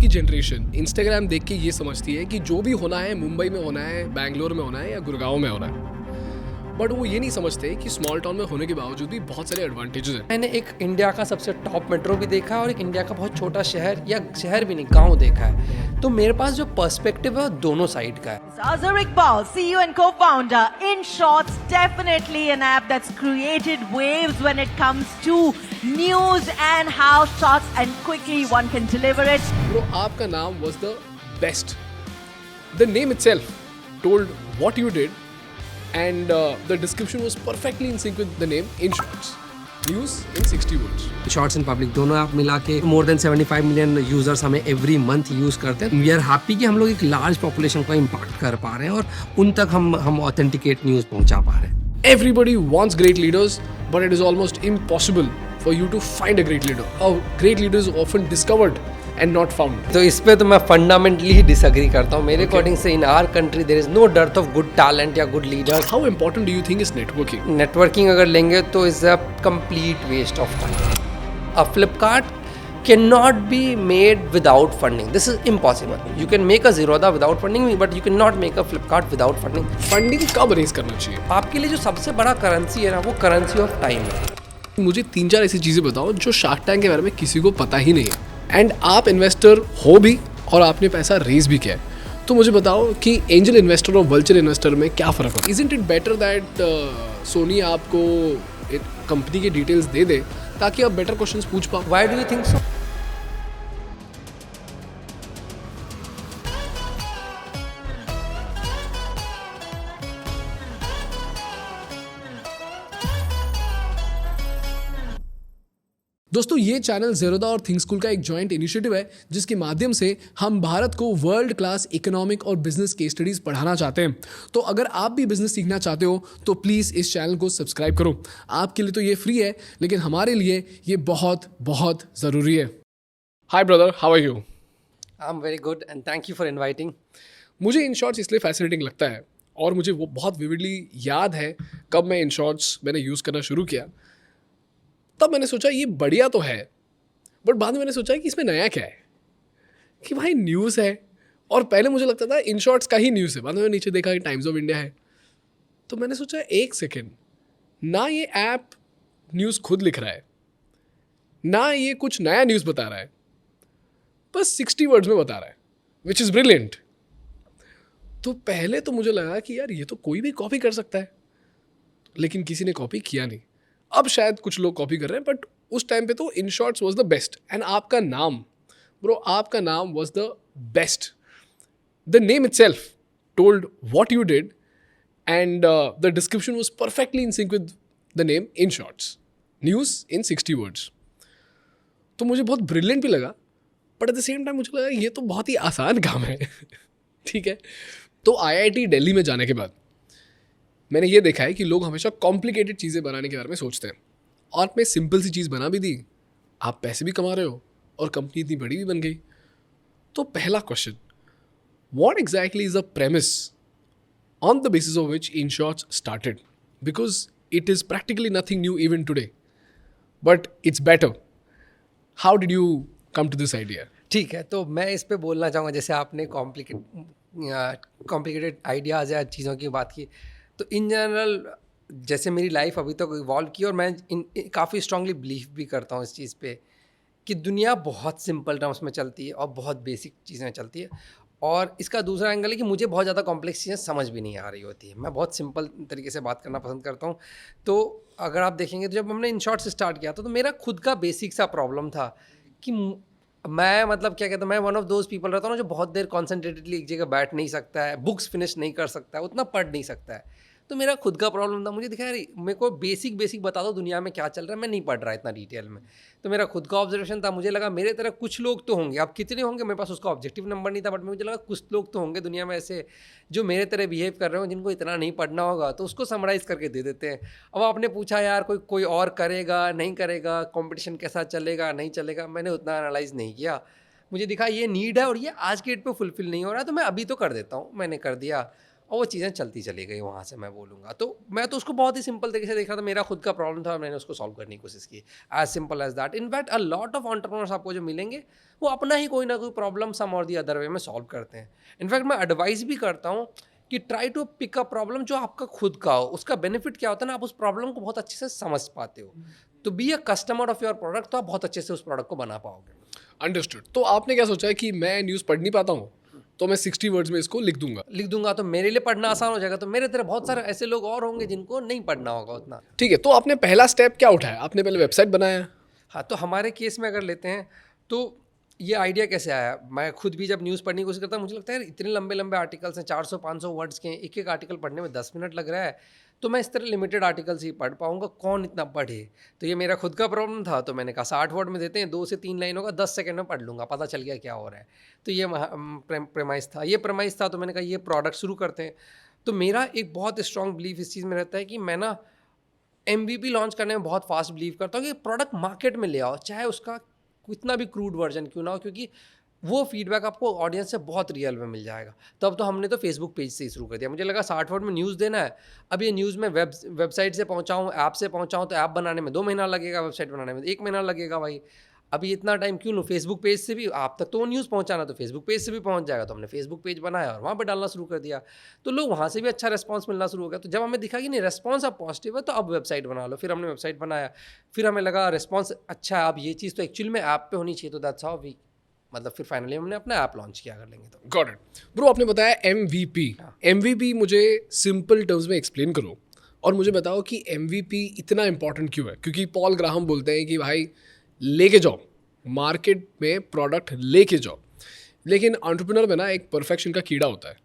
की generation Instagram देख के ये समझती है कि जो भी होना है मुंबई में होना है, बैंगलोर में होना है या गुड़गांव में होना है, बट वो ये नहीं समझते कि स्मॉल टाउन में होने के बावजूद भी बहुत सारे एडवांटेजेस हैं। मैंने एक इंडिया का सबसे टॉप मेट्रो भी देखा है और एक इंडिया का बहुत छोटा शहर या शहर भी नहीं गांव देखा है, तो मेरे पास जो पर्सपेक्टिव है वो दोनों साइड का है। Azhar Iqbal, CEO and co-founder. In Shorts, definitely an app that's created waves when it comes to news and how shorts and quickly one can deliver it. Bro, आपका नाम was the best. The name itself told what you did, and the description was perfectly in sync with the name In Shorts. News in 60 words. Shorts and public दोनों app मिला के more than 75 million users हमें every month use करते हैं। We are happy कि हम लोग एक लार्ज पॉपुलेशन को इम्पैक्ट कर पा रहे हैं और उन तक हम ऑथेंटिकेट न्यूज़ पहुंचा पा रहे हैं। Everybody wants great leaders, but it is almost impossible for you to find a great leader. A great leader is often discovered and not found. तो इस पे तो मैं फंडामेंटली डिसएग्री करता हूँ। मेरे अकॉर्डिंग से in our country there is no dearth of good talent या good leaders. How important do you think is networking? Networking अगर लेंगे तो is a complete waste of time. A Flipkart can not be made without funding. This is impossible. You can make a Zerodha without funding, but you can not make a Flipkart without funding. Funding कब raise करना चाहिए? आपके लिए जो सबसे बड़ा currency है ना, वो करेंसी ऑफ टाइम है। मुझे 3-4 ऐसी चीज़ें बताओ जो शार्क टैंक के बारे में किसी को पता ही नहीं है, एंड आप इन्वेस्टर हो भी और आपने पैसा रेज भी किया है। तो मुझे बताओ कि एंजल इन्वेस्टर और वल्चर इन्वेस्टर में क्या फ़र्क है? Isn't it better that Soni आपको कंपनी के डिटेल्स दे दे ताकि आप बेटर क्वेश्चंस पूछ पाओ? Why do you think so? दोस्तों, ये चैनल ज़ेरोधा और थिंक स्कूल का एक जॉइंट इनिशिएटिव है जिसके माध्यम से हम भारत को वर्ल्ड क्लास इकोनॉमिक और बिजनेस केस स्टडीज़ पढ़ाना चाहते हैं। तो अगर आप भी बिजनेस सीखना चाहते हो तो प्लीज़ इस चैनल को सब्सक्राइब करो। आपके लिए तो ये फ्री है, लेकिन हमारे लिए ये बहुत बहुत ज़रूरी है। Hi brother, how are you? I am very good and thank you for inviting. मुझे इन शॉर्ट्स इसलिए फैसिनेटिंग लगता है और मुझे वो बहुत विविडली याद है कब मैं इन शॉर्ट्स मैंने यूज़ करना शुरू किया। तब मैंने सोचा ये बढ़िया तो है, बट बाद में मैंने सोचा कि इसमें नया क्या है, कि भाई न्यूज़ है। और पहले मुझे लगता था इन शॉर्ट्स का ही न्यूज़ है, बाद में नीचे देखा कि टाइम्स ऑफ इंडिया है। तो मैंने सोचा एक सेकेंड, ना ये ऐप न्यूज़ खुद लिख रहा है, ना ये कुछ नया न्यूज़ बता रहा है, बस 60 वर्ड्स में बता रहा है, विच इज़ ब्रिलियंट। तो पहले तो मुझे लगा कि यार ये तो कोई भी कॉपी कर सकता है, लेकिन किसी ने कॉपी किया नहीं। अब शायद कुछ लोग कॉपी कर रहे हैं, बट उस टाइम पे तो in shorts was the best. And आपका नाम ब्रो, आपका नाम was the best. The name itself told what you did, and the description was perfectly in sync with the name in shorts, news in 60 words. तो मुझे बहुत brilliant भी लगा, but at the same time मुझे लगा ये तो बहुत ही आसान काम है। ठीक है, तो IIT दिल्ली में जाने के बाद मैंने ये देखा है कि लोग हमेशा कॉम्प्लिकेटेड चीज़ें बनाने के बारे में सोचते हैं, और मैं सिंपल सी चीज़ बना भी दी, आप पैसे भी कमा रहे हो और कंपनी इतनी बड़ी भी बन गई। तो पहला question, what exactly is the premise on the basis of which Inshorts started? Because it is practically nothing new even today, but it's better. How did you come to this idea? ठीक है, तो मैं इस पे बोलना चाहूँगा, जैसे आपने कॉम्प्लिकेटेड आइडियाज़ या चीज़ों की बात की, तो इन जनरल जैसे मेरी लाइफ अभी तक इवॉल्व की, और मैं काफ़ी स्ट्रांगली बिलीव भी करता हूँ इस चीज़ पे कि दुनिया बहुत सिंपल टर्म्स में चलती है और बहुत बेसिक चीज़ें चलती है। और इसका दूसरा एंगल है कि मुझे बहुत ज़्यादा कॉम्प्लेक्स चीज़ें समझ भी नहीं आ रही होती है, मैं बहुत सिंपल तरीके से बात करना पसंद करता हूँ। तो अगर आप देखेंगे तो जब हमने इन शॉर्ट से स्टार्ट किया था, तो मेरा खुद का बेसिक सा प्रॉब्लम था कि मैं, मतलब क्या कहता हूँ, मैं वन ऑफ दोज पीपल रहता हूँ ना जो बहुत देर कॉन्सेंट्रेटेडली एक जगह बैठ नहीं सकता है, बुक्स फिनिश नहीं कर सकता है, उतना पढ़ नहीं सकता है। तो मेरा खुद का प्रॉब्लम था, मुझे दिखा यार मेरे को बेसिक बता दो दुनिया में क्या चल रहा है, मैं नहीं पढ़ रहा इतना डिटेल में। तो मेरा खुद का ऑब्जर्वेशन था, मुझे लगा मेरे तरह कुछ लोग तो होंगे, अब कितने होंगे मेरे पास उसका ऑब्जेक्टिव नंबर नहीं था, बट मुझे लगा कुछ लोग तो होंगे दुनिया में ऐसे जो मेरे तरह बिहेव कर रहे हो, जिनको इतना नहीं पढ़ना होगा, तो उसको समराइज़ करके दे देते हैं। अब आपने पूछा यार कोई और करेगा नहीं करेगा, कॉम्पिटिशन कैसा चलेगा नहीं चलेगा, मैंने उतना एनालाइज़ नहीं किया। मुझे दिखा ये नीड है और ये आज के डेट पे फुलफिल नहीं हो रहा, तो मैं अभी तो कर देता हूँ, मैंने कर दिया। और वो चीज़ें चलती चली गई वहाँ से, मैं बोलूँगा। तो मैं तो उसको बहुत ही सिंपल तरीके से देख रहा था, मेरा खुद का प्रॉब्लम था, मैंने उसको सॉल्व करने की कोशिश की, as simple as that. In fact a lot of entrepreneurs आपको जो मिलेंगे वो अपना ही कोई ना कोई प्रॉब्लम सम और दी अदर वे में सॉल्व करते हैं। इनफैक्ट मैं एडवाइस भी करता हूँ कि try to pick a problem जो आपका खुद का हो। उसका बेनिफिट क्या होता है ना, आप उस प्रॉब्लम को बहुत अच्छे से समझ पाते हो, तो be a customer of your product, तो आप बहुत अच्छे से उस प्रोडक्ट को बना पाओगे। अंडरस्टूड। तो आपने क्या सोचा है कि मैं न्यूज़ पढ़ नहीं पाता हूँ, तो मैं 60 वर्ड्स में इसको लिख दूंगा। तो मेरे लिए पढ़ना आसान हो जाएगा, तो मेरे तरह बहुत सारे ऐसे लोग और होंगे जिनको नहीं पढ़ना होगा उतना। ठीक है, तो आपने पहला स्टेप क्या उठाया? आपने पहले वेबसाइट बनाया? हाँ, तो हमारे केस में अगर लेते हैं तो ये आइडिया कैसे आया, मैं खुद भी जब न्यूज़ पढ़ने की कोशिश करता हूँ, मुझे लगता है यार इतने लंबे लंबे आर्टिकल्स हैं, 400-500 वर्ड्स के हैं, एक एक आर्टिकल पढ़ने में 10 मिनट लग रहा है, तो मैं इस तरह लिमिटेड आर्टिकल्स ही पढ़ पाऊँगा, कौन इतना पढ़े। तो ये मेरा खुद का प्रॉब्लम था, तो मैंने कहा 60 वर्ड में देते हैं, 2 से 3 लाइनों का 10 सेकंड में पढ़ लूँगा, पता चल गया क्या हो रहा है। तो ये प्रेमाइस था, तो मैंने कहा ये प्रोडक्ट शुरू करते हैं। तो मेरा एक बहुत स्ट्रॉन्ग बिलीफ इस चीज़ में रहता है कि मैं ना MVP लॉन्च करने में बहुत फास्ट बिलीव करता हूँ कि प्रोडक्ट मार्केट में ले आओ, चाहे उसका कितना भी क्रूड वर्जन क्यों ना हो, क्योंकि वो फीडबैक आपको ऑडियंस से बहुत रियल में मिल जाएगा। तब तो हमने तो फेसबुक पेज से ही शुरू कर दिया, मुझे लगा 60 वर्ड में न्यूज़ देना है, अब ये न्यूज़ में वेबसाइट से पहुँचाऊँ, ऐप से पहुँचाऊँ, तो ऐप बनाने में 2 महीना लगेगा, वेबसाइट बनाने में 1 महीना लगेगा भाई। अभी इतना टाइम क्यों लूँ, फेसबुक पेज से भी आप तक तो वो न्यूज़ पहुँचाना, तो फेसबुक पेज से भी पहुँच जाएगा। तो हमने फेसबुक पेज बनाया और वहाँ पे डालना शुरू कर दिया, तो लोग वहाँ से भी अच्छा रिस्पांस मिलना शुरू हो गया। तो जब हमें दिखा कि नहीं रिस्पांस अब पॉजिटिव है, तो अब वेबसाइट बना लो। फिर हमने वेबसाइट बनाया, फिर हमें लगा रिस्पांस अच्छा है, अब ये चीज़ तो एक्चुअल में ऐप पे होनी चाहिए, तो दैट्स हाउ वी फिर फाइनली हमने अपना ऐप लॉन्च किया कर लेंगे तो। Got it bro. आपने बताया MVP। MVP मुझे सिंपल टर्म्स में एक्सप्लेन करो और मुझे बताओ कि MVP इतना इंपॉर्टेंट क्यों है? क्योंकि पॉल ग्राहम बोलते हैं कि भाई लेके जाओ, मार्केट में प्रोडक्ट लेके जाओ, लेकिन एंटरप्रेन्योर में ना एक परफेक्शन का कीड़ा होता है,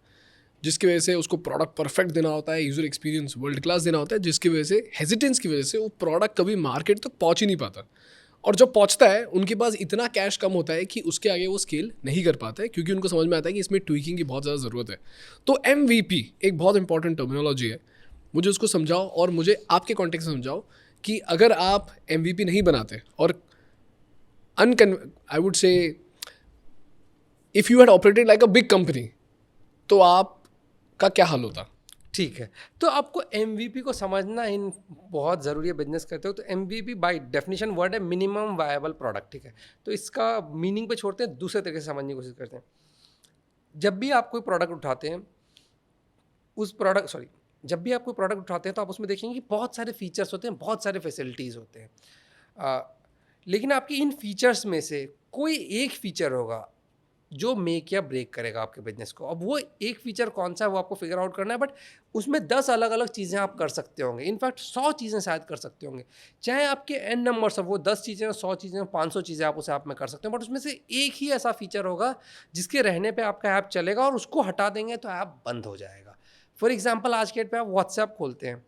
जिसकी वजह से उसको प्रोडक्ट परफेक्ट देना होता है, यूज़र एक्सपीरियंस वर्ल्ड क्लास देना होता है, जिसकी वजह से हेजिटेंस की वजह से वो प्रोडक्ट कभी मार्केट तक पहुंच ही नहीं पाता। और जब पहुंचता है उनके पास इतना कैश कम होता है कि उसके आगे वो स्केल नहीं कर पाते हैं, क्योंकि उनको समझ में आता है कि इसमें ट्विकिंग की बहुत ज़्यादा ज़रूरत है। तो MVP एक बहुत इंपॉर्टेंट टर्मिनोलॉजी है, मुझे उसको समझाओ और मुझे आपके कॉन्टेक्स्ट में समझाओ कि अगर आप MVP नहीं बनाते और I would say if you had operated like a big company, तो आपका क्या हाल होता? ठीक है, तो आपको MVP को समझना इन बहुत ज़रूरी है बिजनेस करते हो। तो MVP बाय डेफिनेशन वर्ड है मिनिमम वायबल प्रोडक्ट, ठीक है। तो इसका मीनिंग पे छोड़ते हैं, दूसरे तरीके से समझने की कोशिश करते हैं। जब भी आप कोई प्रोडक्ट उठाते हैं जब भी आप कोई प्रोडक्ट उठाते हैं तो आप उसमें देखेंगे कि बहुत सारे फीचर्स होते हैं, बहुत सारे फैसिलिटीज़ होते हैं, लेकिन आपके इन फीचर्स में से कोई एक फीचर होगा जो मेक या ब्रेक करेगा आपके बिजनेस को। अब वो एक फीचर कौन सा है वो आपको फिगर आउट करना है, बट उसमें 10 अलग अलग चीज़ें आप कर सकते होंगे, इनफैक्ट 100 चीज़ें शायद कर सकते होंगे, चाहे आपके n नंबर्स अब वो 10 चीज़ें 100 चीज़ें 500 चीज़ें आप उस ऐप में कर सकते हो, बट उसमें से एक ही ऐसा फीचर होगा जिसके रहने पे आपका ऐप चलेगा, और उसको हटा देंगे तो ऐप बंद हो जाएगा। फॉर एग्जाम्पल आज के डेट पे आप व्हाट्सएप खोलते हैं,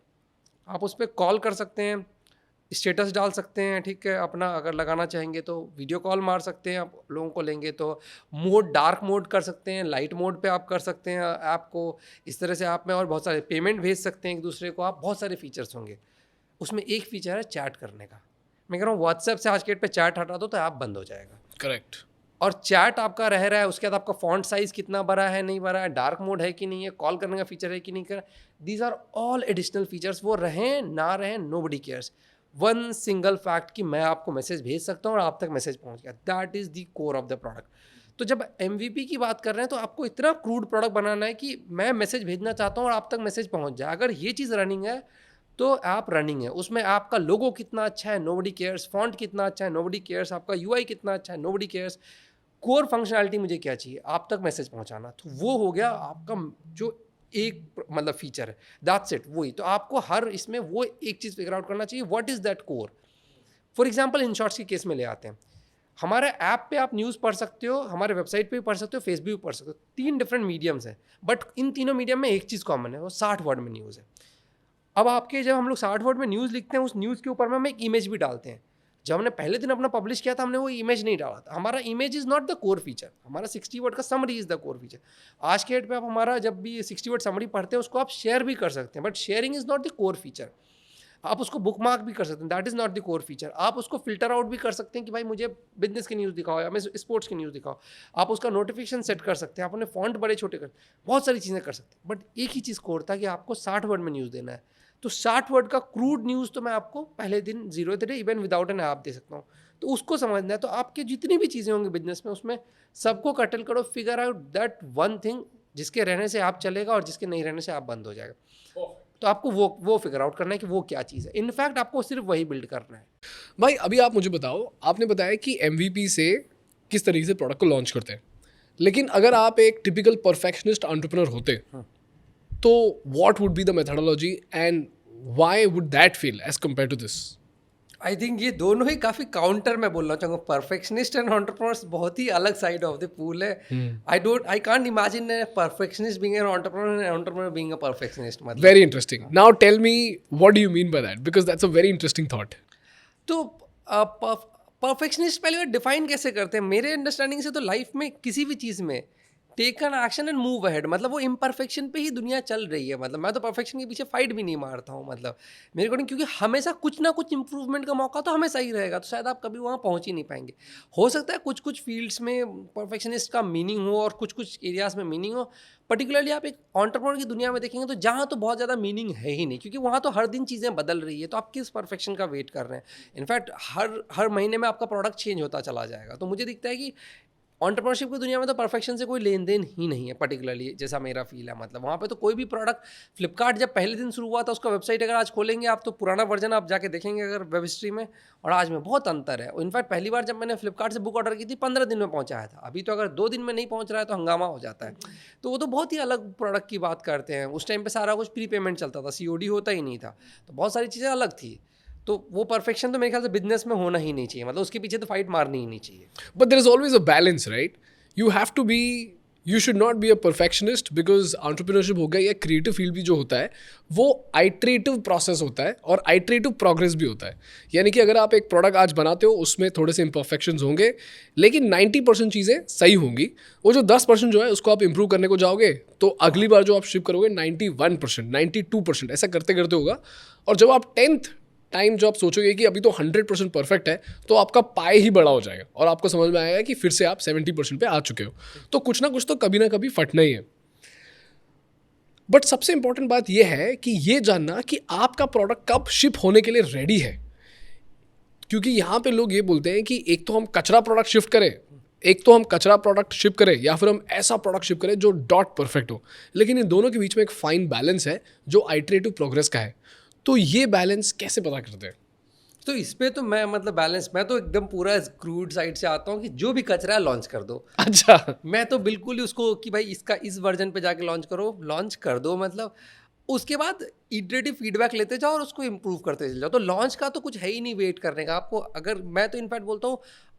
आप उस पर कॉल कर सकते हैं, स्टेटस डाल सकते हैं, ठीक है, अपना अगर लगाना चाहेंगे तो वीडियो कॉल मार सकते हैं, आप लोगों को लेंगे तो मोड डार्क मोड कर सकते हैं, लाइट मोड पे आप कर सकते हैं ऐप को, इस तरह से आप में और बहुत सारे पेमेंट भेज सकते हैं एक दूसरे को, आप बहुत सारे फीचर्स होंगे। उसमें एक फीचर है चैट करने का। मैं कह रहा हूँ व्हाट्सएप से आज के डेट पे चैट हटा दो तो ऐप बंद हो जाएगा। करेक्ट। और चैट आपका रह रहा है, उसके बाद आपका फॉन्ट साइज़ कितना बड़ा है नहीं बड़ा है, डार्क मोड है कि नहीं है, कॉल करने का फीचर है कि नहीं कर, these are all additional features. वो रहें ना रहें nobody cares. One single fact कि मैं आपको मैसेज भेज सकता हूँ और आप तक मैसेज पहुँच गया, that is the core of the product. तो जब MVP की बात कर रहे हैं तो आपको इतना क्रूड प्रोडक्ट बनाना है कि मैं मैसेज भेजना चाहता हूँ और आप तक मैसेज पहुँच जाए। अगर ये चीज़ रनिंग है तो ऐप रनिंग है। उसमें आपका लोगो कितना अच्छा है नोबडी केयर्स, फॉन्ट कितना अच्छा है नोबडी केयर्स, आपका UI कितना अच्छा है नोबडी केयर्स, कोर फंक्शनैलिटी मुझे क्या चाहिए, आप तक मैसेज पहुँचाना, तो वो हो गया आपका जो एक फीचर है, दैट्स इट, वही। तो आपको हर इसमें वो एक चीज़ फिगर आउट करना चाहिए, what is that core. For example in shorts के केस में ले आते हैं, हमारे ऐप पे आप न्यूज़ पढ़ सकते हो, हमारे वेबसाइट पे भी पढ़ सकते हो, फेसबुक भी पढ़ सकते हो, 3 डिफरेंट मीडियम्स हैं, बट इन तीनों मीडियम में एक चीज़ कॉमन है, वो 60 वर्ड में न्यूज़ है। अब आपके जब हम लोग 60 वर्ड में न्यूज़ लिखते हैं, उस न्यूज़ के ऊपर में हम एक इमेज भी डालते हैं। जब हमने पहले दिन अपना पब्लिश किया था हमने वो इमेज नहीं डाला था, हमारा image is not the core feature, हमारा 60 वर्ड का summary is the core feature. आज के डेट पे आप हमारा जब भी 60 वर्ड समरी पढ़ते हैं उसको आप शेयर भी कर सकते हैं, but sharing is not the core feature. आप उसको बुक मार्क भी कर सकते हैं, that is not the core feature. आप उसको फिल्टर आउट भी कर सकते हैं कि भाई मुझे बिजनेस की न्यूज़ दिखाओ या मैं स्पोर्ट्स की न्यूज़ दिखाओ। आप उसका नोटिफिकेशन सेट कर सकते हैं, आप अपने फॉन्ट बड़े छोटे कर, बहुत सारी चीज़ें कर सकते हैं। बट एक ही चीज़ कोर था कि आपको 60 वर्ड में न्यूज़ देना है। तो 60 वर्ड का क्रूड न्यूज़ तो मैं आपको पहले दिन 0 day even without an app दे सकता हूँ। तो उसको समझना है। तो आपके जितनी भी चीज़ें होंगी बिजनेस में, उसमें सबको कटल करो, figure out that one thing जिसके रहने से आप चलेगा और जिसके नहीं रहने से आप बंद हो जाएगा। तो आपको वो फिगर आउट करना है कि वो क्या चीज़ है। इनफैक्ट आपको सिर्फ वही बिल्ड करना है। भाई अभी आप मुझे बताओ, आपने बताया कि MVP से किस तरीके से प्रोडक्ट को लॉन्च करते हैं, लेकिन अगर आप एक टिपिकल परफेक्शनिस्ट एंटरप्रेन्योर होते तो what would be the methodology and why would that feel as compare to this? I think ये दोनों ही काफ़ी काउंटर में बोलना चाहूँगा। परफेक्शनिस्ट एंड एंटरप्रेन्योर्स बहुत ही अलग साइड ऑफ द पूल है। I can't imagine perfectionist being an entrepreneur and entrepreneur being a perfectionist. मतलब very interesting. Now tell me what do you mean by that, because that's a very interesting thought. तो perfectionist पहले define कैसे करते हैं? मेरे understanding से तो life में किसी भी चीज़ में take an action and move ahead, मतलब वो इम्परफेक्शन पे ही दुनिया चल रही है। मतलब मैं तो परफेक्शन के पीछे फाइट भी नहीं मारता हूँ, मतलब मेरे अकॉर्डिंग, क्योंकि हमेशा कुछ ना कुछ इंप्रूवमेंट का मौका तो हमेशा ही रहेगा। तो शायद आप कभी वहाँ पहुँच ही नहीं पाएंगे। हो सकता है कुछ कुछ फील्ड्स में परफेक्शनिस्ट का मीनिंग हो और कुछ कुछ एरियाज में मीनिंग हो। पर्टिकुलरली आप एक एंटरप्रेन्योर की दुनिया में देखेंगे तो जहाँ तो बहुत ज़्यादा मीनिंग है ही नहीं, क्योंकि वहाँ तो हर दिन चीज़ें बदल रही है। तो आप किस परफेक्शन का वेट कर रहे हैं? इनफैक्ट हर महीने में आपका प्रोडक्ट चेंज होता चला जाएगा। तो मुझे दिखता है कि एंटरप्रेन्योरशिप की दुनिया में तो परफेक्शन से कोई लेन देन ही नहीं है, पर्टिकुलरली जैसा मेरा फील है। मतलब वहाँ पे तो कोई भी प्रोडक्ट, फ्लिपकार्ट जब पहले दिन शुरू हुआ था, उसका वेबसाइट अगर आज खोलेंगे आप तो पुराना वर्जन आप जाके देखेंगे अगर वेब हिस्ट्री में, और आज में बहुत अंतर है। इनफैक्ट पहली बार जब मैंने फ्लिपकार्ट से बुक ऑर्डर की थी 15 दिन में पहुँचाया था। अभी तो अगर 2 दिन में नहीं पहुँच रहा है तो हंगामा हो जाता है। तो वो तो बहुत ही अलग प्रोडक्ट की बात करते हैं। उस टाइम पर सारा कुछ प्री पेमेंट चलता था, COD होता ही नहीं था। तो बहुत सारी चीज़ें अलग थी। तो वो परफेक्शन तो मेरे ख्याल से बिजनेस में होना ही नहीं चाहिए। मतलब उसके पीछे तो फाइट मारनी ही नहीं चाहिए। But there is always a balance, right? You should not be a perfectionist, because entrepreneurship हो गया या क्रिएटिव फील्ड भी जो होता है वो आइट्रेटिव प्रोसेस होता है और आइट्रेटिव प्रोग्रेस भी होता है। यानी कि अगर आप एक प्रोडक्ट आज बनाते हो उसमें थोड़े से इम्परफेक्शंस होंगे, लेकिन 90% चीज़ें सही होंगी। वो जो 10% जो है उसको आप इंप्रूव करने को जाओगे तो अगली बार जो आप शिप करोगे 91%, 92% ऐसा करते करते होगा। और जब आप 10th टाइम जो आप सोचोगे कि अभी तो 100% परफेक्ट है, तो आपका पाए ही बड़ा हो जाएगा और आपको समझ में आएगा कि फिर से आप 70% पे आ चुके हो। तो कुछ ना कुछ तो कभी ना कभी फटना ही है। बट सबसे इंपॉर्टेंट बात यह है कि ये जानना कि आपका प्रोडक्ट कब शिप होने के लिए रेडी है। क्योंकि यहाँ पे लोग ये बोलते हैं कि एक तो हम कचरा प्रोडक्ट शिफ्ट करें, एक तो हम कचरा प्रोडक्ट शिप करें, या फिर हम ऐसा प्रोडक्ट शिप करें जो डॉट परफेक्ट हो। लेकिन इन दोनों के बीच में एक फाइन बैलेंस है जो आइट्रेटिव प्रोग्रेस का है। तो ये बैलेंस कैसे पता करते हैं? तो इस पे तो मैं, मतलब बैलेंस, मैं तो एकदम पूरा क्रूड साइड से आता हूँ कि जो भी कचरा है लॉन्च कर दो। अच्छा। मैं तो बिल्कुल ही उसको कि भाई इसका इस वर्जन पे जाके लॉन्च कर दो। मतलब उसके बाद इटरेटिव फीडबैक लेते जाओ और उसको इम्प्रूव करते चले जाओ। तो लॉन्च का तो कुछ है ही नहीं वेट करने का आपको। अगर मैं तो इनफैक्ट बोलता हूँ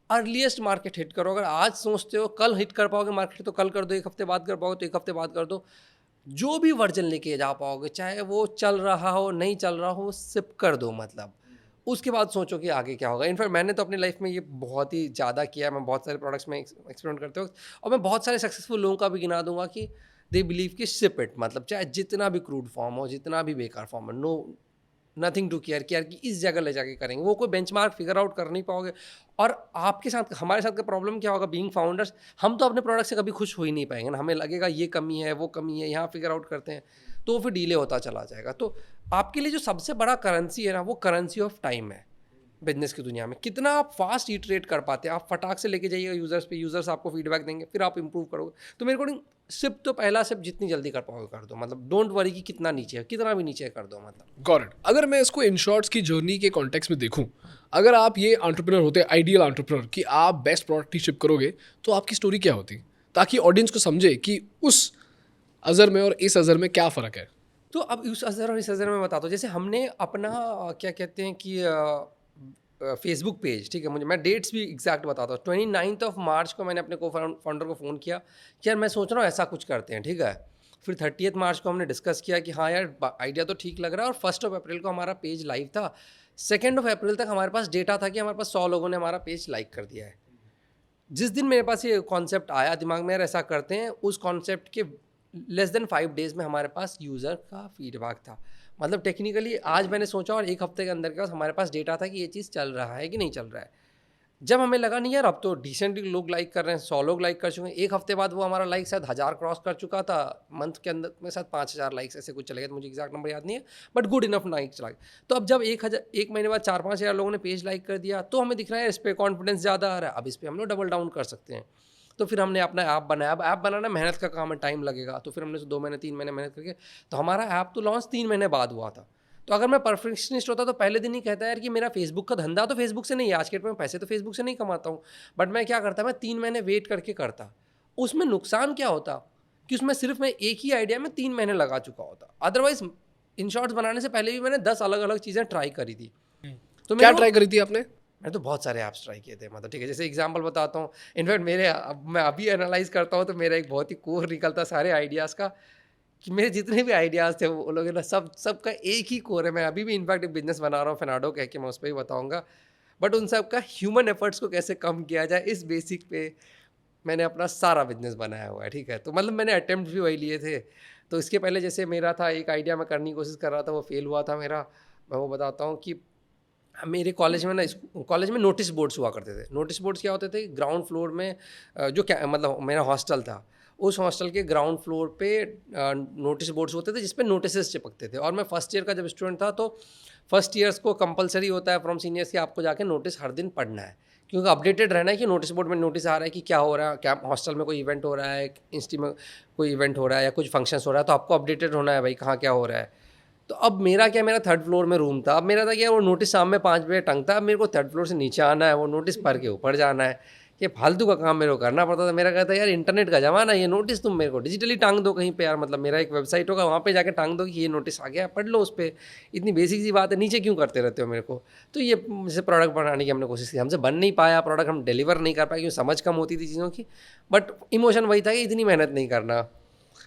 अर्लीस्ट मार्केट हिट करो। अगर आज सोचते हो कल हिट कर पाओगे मार्केट तो कल कर दो, 1 हफ्ते बाद कर पाओगे तो 1 हफ्ते बाद कर दो। जो भी वर्जन लेके जा पाओगे, चाहे वो चल रहा हो नहीं चल रहा हो, सिप कर दो। मतलब उसके बाद सोचो कि आगे क्या होगा। इनफैक्ट मैंने तो अपनी लाइफ में ये बहुत ही ज़्यादा किया है। मैं बहुत सारे प्रोडक्ट्स में एक्सपेरिमेंट करते वक्त, और मैं बहुत सारे सक्सेसफुल लोगों का भी गिना दूंगा कि दे बिलीव कि शिप इट। मतलब चाहे जितना भी क्रूड फॉर्म हो, जितना भी बेकार फॉर्म हो, नो नथिंग टू केयर कि यार कि इस जगह ले जाके करेंगे। वो कोई बेंचमार्क फिगर आउट कर नहीं पाओगे। और आपके साथ, हमारे साथ का प्रॉब्लम क्या होगा बीइंग फाउंडर्स, हम तो अपने प्रोडक्ट से कभी खुश हो ही नहीं पाएंगे ना। हमें लगेगा ये कमी है, वो कमी है, यहाँ फिगर आउट करते हैं तो फिर डिले होता चला जाएगा। तो आपके लिए जो सबसे बड़ा करेंसी है ना, वो करेंसी ऑफ टाइम है बिजनेस की दुनिया में। कितना आप फास्ट इटरेट कर पाते हैं। आप फटाक से लेके जाइएगा यूजर्स पे, यूजर्स आपको फीडबैक देंगे, फिर आप इंप्रूव करोगे। तो मेरे अकॉर्डिंग सिप तो पहला सिप जितनी जल्दी कर पाओगे कर दो। मतलब डोंट वरी कि कितना नीचे है, कितना भी नीचे कर दो। मतलब गॉट इट। अगर मैं इसको इनशॉर्ट्स की जर्नी के कॉन्टेक्स्ट में देखूं, अगर आप ये एंटरप्रेन्योर होते, आइडियल एंटरप्रेन्योर कि आप बेस्ट प्रोडक्ट ही शिप करोगे, तो आपकी स्टोरी क्या होती, ताकि ऑडियंस को समझे कि उस अजर में और इस अजर में क्या फ़र्क है? तो अब उस अजर और इस अजर में बताता हूँ। जैसे हमने अपना क्या कहते हैं कि फेसबुक पेज, ठीक है, मुझे मैं डेट्स भी एग्जैक्ट बताता हूँ। 29 मार्च को मैंने अपने को फाउंडर को फ़ोन किया कि यार मैं सोच रहा हूँ ऐसा कुछ करते हैं, ठीक है। फिर 30 मार्च को हमने डिस्कस किया कि हाँ यार आइडिया तो ठीक लग रहा है। और 1 अप्रैल को हमारा पेज लाइव था। 2 अप्रैल तक हमारे पास डेटा था कि हमारे पास 100 लोगों ने हमारा पेज लाइक कर दिया है। जिस दिन मेरे पास ये कॉन्सेप्ट आया दिमाग में, यार ऐसा करते हैं, उस कॉन्सेप्ट के लेस देन 5 डेज़ में हमारे पास यूज़र का फीडबैक था। मतलब टेक्निकली आज मैंने सोचा और एक हफ्ते के अंदर के बाद हमारे पास डेटा था कि ये चीज़ चल रहा है कि नहीं चल रहा है। जब हमें लगा नहीं यार अब तो डिसेंटली लोग लाइक कर रहे हैं, 100 लोग लाइक कर चुके हैं, एक हफ्ते बाद वो हमारा लाइक शायद 1000 क्रॉस कर चुका था, मंथ के अंदर में शायद 5000 लाइक्स ऐसे कुछ चले गए, मुझे एग्जैक्ट नंबर याद नहीं है, बट गुड इनफ लाइक चला गया। तो अब जब 1 महीने बाद 4-5 हज़ार लोगों ने पेज लाइक कर दिया तो हमें दिख रहा है इस पर कॉन्फिडेंस ज़्यादा आ रहा है, अब इस पर हम लोग डबल डाउन कर सकते हैं। तो फिर हमने अपना ऐप बनाया। अब ऐप बनाना मेहनत का काम है, टाइम लगेगा, तो फिर हमने 2 महीने 3 महीने मेहनत करके, तो हमारा ऐप तो लॉन्च 3 महीने बाद हुआ था। तो अगर मैं परफेक्शनिस्ट होता तो पहले दिन ही कहता है यार कि मेरा फेसबुक का धंधा तो फेसबुक से नहीं है, आज के डेट में पैसे तो फेसबुक से नहीं कमाता हूँ, बट मैं क्या करता, मैं 3 महीने वेट करके करता। उसमें नुकसान क्या होता कि उसमें सिर्फ मैं एक ही आइडिया में 3 महीने लगा चुका होता। अदरवाइज इन शॉर्ट्स बनाने से पहले भी मैंने 10 अलग अलग चीज़ें ट्राई करी थी। तो क्या ट्राई करी थी आपने? मैं तो बहुत सारे ऐप्स ट्राई किए थे, मतलब ठीक है, जैसे एग्जांपल बताता हूँ। इनफैक्ट मैं अभी एनालाइज करता हूँ तो मेरा एक बहुत ही कोर निकलता सारे आइडियाज़ का, कि मेरे जितने भी आइडियाज़ थे वो लोग ना सबका एक ही कोर है। मैं अभी भी इनफैक्ट एक बिजनेस बना रहा हूँ फेनाडो कह के, मैं उस पर ही बताऊँगा, बट उन सब का ह्यूमन एफर्ट्स को कैसे कम किया जाए इस बेसिक पे मैंने अपना सारा बिजनेस बनाया हुआ है, ठीक है। तो मतलब मैंने अटेम्प्ट भी वही लिए थे। तो इसके पहले जैसे मेरा था एक आइडिया मैं करने की कोशिश कर रहा था, वो फेल हुआ था मेरा। मैं वो बताता हूँ कि मेरे कॉलेज में नोटिस बोर्ड्स हुआ करते थे। नोटिस बोर्ड्स क्या होते थे, ग्राउंड फ्लोर में मतलब मेरा हॉस्टल था, उस हॉस्टल के ग्राउंड फ्लोर पे नोटिस बोर्ड्स होते थे जिस पे नोटिसेस चिपकते थे। और मैं फर्स्ट ईयर का जब स्टूडेंट था तो फर्स्ट ईयर्स को कंपलसरी होता है फ्रॉम सीनियर्स कि आपको जाके नोटिस हर दिन पढ़ना है, क्योंकि अपडेटेड रहना है कि नोटिस बोर्ड में नोटिस आ रहा है कि क्या हो रहा है, क्या हॉस्टल में कोई इवेंट हो रहा है, इंस्टीट्यूट में कोई इवेंट हो रहा है या कुछ फंक्शंस हो रहा है, तो आपको अपडेटेड होना है भाई कहाँ क्या हो रहा है। तो अब मेरा 3rd फ्लोर में रूम था। अब मेरा था क्या, वो नोटिस शाम में 5 बजे टंगता, अब मेरे को 3rd फ्लोर से नीचे आना है, वो नोटिस पढ़ के ऊपर जाना है, ये फालतू का काम मेरे को करना पड़ता था। मेरा कहता यार इंटरनेट का ज़माना, ये नोटिस तुम मेरे को डिजिटली टांग दो कहीं पे यार, मतलब मेरा एक वेबसाइट होगा वहाँ पे जाके टांग दो कि ये नोटिस आ गया, पढ़ लो उस पर, इतनी बेसिक सी बात है, नीचे क्यों करते रहते हो मेरे को। तो ये जैसे प्रोडक्ट बनाने की हमने कोशिश की, हमसे बन नहीं पाया प्रोडक्ट, हम डिलीवर नहीं कर पाए क्योंकि समझ कम होती थी चीज़ों की, बट इमोशन वही था कि इतनी मेहनत नहीं करना।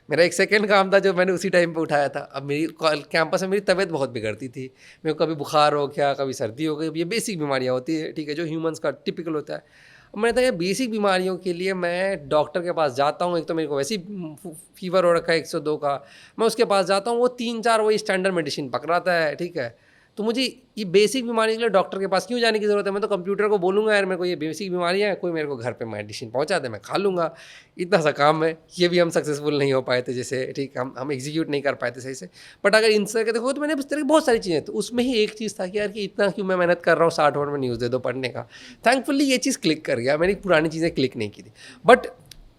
मेरा एक सेकंड काम था जो मैंने उसी टाइम पे उठाया था। अब मेरी कैंपस में मेरी तबीयत बहुत बिगड़ती थी, मेरे को कभी बुखार हो गया, कभी सर्दी हो गई, ये बेसिक बीमारियाँ होती है, ठीक है, जो ह्यूमंस का टिपिकल होता है। अब मैंने कहा बेसिक बीमारियों के लिए मैं डॉक्टर के पास जाता हूँ, एक तो मेरे को वैसे ही फीवर हो रखा है 102 का, मैं उसके पास जाता हूँ, वो 3-4 वही स्टैंडर्ड मेडिसिन पकड़ाता है, ठीक है। तो मुझे ये बेसिक बीमारी के लिए डॉक्टर के पास क्यों जाने की ज़रूरत है, मैं तो कंप्यूटर को बोलूँगा यार मेरे को ये बेसिक बीमारियाँ है, कोई मेरे को घर पे मेडिसिन पहुँचा दे, मैं खा लूँगा, इतना सा काम है। ये भी हम सक्सेसफुल नहीं हो पाए थे, जैसे ठीक हम एग्जीक्यूट नहीं कर पाए थे सही से। बट अगर इन तरह के देखो तो मैंने इस तरह की बहुत सारी चीज़ें, तो उसमें ही एक चीज़ था कि यार कि इतना क्यों मैं मेहनत कर रहा हूँ, 60 मिनट में न्यूज़ दे दो पढ़ने का। थैंकफुली ये चीज़ क्लिक कर गया, मैंने पुरानी चीज़ें क्लिक नहीं की थी। बट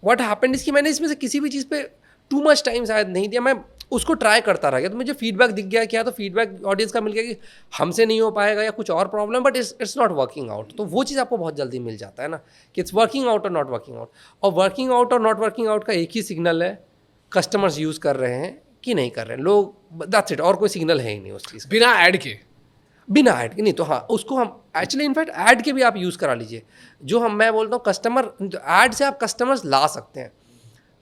व्हाट हैपेंड इसकी मैंने इसमें से किसी भी चीज़ पे टू मच टाइम शायद नहीं दिया, मैं उसको ट्राई करता रह गया। तो मुझे फीडबैक दिख गया क्या, तो फीडबैक ऑडियंस का मिल गया कि हमसे नहीं हो पाएगा या कुछ और problem, but it's not working out. तो वो चीज़ आपको बहुत जल्दी मिल जाता है ना कि इट्स वर्किंग आउट और नॉट वर्किंग आउट। और वर्किंग आउट और नॉट वर्किंग आउट का एक ही सिग्नल है, कस्टमर्स यूज़ कर रहे हैं कि नहीं कर रहे हैं लोग, दैट्स इट। और कोई सिग्नल है ही नहीं उस चीज़, बिना ऐड के। बिना ऐड के नहीं। तो हाँ, उसको हम एक्चुअली इनफैक्ट ऐड के भी आप यूज़ करा लीजिए। जो मैं बोलता हूँ कस्टमर ऐड से आप कस्टमर्स ला सकते हैं।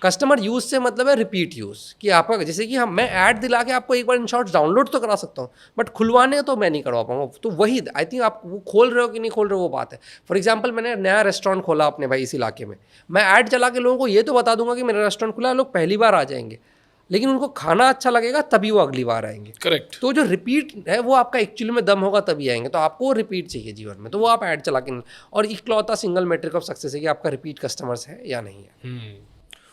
कस्टमर यूज़ से मतलब है रिपीट यूज़, कि आपका जैसे कि मैं ऐड दिला के आपको एक बार इन शॉर्ट्स डाउनलोड तो करा सकता हूँ, बट खुलवाने तो मैं नहीं करवा पाऊँगा। तो वही आई थिंक आप वो खोल रहे हो कि नहीं खोल रहे हो वो बात है। फॉर एग्जांपल मैंने नया रेस्टोरेंट खोला अपने भाई इस इलाके में, मैं ऐड चला के लोगों को ये तो बता दूंगा कि मेरा रेस्टोरेंट खुला है, लोग पहली बार आ जाएंगे, लेकिन उनको खाना अच्छा लगेगा तभी वो अगली बार आएंगे। करेक्ट। तो जो रिपीट है वो आपका एक्चुअली में दम होगा तभी आएंगे। तो आपको रिपीट चाहिए जीवन में, तो वो आप ऐड चला के, और इकलौता सिंगल मेट्रिक ऑफ सक्सेस है कि आपका रिपीट कस्टमर्स है या नहीं है।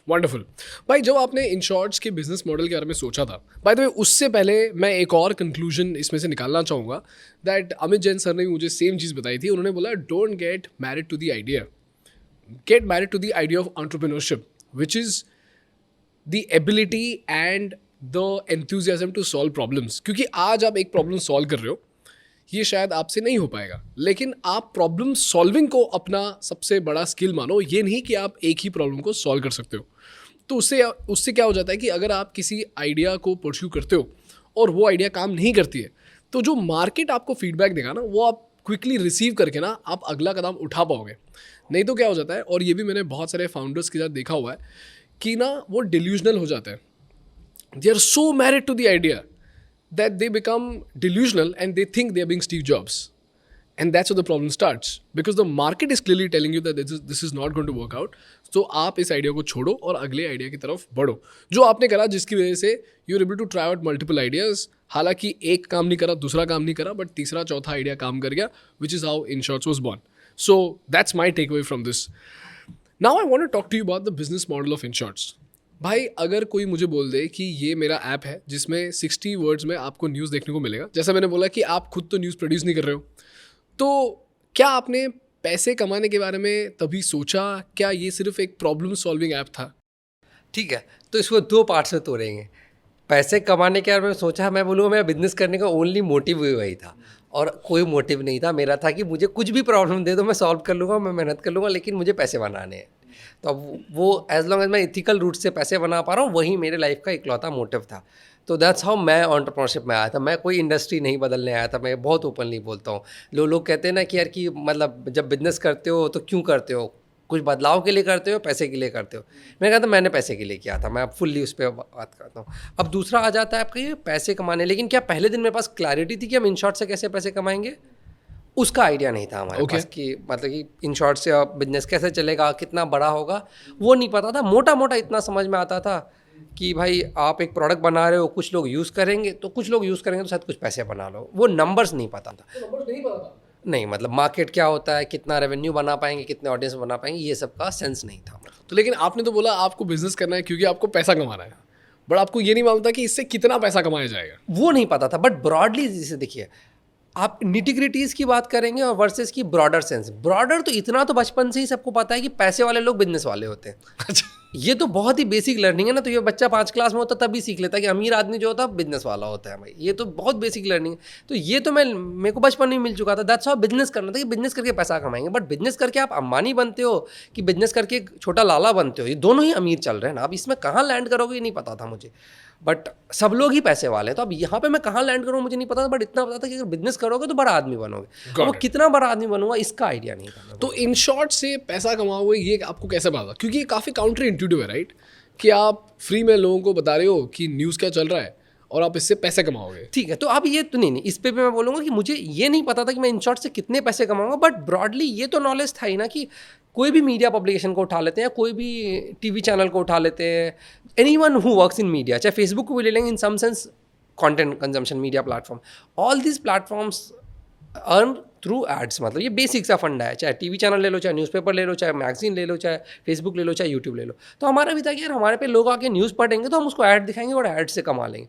वंडरफुल भाई। जब आपने इन शॉर्ट्स के बिजनेस मॉडल के बारे में सोचा था, बाय द वे उससे पहले मैं एक और कंक्लूजन इसमें से निकालना चाहूँगा दैट अमित जैन सर ने मुझे सेम चीज़ बताई थी। उन्होंने बोला don't get married to the idea, get married to the idea of entrepreneurship which is the ability and the enthusiasm to solve problems. क्योंकि आज आप एक प्रॉब्लम सॉल्व कर रहे हो, ये शायद आपसे नहीं हो पाएगा, लेकिन आप प्रॉब्लम सॉल्विंग को अपना सबसे बड़ा स्किल मानो। ये नहीं कि आप एक ही प्रॉब्लम को सॉल्व कर सकते हो। तो उससे क्या हो जाता है कि अगर आप किसी आइडिया को परस्यू करते हो और वो आइडिया काम नहीं करती है, तो जो मार्केट आपको फीडबैक देगा ना, वो आप क्विकली रिसीव करके ना आप अगला कदम उठा पाओगे। नहीं तो क्या हो जाता है, और ये भी मैंने बहुत सारे फाउंडर्स के साथ देखा हुआ है कि ना वो डिल्यूजनल हो जाते हैं। They are so married to the idea that they become delusional and they think they are being Steve Jobs. And that's where the problem starts because the market is clearly telling you that this is not going to work out. So आप इस idea को छोड़ो और अगले idea की तरफ बढ़ो जो आपने करा, जिसकी वजह से you are able to try out multiple ideas. हालांकि एक काम नहीं करा, दूसरा काम नहीं करा, बट तीसरा चौथा आइडिया काम कर गया, which is how InShots was born. So that's my takeaway from this. Now I want to talk to you about the business model of InShots. भाई अगर कोई मुझे बोल दे कि ये मेरा ऐप है जिसमें 60 वर्ड्स में आपको न्यूज़ देखने को मिलेगा, जैसा मैंने बोला कि आप खुद तो न्यूज़ प्रोड्यूस नहीं कर रहे हो, तो क्या आपने पैसे कमाने के बारे में तभी सोचा? क्या ये सिर्फ एक प्रॉब्लम सॉल्विंग ऐप था? ठीक है, तो इसको 2 पार्ट्स में तोड़ेंगे. पैसे कमाने के बारे में सोचा, मैं बोलूँगा मेरा बिजनेस करने का ओनली मोटिव वही था और कोई मोटिव नहीं था. मेरा था कि मुझे कुछ भी प्रॉब्लम दे दो, मैं सॉल्व कर लूँगा, मैं मेहनत कर लूँगा, लेकिन मुझे पैसे बनाने हैं. तो अब वो एज लॉन्ग एज मैं इथिकल रूट से पैसे बना पा रहा हूँ, वही मेरे लाइफ का इकलौता मोटिव था. तो दैट्स हाउ मैं एंटरप्रेन्योरशिप में आया था. मैं कोई इंडस्ट्री नहीं बदलने आया था. मैं बहुत ओपनली बोलता हूँ. लोग कहते हैं ना कि यार कि मतलब जब बिजनेस करते हो तो क्यों करते हो, कुछ बदलाव के लिए करते हो, पैसे के लिए करते हो. मैंने कहा था मैंने पैसे के लिए किया था. मैं अब फुल्ली उस पर बात करता हूँ. अब दूसरा आ जाता है आपका ये पैसे कमाने. लेकिन क्या पहले दिन मेरे पास क्लैरिटी थी कि हम InShots से कैसे पैसे कमाएंगे? उसका आइडिया नहीं था हमारे पास कि मतलब कि InShots से बिजनेस कैसे चलेगा, कितना बड़ा होगा, वो नहीं पता था. मोटा मोटा इतना समझ में आता था कि भाई आप एक प्रोडक्ट बना रहे हो, कुछ लोग यूज़ करेंगे तो शायद कुछ पैसे बना लो. वो नंबर्स नहीं पता था. नहीं मतलब मार्केट क्या होता है, कितना रेवेन्यू बना पाएंगे, कितने ऑडियंस बना पाएंगे, ये सब का सेंस नहीं था. तो लेकिन आपने तो बोला आपको बिजनेस करना है क्योंकि आपको पैसा कमाना है, बट आपको ये नहीं मालूम था कि इससे कितना पैसा कमाया जाएगा. वो नहीं पता था. बट ब्रॉडली जैसे देखिए, आप निटिग्रिटीज़ की बात करेंगे और वर्सेस की ब्रॉडर सेंस. ब्रॉडर तो इतना तो बचपन से ही सबको पता है कि पैसे वाले लोग बिजनेस वाले होते हैं. ये तो बहुत ही बेसिक लर्निंग है ना. तो ये बच्चा 5 क्लास में होता तभी सीख लेता है कि अमीर आदमी जो होता है बिजनेस वाला होता है. भाई ये तो बहुत बेसिक लर्निंग है. तो ये तो मेरे को बचपन में मिल चुका था. दैट्स हाउ बिजनेस करना था कि बिजनेस करके पैसा कमाएंगे. बट बिजनेस करके आप अंबानी बनते हो कि बिजनेस करके एक छोटा लाला बनते हो, ये दोनों ही अमीर चल रहे हैं ना. अब इसमें कहाँ लैंड करोगे ये नहीं पता था मुझे. बट सब लोग ही पैसे वाले हैं. तो अब यहाँ पे मैं कहाँ लैंड करूँ मुझे नहीं पता था. बट इतना पता था कि अगर बिजनेस करोगे तो बड़ा आदमी बनोगे. वो कितना बड़ा आदमी बनूंगा इसका आइडिया नहीं था. तो InShots से पैसा कमाओगे ये आपको कैसे पता? क्योंकि ये काफ़ी काउंटर इंट्यूटिव है, राइट? कि आप फ्री में लोगों को बता रहे हो कि न्यूज़ क्या चल रहा है और आप इससे पैसे कमाओगे. ठीक है, तो अब ये तो नहीं, इस पे भी मैं बोलूँगा कि मुझे ये नहीं पता था कि मैं InShots से कितने पैसे कमाऊंगा. बट ब्रॉडली ये तो नॉलेज था ही ना कि कोई भी मीडिया पब्लिकेशन को उठा लेते हैं या कोई भी टीवी चैनल को उठा लेते हैं. Anyone who works in media, चाहे फेसबुक को भी ले लेंगे, in some sense content consumption media platform, all these platforms earn through ads. मतलब ये बेसिक सा फंडा है. चाहे टीवी चैनल ले लो, चाहे न्यूज़पेपर ले लो, चाहे मैगजीन ले लो, चाहे फेसबुक ले लो, चाहे यूट्यूब ले लो. तो हमारा भी था कि यार हमारे पे लोग आके न्यूज़ पढ़ेंगे तो हम उसको ऐड दिखाएंगे और ऐड से कमा लेंगे.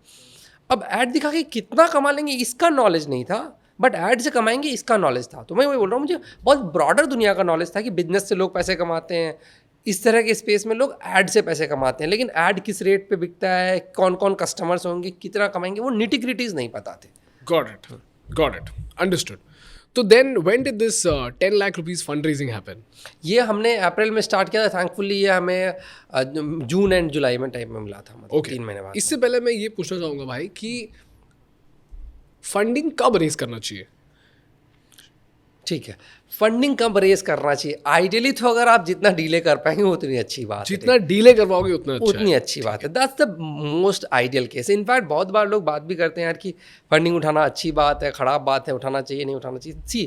अब ऐड दिखा के कितना कमा लेंगे इसका नॉलेज नहीं था, बट ऐड से कमाएंगे इसका नॉलेज था. तो मैं वही बोल रहा हूँ, मुझे बहुत ब्रॉडर दुनिया का नॉलेज था कि बिजनेस से लोग पैसे कमाते हैं, इस तरह के स्पेस में लोग ऐड से पैसे कमाते हैं. लेकिन ऐड किस रेट पे बिकता है, कौन कौन कस्टमर्स होंगे, कितना कमाएंगे, वो निटिग्रिटीज़ नहीं पता थे. Got it. Understood. तो then when did this 10 lakh rupees fund raising happen? ये हमने अप्रैल में स्टार्ट किया था. थैंकफुली ये हमें जून एंड जुलाई में टाइम में मिला था. मतलब 3 महीने बाद. इससे पहले मैं ये पूछना चाहूँगा भाई कि फंडिंग कब रेज करना चाहिए? ठीक है, फंडिंग कब रेज करना चाहिए? आइडियली तो अगर आप जितना डीले कर पाएंगे उतनी अच्छी बात है. जितना डीले करवाओगे उतनी अच्छी बात है. That's the most ideal case. In fact बहुत बार लोग बात भी करते हैं यार कि फंडिंग उठाना अच्छी बात है, खराब बात है, उठाना चाहिए नहीं उठाना चाहिए. सी,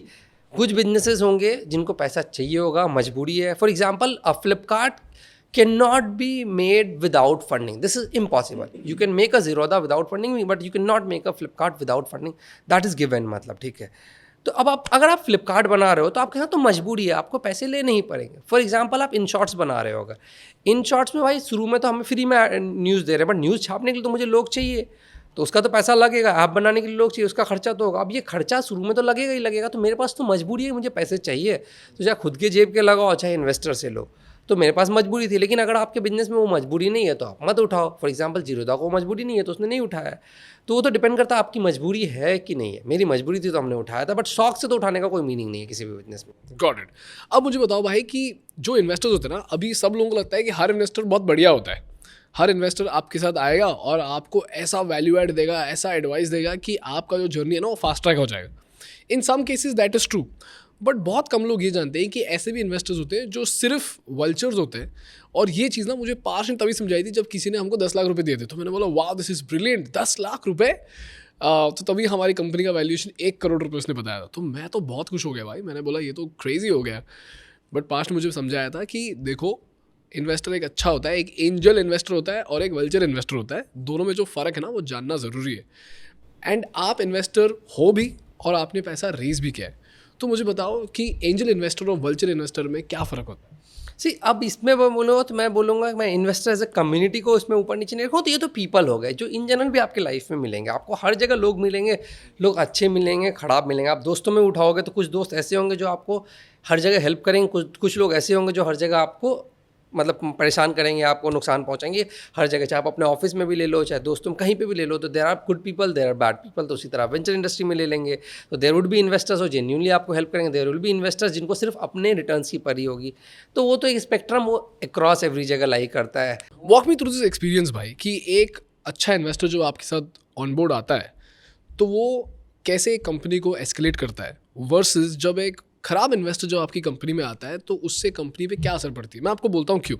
कुछ बिजनेसेस होंगे जिनको पैसा चाहिए होगा, मजबूरी है. For example Flipkart cannot be made without funding. This is impossible. You can make a Zerodha without funding, but you cannot make a Flipkart without funding. That is given. मतलब ठीक है. तो अब अगर आप फ्लिपकार्ट बना रहे हो तो आपके साथ तो मजबूरी है, आपको पैसे लेने ही पड़ेंगे. फॉर एग्जांपल आप InShots बना रहे हो, अगर InShots में भाई शुरू में तो हमें फ्री में न्यूज़ दे रहे हैं, बट न्यूज़ छापने के लिए तो मुझे लोग चाहिए, तो उसका तो पैसा लगेगा. ऐप बनाने के लिए लोग चाहिए, उसका खर्चा तो होगा. अब ये खर्चा शुरू में तो लगेगा ही लगेगा. तो मेरे पास तो मजबूरी है, मुझे पैसे चाहिए. तो चाहे खुद के जेब के लगाओ, चाहे इन्वेस्टर से लो. तो मेरे पास मजबूरी थी. लेकिन अगर आपके बिजनेस में वो मजबूरी नहीं है तो आप मत उठाओ. फॉर एग्जांपल Zerodha को मजबूरी नहीं है तो उसने नहीं उठाया. तो वो तो डिपेंड करता है आपकी मजबूरी है कि नहीं है. मेरी मजबूरी थी तो हमने उठाया था, बट शौक से तो उठाने का कोई मीनिंग नहीं है किसी भी बिजनेस में. Got it. अब मुझे बताओ भाई कि जो इन्वेस्टर्स होते हैं ना, अभी सब लोगों को लगता है कि हर इन्वेस्टर बहुत बढ़िया होता है. हर इन्वेस्टर आपके साथ आएगा और आपको ऐसा वैल्यू ऐड देगा, ऐसा एडवाइस देगा कि आपका जो जर्नी है ना वो फास्ट ट्रैक हो जाएगा. In some cases that is true, but बहुत कम लोग ये जानते हैं कि ऐसे भी इन्वेस्टर्स होते हैं जो सिर्फ वल्चर्स होते हैं। और ये चीज़ ना मुझे पार्श ने तभी समझाई थी जब किसी ने हमको 10 लाख रुपए दिए थे, तो मैंने बोला वाह दिस इज़ ब्रिलियंट, 10 लाख रुपए। तो तभी हमारी कंपनी का वैल्यूएशन 1 करोड़ रुपए उसने बताया था, तो मैं तो बहुत खुश हो गया भाई। मैंने बोला ये तो क्रेजी हो गया। बट पास्ट ने मुझे समझाया था कि देखो इन्वेस्टर एक अच्छा होता है, एक एंजल इन्वेस्टर होता है और एक वल्चर इन्वेस्टर होता है, दोनों में जो फ़र्क है ना वो जानना ज़रूरी है। एंड आप इन्वेस्टर हो भी और आपने पैसा रेज भी किया है, तो मुझे बताओ कि एंजल इन्वेस्टर और वल्चर इन्वेस्टर में क्या फ़र्क होता है? अब इसमें मैं बोलूँगा तो मैं बोलूँगा कि मैं इन्वेस्टर एज ए कम्युनिटी को इसमें ऊपर नीचे नहीं रखूँ। तो ये तो पीपल हो गए जो इन जनरल भी आपके लाइफ में मिलेंगे। आपको हर जगह लोग मिलेंगे, लोग अच्छे मिलेंगे, खराब मिलेंगे। आप दोस्तों में उठाओगे तो कुछ दोस्त ऐसे होंगे जो आपको हर जगह हेल्प करेंगे, कुछ लोग ऐसे होंगे जो हर जगह आपको मतलब परेशान करेंगे, आपको नुकसान पहुंचाएंगे हर जगह। चाहे आप अपने ऑफिस में भी ले लो, चाहे दोस्तों में कहीं पे भी ले लो, तो there are good people, there are bad people. तो उसी तरह वेंचर इंडस्ट्री में ले लेंगे तो देर वुड बी इन्वेस्टर्स जो जेन्यूनली आपको हेल्प करेंगे, देर विल बी इन्वेस्टर्स जिनको सिर्फ अपने रिटर्न्स की परी होगी। तो वो तो एक स्पेक्ट्रम वो अक्रॉस एवरी जगह लाई करता है। Walk me through this experience भाई, कि एक अच्छा इन्वेस्टर जो आपके साथ ऑन बोर्ड आता है तो वो कैसे एक कंपनी को एस्केलेट करता है, वर्सेस जब एक खराब इन्वेस्टर जो आपकी कंपनी में आता है तो उससे कंपनी पे क्या असर पड़ती है। मैं आपको बोलता हूँ क्यों।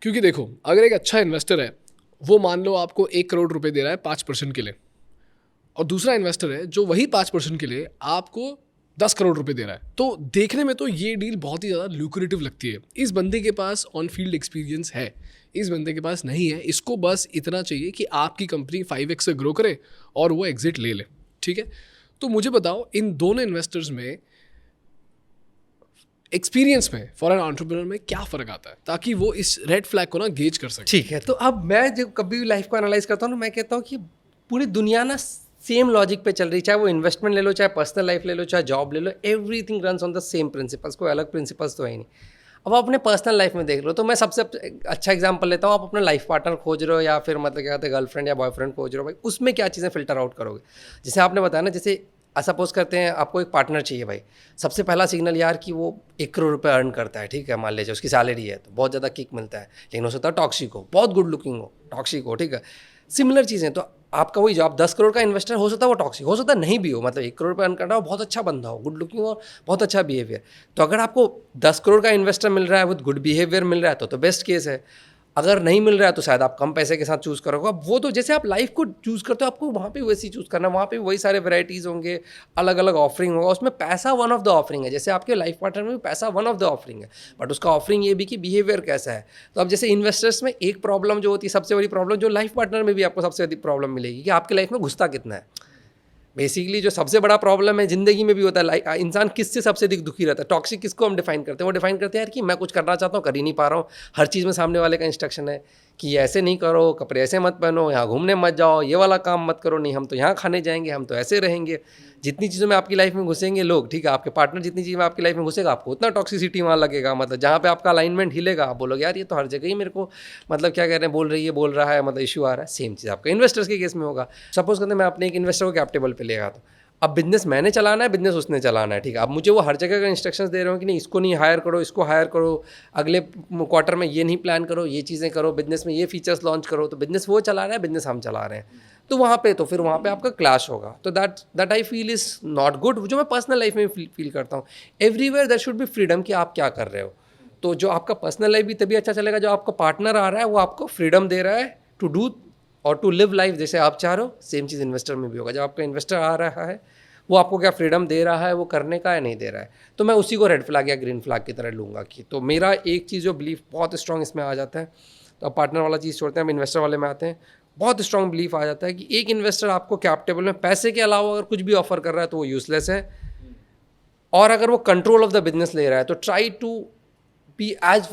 क्योंकि देखो अगर एक अच्छा इन्वेस्टर है, वो मान लो आपको 1 करोड़ रुपए दे रहा है 5% के लिए, और दूसरा इन्वेस्टर है जो वही 5% के लिए आपको 10 करोड़ रुपए दे रहा है, तो देखने में तो ये डील बहुत ही ज़्यादा ल्यूक्रेटिव लगती है। इस बंदे के पास ऑन फील्ड एक्सपीरियंस है, इस बंदे के पास नहीं है, इसको बस इतना चाहिए कि आपकी कंपनी 5x से ग्रो करे और वो एग्जिट ले ले, ठीक है। तो मुझे बताओ इन दोनों इन्वेस्टर्स में एक्सपीरियंस में फॉर एन एंटरप्रेन्योर में क्या फ़र्क आता है, ताकि वो इस रेड फ्लैग को ना गेज कर सके। ठीक है, तो अब मैं जब कभी भी लाइफ को एनालाइज करता हूँ ना, मैं कहता हूँ कि पूरी दुनिया ना सेम लॉजिक पे चल रही, चाहे वो इन्वेस्टमेंट ले लो, चाहे पर्सनल लाइफ ले लो, चाहे जॉब ले लो, everything runs on the same principles. कोई अलग प्रिंसिपल्स तो है ही नहीं। अब आप अपने पर्सनल लाइफ में देख लो, तो मैं सबसे अच्छा एग्जांपल लेता हूँ। आप अपना लाइफ पार्टनर खोज रहे हो या फिर मतलब क्या कहते हैं गर्लफ्रेंड या बॉयफ्रेंड खोज रहे हो, भाई उसमें क्या चीज़ें फिल्टर आउट करोगे। जैसे आपने बताया ना, जैसे सपोज करते हैं आपको एक पार्टनर चाहिए भाई, सबसे पहला सिग्नल यार कि वो 1 करोड़ रुपये अर्न करता है, ठीक है, मान लीजिए उसकी सैलरी है तो बहुत ज़्यादा किक मिलता है, लेकिन हो सकता है टॉक्सिक हो, बहुत गुड लुकिंग हो, टॉक्सिक हो, ठीक है। सिमिलर चीज़ें, तो आपका वही जॉब 10 करोड़ का इन्वेस्टर हो सकता है वो टॉक्सिक, हो सकता है नहीं भी हो, मतलब 1 करोड़ रुपये अर्न कर रहा हो, बहुत अच्छा बंदा हो, गुड लुकिंग हो, बहुत अच्छा बिहेवियर। तो अगर आपको 10 करोड़ का इन्वेस्टर मिल रहा है विद गुड बिहेवियर मिल रहा है तो बेस्ट केस है। अगर नहीं मिल रहा है तो शायद आप कम पैसे के साथ चूज़ करोगे। अब वो तो जैसे आप लाइफ को चूज़ करते हो, आपको वहाँ पे वैसे चूज़ करना है, वहाँ पे वही सारे वैरायटीज़ होंगे, अलग अलग ऑफरिंग होगा, उसमें पैसा वन ऑफ द ऑफरिंग है। जैसे आपके लाइफ पार्टनर में भी पैसा वन ऑफ द ऑफरिंग है, बट उसका ऑफरिंग ये भी कि बिहेवियर कैसा है। तो अब जैसे इन्वेस्टर्स में एक प्रॉब्लम जो होती है, सबसे बड़ी प्रॉब्लम, जो लाइफ पार्टनर में भी आपको सबसे बड़ी प्रॉब्लम मिलेगी कि आपके लाइफ में घुसता कितना है। बेसिकली जो सबसे बड़ा प्रॉब्लम है ज़िंदगी में भी होता है, इंसान किससे सबसे अधिक दुखी रहता है। टॉक्सिक किसको हम डिफाइन करते हैं, वो डिफाइन करते हैं यार कि मैं कुछ करना चाहता हूँ, कर ही नहीं पा रहा हूँ, हर चीज़ में सामने वाले का इंस्ट्रक्शन है कि ऐसे नहीं करो, कपड़े ऐसे मत पहनो, यहाँ घूमने मत जाओ, ये वाला काम मत करो, नहीं हम तो यहाँ खाने जाएंगे, हम तो ऐसे रहेंगे। जितनी चीज़ों में आपकी लाइफ में घुसेंगे लोग, ठीक है, आपके पार्टनर जितनी चीज़ में आपकी लाइफ में घुसेगा, आपको उतना टॉक्सिसिटी वहाँ लगेगा। मतलब जहाँ पे आपका अलाइनमेंट हिलेगा, आप बोलोगे यार ये तो हर जगह ही मेरे को मतलब क्या कह रहे हैं, बोल रहा है, मतलब इशू आ रहा है। सेम चीज़ आपका इन्वेस्टर्स के केस में होगा। सपोज करते हैं मैं अपने एक इन्वेस्टर को कैप टेबल पर ले आता हूँ। अब बिजनेस मैंने चलाना है, बिजनेस उसने चलाना है, ठीक है। अब मुझे वो हर जगह का इंस्ट्रक्शंस दे रहे हो कि नहीं इसको नहीं हायर करो, इसको हायर करो, अगले क्वार्टर में ये नहीं प्लान करो, ये चीज़ें करो, बिजनेस में ये फीचर्स लॉन्च करो। तो बिजनेस वो चला रहा है, बिजनेस हम चला रहे हैं, तो वहाँ पे तो फिर वहाँ पे आपका क्लैश होगा। तो that I feel is not good, जो मैं पर्सनल लाइफ में फील करता हूँ। Everywhere there should be freedom कि आप क्या कर रहे हो। तो जो आपका पर्सनल लाइफ भी तभी अच्छा चलेगा जो आपका पार्टनर आ रहा है वो आपको फ्रीडम दे रहा है टू डू और टू लिव लाइफ जैसे आप चाह रहे हो। सेम चीज़ इन्वेस्टर में भी होगा, जब आपका इन्वेस्टर आ रहा है वो आपको क्या फ्रीडम दे रहा है वो करने का या नहीं दे रहा है। तो मैं उसी को रेड फ्लैग या ग्रीन फ्लैग की तरह लूँगा कि तो मेरा एक चीज़ जो बिलीफ बहुत स्ट्रॉन्ग इसमें आ जाता है। तो अब पार्टनर वाला चीज़ छोड़ते हैं, हम इन्वेस्टर वाले में आते हैं। बहुत स्ट्रॉन्ग बिलीफ आ जाता है कि एक इन्वेस्टर आपको कैप टेबल में पैसे के अलावा अगर कुछ भी ऑफर कर रहा है तो वो यूजलेस है, और अगर वो कंट्रोल ऑफ द बिजनेस ले रहा है तो try to be as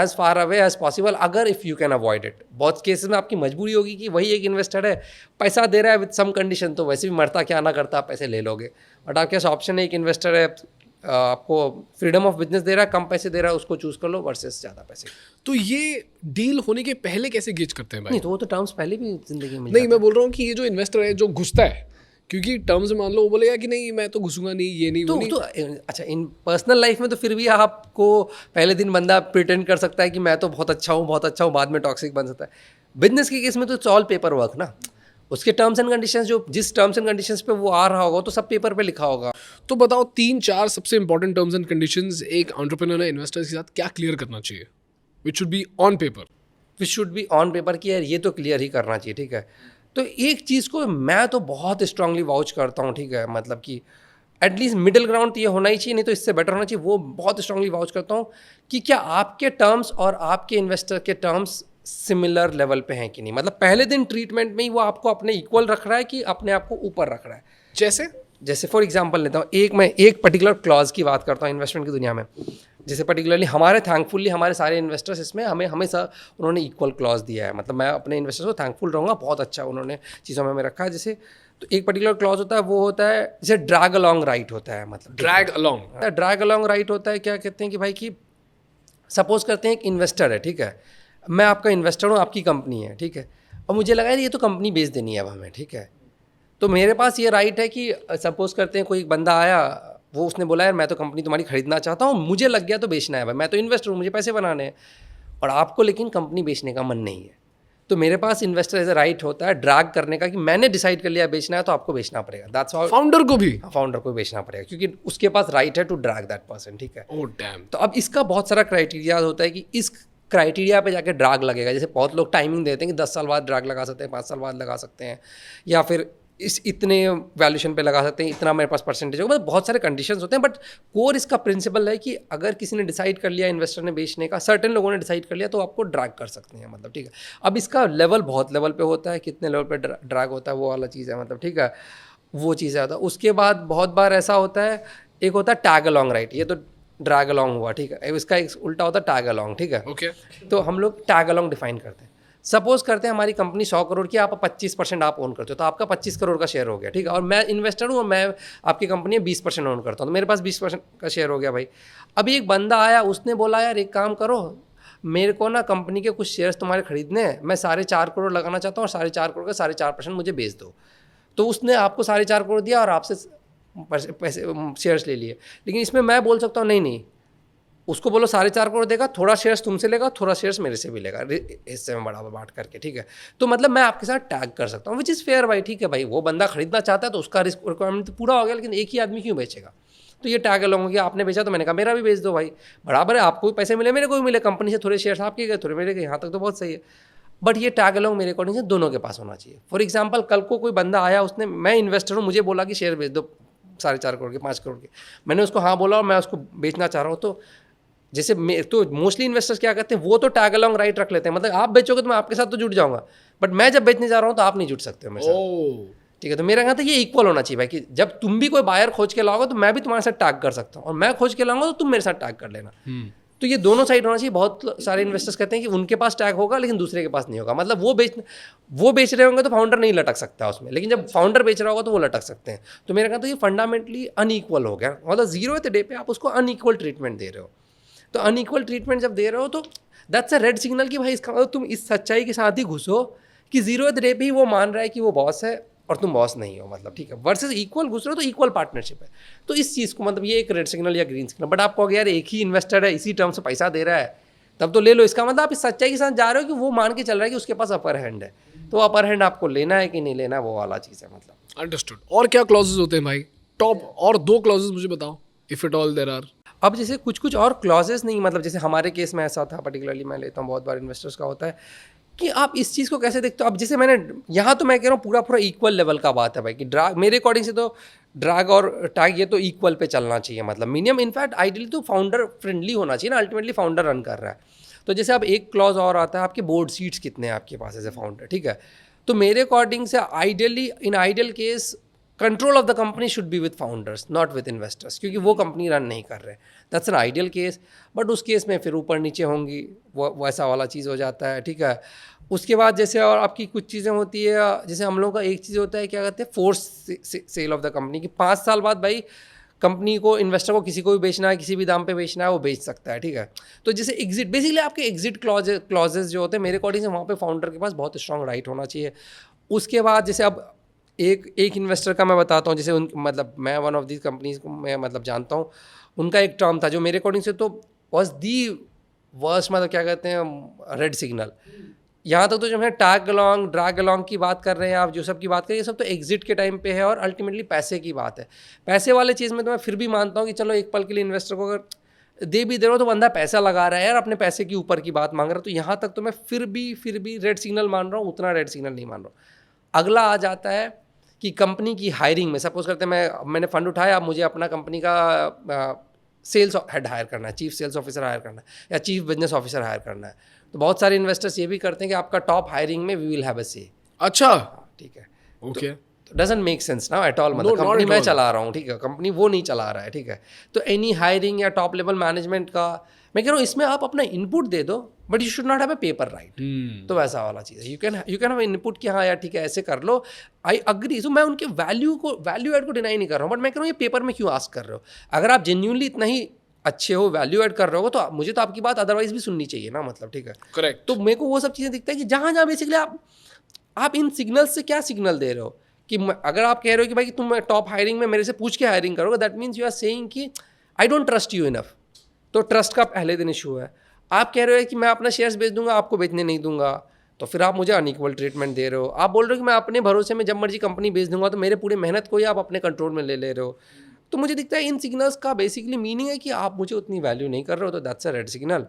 far away as possible, अगर if you can avoid it. बहुत केसेस में आपकी मजबूरी होगी कि वही एक इन्वेस्टर है, पैसा दे रहा है विद सम कंडीशन, तो वैसे भी मरता क्या ना करता, पैसे ले लोगे। बट आपके पास ऑप्शन है, एक इन्वेस्टर है आपको फ्रीडम ऑफ बिजनेस दे रहा है, कम पैसे दे रहा है, उसको चूज कर लो वर्सेस ज़्यादा पैसे। तो ये डील होने के पहले कैसे गेज करते हैं भाई? नहीं तो वो तो टर्म्स पहले भी जिंदगी में नहीं, मैं बोल रहा हूँ कि ये जो इन्वेस्टर है जो घुसता है, क्योंकि टर्म्स मान लो वो बोलेगा कि नहीं मैं तो घुसूंगा नहीं, ये नहीं, वो नहीं। तो अच्छा, इन पर्सनल लाइफ में तो फिर भी आपको पहले दिन बंदा प्रिटेंड कर सकता है कि मैं तो बहुत अच्छा हूँ, बाद में टॉक्सिक बन सकता है। बिजनेस के केस में तो इट्स ऑल पेपर वर्क ना, उसके टर्म्स एंड कंडीशंस, जो जिस टर्म्स एंड कंडीशंस पे वो आ रहा होगा तो सब पेपर पे लिखा होगा। तो बताओ 3-4 सबसे इंपॉर्टेंट टर्म्स एंड कंडीशंस एक एंटरप्रेन्योर या इन्वेस्टर्स के साथ क्या क्लियर करना चाहिए, which should be on paper. Which should be on paper की यार ये तो क्लियर ही करना चाहिए, ठीक है। तो एक चीज़ को मैं तो बहुत स्ट्रांगली वाउच करता हूँ, ठीक है, मतलब कि एटलीस्ट मिडिल ग्राउंड तो ये होना ही चाहिए, नहीं तो इससे बेटर होना चाहिए। वो बहुत स्ट्रांगली वाउच करता हूँ कि क्या आपके टर्म्स और आपके इन्वेस्टर के टर्म्स सिमिलर लेवल पे हैं कि नहीं। मतलब पहले दिन ट्रीटमेंट में ही वो आपको अपने इक्वल रख रहा है कि अपने आप को ऊपर रख रहा है। जैसे फॉर एग्जांपल लेता हूँ, मैं एक पर्टिकुलर क्लॉज की बात करता हूँ इन्वेस्टमेंट की दुनिया में। जैसे पर्टिकुलरली थैंकफुली हमारे सारे इन्वेस्टर्स इसमें हमें हमेशा उन्होंने इक्वल क्लॉज दिया है। मतलब मैं अपने इन्वेस्टर्स को थैंकफुल रहूँगा, बहुत अच्छा उन्होंने चीज़ों में हमें रखा है। जैसे तो एक पर्टिकुलर क्लॉज होता है, वो होता है जैसे ड्रैग अलॉन्ग राइट होता है। मतलब ड्रैग अलॉन्ग राइट होता है, क्या कहते हैं कि भाई कि सपोज करते हैं एक इन्वेस्टर है, ठीक है, मैं आपका इन्वेस्टर हूँ, आपकी कंपनी है, ठीक है, और मुझे लगा यार ये तो कंपनी बेच देनी है अब हमें, ठीक है, तो मेरे पास ये राइट है कि सपोज करते हैं कोई बंदा आया, वो उसने बोला यार मैं तो कंपनी तुम्हारी खरीदना चाहता हूँ, मुझे लग गया तो बेचना है भाई, मैं तो इन्वेस्टर हूँ, मुझे पैसे बनाने हैं, और आपको लेकिन कंपनी बेचने का मन नहीं है। तो मेरे पास इन्वेस्टर एज ए राइट होता है ड्रैग करने का कि मैंने डिसाइड कर लिया बेचना है तो आपको बेचना पड़ेगा। दैट्स हाउ फाउंडर को बेचना पड़ेगा क्योंकि उसके पास राइट है टू ड्रैग दैट पर्सन, ठीक है। Oh damn. तो अब इसका बहुत सारा क्राइटेरिया होता है कि इस क्राइटेरिया पे जाके ड्रैग लगेगा। जैसे बहुत लोग टाइमिंग देते हैं कि 10 साल बाद ड्रैग लगा सकते हैं, 5 साल बाद लगा सकते हैं, या फिर इस इतने वैल्यूशन पे लगा सकते हैं, इतना मेरे पास परसेंटेज होगा। मतलब बहुत सारे कंडीशंस होते हैं, बट कोर इसका प्रिंसिपल है कि अगर किसी ने डिसाइड कर लिया, इन्वेस्टर ने बेचने का, सर्टेन लोगों ने डिसाइड कर लिया, तो आपको ड्रैग कर सकते हैं, मतलब ठीक है। अब इसका लेवल बहुत लेवल पे होता है, कितने लेवल पे ड्रैग होता है वो वाला चीज़ है, मतलब ठीक है, वो चीज़ है। उसके बाद बहुत बार ऐसा होता है, एक होता है टैग अलॉन्ग राइट, ये तो ड्रैग अलॉन्ग हुआ, ठीक है, इसका एक उल्टा होता है टैग अलॉन्ग, ठीक है। ओके। तो हम लोग टैग अलॉन्ग डिफाइन करते हैं। सपोज करते हैं हमारी कंपनी 100 करोड़ की, आप 25% आप ओन करते हो, तो आपका 25 करोड़ का शेयर हो गया, ठीक है, और मैं इन्वेस्टर हूँ और मैं आपकी कंपनी में 20% ओन करता हूँ, तो मेरे पास 20% का शेयर हो गया भाई। अभी एक बंदा आया, उसने बोला यार एक काम करो, मेरे को ना कंपनी के कुछ शेयर्स तुम्हारे खरीदने हैं, मैं 4.5 करोड़ लगाना चाहता हूँ और 4.5 करोड़ का 4.5% मुझे बेच दो। तो उसने आपको 4.5 करोड़ दिया और आपसे पैसे शेयर्स ले लिए। लेकिन इसमें मैं बोल सकता हूँ नहीं, उसको बोलो 4.5 करोड़ देगा, थोड़ा शेयर्स तुमसे लेगा, थोड़ा शेयर्स मेरे से भी लेगा, हिस्से में बराबर बांट करके, ठीक है। तो मतलब मैं आपके साथ टैग कर सकता हूँ, विच इज़ फेयर भाई, ठीक है भाई, वो बंदा खरीदना चाहता है तो उसका रिस्क रिक्वायरमेंट तो पूरा हो गया, लेकिन एक ही आदमी क्यों बेचेगा। तो ये टैग अलॉन्ग हो गया, आपने बेचा तो मैंने कहा मेरा भी बेच दो भाई, बराबर है, आपको भी पैसे मिले, मेरे को भी मिले, कंपनी से थोड़े शेयर्स आपके गए, थोड़े मेरे गए, यहाँ तक तो बहुत सही है। बट ये टैग अलॉन्ग मेरे अकॉर्डिंग से दोनों के पास होना चाहिए। फॉर एग्जाम्पल कल को कोई बंदा आया, उसने, मैं इन्वेस्टर हूँ, मुझे बोला कि शेयर बेच दो 4.5 करोड़ के, 5 करोड़ के, मैंने उसको हाँ बोला और मैं उसको बेचना चाह रहा हूँ, तो जैसे तो मोस्टली इन्वेस्टर्स क्या करते हैं, वो तो टैग अलॉन्ग राइट रख लेते हैं, मतलब आप बेचोगे तो मैं आपके साथ तो जुड़ जाऊंगा, बट मैं जब बेचने जा रहा हूँ तो आप नहीं जुड़ सकते हो मेरे साथ, ठीक है। तो मेरा कहता है ये इक्वल होना चाहिए भाई, कि जब तुम भी कोई बायर खोज के लाओगे तो मैं भी तुम्हारे साथ टैग कर सकता हूँ, और मैं खोज के लाऊंगा तो तुम मेरे साथ टैग कर लेना। तो ये दोनों साइड होना चाहिए। बहुत सारे इन्वेस्टर्स कहते हैं कि उनके पास टैग होगा लेकिन दूसरे के पास नहीं होगा, मतलब वो बेच रहे होंगे तो फाउंडर नहीं लटक सकता उसमें, लेकिन जब फाउंडर बेच रहा होगा तो वो लटक सकते हैं। तो मेरा कहता है ये फंडामेंटली अनइक्वल हो गया, मतलब 0th डे पे आप उसको अनइक्वल ट्रीटमेंट दे रहे हो। तो अनइक्वल ट्रीटमेंट जब दे रहे हो तो दैट्स अ रेड सिग्नल कि भाई इसका मतलब तुम इस सच्चाई के साथ ही घुसो कि 0th डे पे ही वो मान रहा है कि वो बॉस है और तुम बॉस नहीं हो, मतलब ठीक है, वर्सेस इक्वल घुस रहे हो तो इक्वल पार्टनरशिप है। तो इस चीज़ को, मतलब ये एक रेड सिग्नल या ग्रीन सिग्नल। बट आप कहोगे यार एक ही इन्वेस्टर है, इसी टर्म से पैसा दे रहा है, तब तो ले लो, इसका मतलब आप इस सच्चाई के साथ जा रहे हो कि वो मान के चल रहा है कि उसके पास अपर हैंड है, तो अपर हैंड आपको लेना है कि नहीं लेना, वो वाला चीज़ है, मतलब। अंडरस्टूड। और क्या क्लॉजेज होते हैं भाई, टॉप और 2 क्लॉजेज मुझे बताओ, if it all there are. अब जैसे कुछ और क्लॉजेस नहीं, मतलब जैसे हमारे केस में ऐसा था, पर्टिकुलरली मैं लेता हूँ, बहुत बार इन्वेस्टर्स का होता है कि आप इस चीज़ को कैसे देखते हो। अब जैसे मैंने यहाँ तो मैं कह रहा हूँ पूरा इक्वल लेवल का बात है भाई, कि ड्रैग मेरे अकॉर्डिंग से तो ड्रैग और टैग ये तो इक्वल पे चलना चाहिए, मतलब मिनिमम, इनफैक्ट आइडियली तो फाउंडर फ्रेंडली होना चाहिए ना, अल्टीमेटली फाउंडर रन कर रहा है। तो जैसे अब एक क्लॉज और आता है, आपके बोर्ड सीट्स कितने हैं आपके पास एज ए फाउंडर, ठीक है। तो मेरे अकॉर्डिंग से ideally, in ideal case, control of the company should be with founders, not with investors, क्योंकि वो कंपनी रन नहीं कर रहे। That's an ideal case. But उस केस में फिर ऊपर नीचे होंगी, वो वैसा वाला चीज़ हो जाता है, ठीक है। उसके बाद जैसे और आपकी कुछ चीज़ें होती है, जैसे हम लोगों का एक चीज़ होता है, क्या कहते हैं, force sale of the company, कि 5 साल बाद भाई कंपनी को, इन्वेस्टर को किसी को भी बेचना है, किसी भी दाम पे बेचना है, वो बेच सकता है, ठीक है। तो जैसे एग्जिट, बेसिकली आपके एग्जिट क्लॉजेज जो होते हैं, मेरे अकॉर्डिंग से वहाँ पे फाउंडर के पास बहुत स्ट्रॉन्ग राइट होना चाहिए। उसके बाद जैसे अब एक इन्वेस्टर का मैं बताता हूँ, जैसे मतलब मैं वन ऑफ दी कंपनीज को मैं मतलब जानता हूँ, उनका एक टर्म था जो मेरे अकॉर्डिंग से तो वॉज दी वर्स्ट, मतलब क्या कहते हैं, रेड सिग्नल, यहाँ तक तो जब हम टैग अलॉन्ग ड्रैग अलॉन्ग की बात कर रहे हैं, आप जो सब की बात कर रहे हैं, ये सब तो एग्जिट के टाइम पे है और अल्टीमेटली पैसे की बात है। पैसे वाले चीज़ में तो मैं फिर भी मानता हूँ कि चलो एक पल के लिए इन्वेस्टर को अगर दे भी दे रहा हो तो बंदा पैसा लगा रहा है यार, अपने पैसे के ऊपर की बात मांग रहा है, तो यहाँ तक तो मैं फिर भी रेड सिग्नल मान रहा हूँ, उतना रेड सिग्नल नहीं मान रहा हूँ। अगला आ जाता है कि कंपनी की हायरिंग में, सपोज करते हैं मैंने फंड उठाया, मुझे अपना कंपनी का सेल्स हेड हायर करना है, चीफ सेल्स ऑफिसर हायर करना है या चीफ बिजनेस ऑफिसर हायर करना है, तो बहुत सारे इन्वेस्टर्स ये भी करते हैं कि आपका टॉप हायरिंग में वी विल हैव अ से। अच्छा, ठीक है, ओके, डजंट मेक सेंस ना एट ऑल। मतलब No, not कंपनी at मैं all. चला रहा हूँ, ठीक है, कंपनी वो नहीं चला रहा है, ठीक है, तो एनी हायरिंग या टॉप लेवल मैनेजमेंट का मैं कह रहा हूँ इसमें आप अपना इनपुट दे दो, but you should not have a paper right. तो वैसा वाला चीज़ है, यू कैन हैव इनपुट कि हाँ यार ठीक है ऐसे कर लो, आई अग्री। तो मैं उनके वैल्यू एड को डिनाई नहीं कर रहा हूँ, बट मैं कह रहा हूँ ये पेपर में क्यों आस्क कर रहे हो? अगर आप जेन्युइनली इतना ही अच्छे हो, वैल्यू ऐड कर रहे हो, तो मुझे तो आपकी बात अदरवाइज भी सुननी चाहिए ना, मतलब ठीक है, करेक्ट। तो मेरे को वो सब चीज़ें दिखता है कि जहाँ जहाँ बेसिकली आप इन सिग्नल्स से क्या सिग्नल दे रहे हो कि अगर आप कह रहे हो कि भाई कि तुम टॉप हायरिंग में मेरे से पूछ के हायरिंग करोगे, that means you are saying कि I don't trust you enough. तो ट्रस्ट का पहले दिन इशू है। आप कह रहे हो कि मैं अपना शेयर्स बेच दूंगा, आपको बेचने नहीं दूंगा, तो फिर आप मुझे अनइक्वल ट्रीटमेंट दे रहे हो। आप बोल रहे हो कि मैं अपने भरोसे में जब मर्जी कंपनी बेच दूंगा, तो मेरे पूरे मेहनत को ही आप अपने कंट्रोल में ले रहे हो। तो मुझे दिखता है इन सिग्नल्स का बेसिकली मीनिंग है कि आप मुझे उतनी वैल्यू नहीं कर रहे हो, तो दैट्स अ रेड सिग्नल।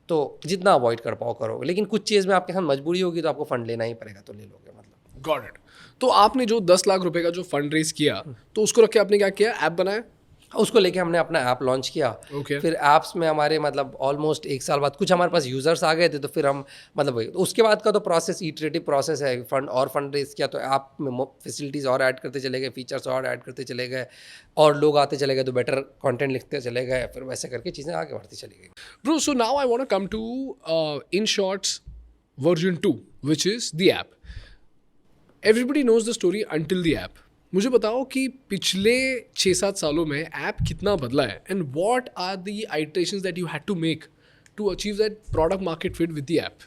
तो जितना अवॉइड कर पाओ करो, लेकिन कुछ चीज़ में आपके साथ मजबूरी होगी तो आपको फंड लेना ही पड़ेगा, तो ले लोगे मतलब। Got it. तो आपने जो 10 लाख रुपए का जो फंड रेज किया, तो उसको रख के आपने क्या किया? ऐप बनाया? उसको लेके हमने अपना ऐप लॉन्च किया। Okay. फिर ऐप्स में हमारे मतलब ऑलमोस्ट 1 साल बाद कुछ हमारे पास यूज़र्स आ गए थे, तो फिर हम मतलब उसके बाद का तो प्रोसेस इटरेटिव प्रोसेस है। फंड रेज किया तो ऐप में फैसिलिटीज़ और ऐड करते चले गए, फीचर्स और ऐड करते चले गए, और लोग आते चले गए तो बेटर कंटेंट लिखते चले गए, फिर वैसे करके चीज़ें आगे बढ़ती चली गई। Bro, so now I want to come to InShorts version 2, which is the app. Everybody knows the story until the app. मुझे बताओ कि पिछले 6-7 सालों में ऐप कितना बदला है, and what are the iterations that you had to make to achieve that product market fit with the app?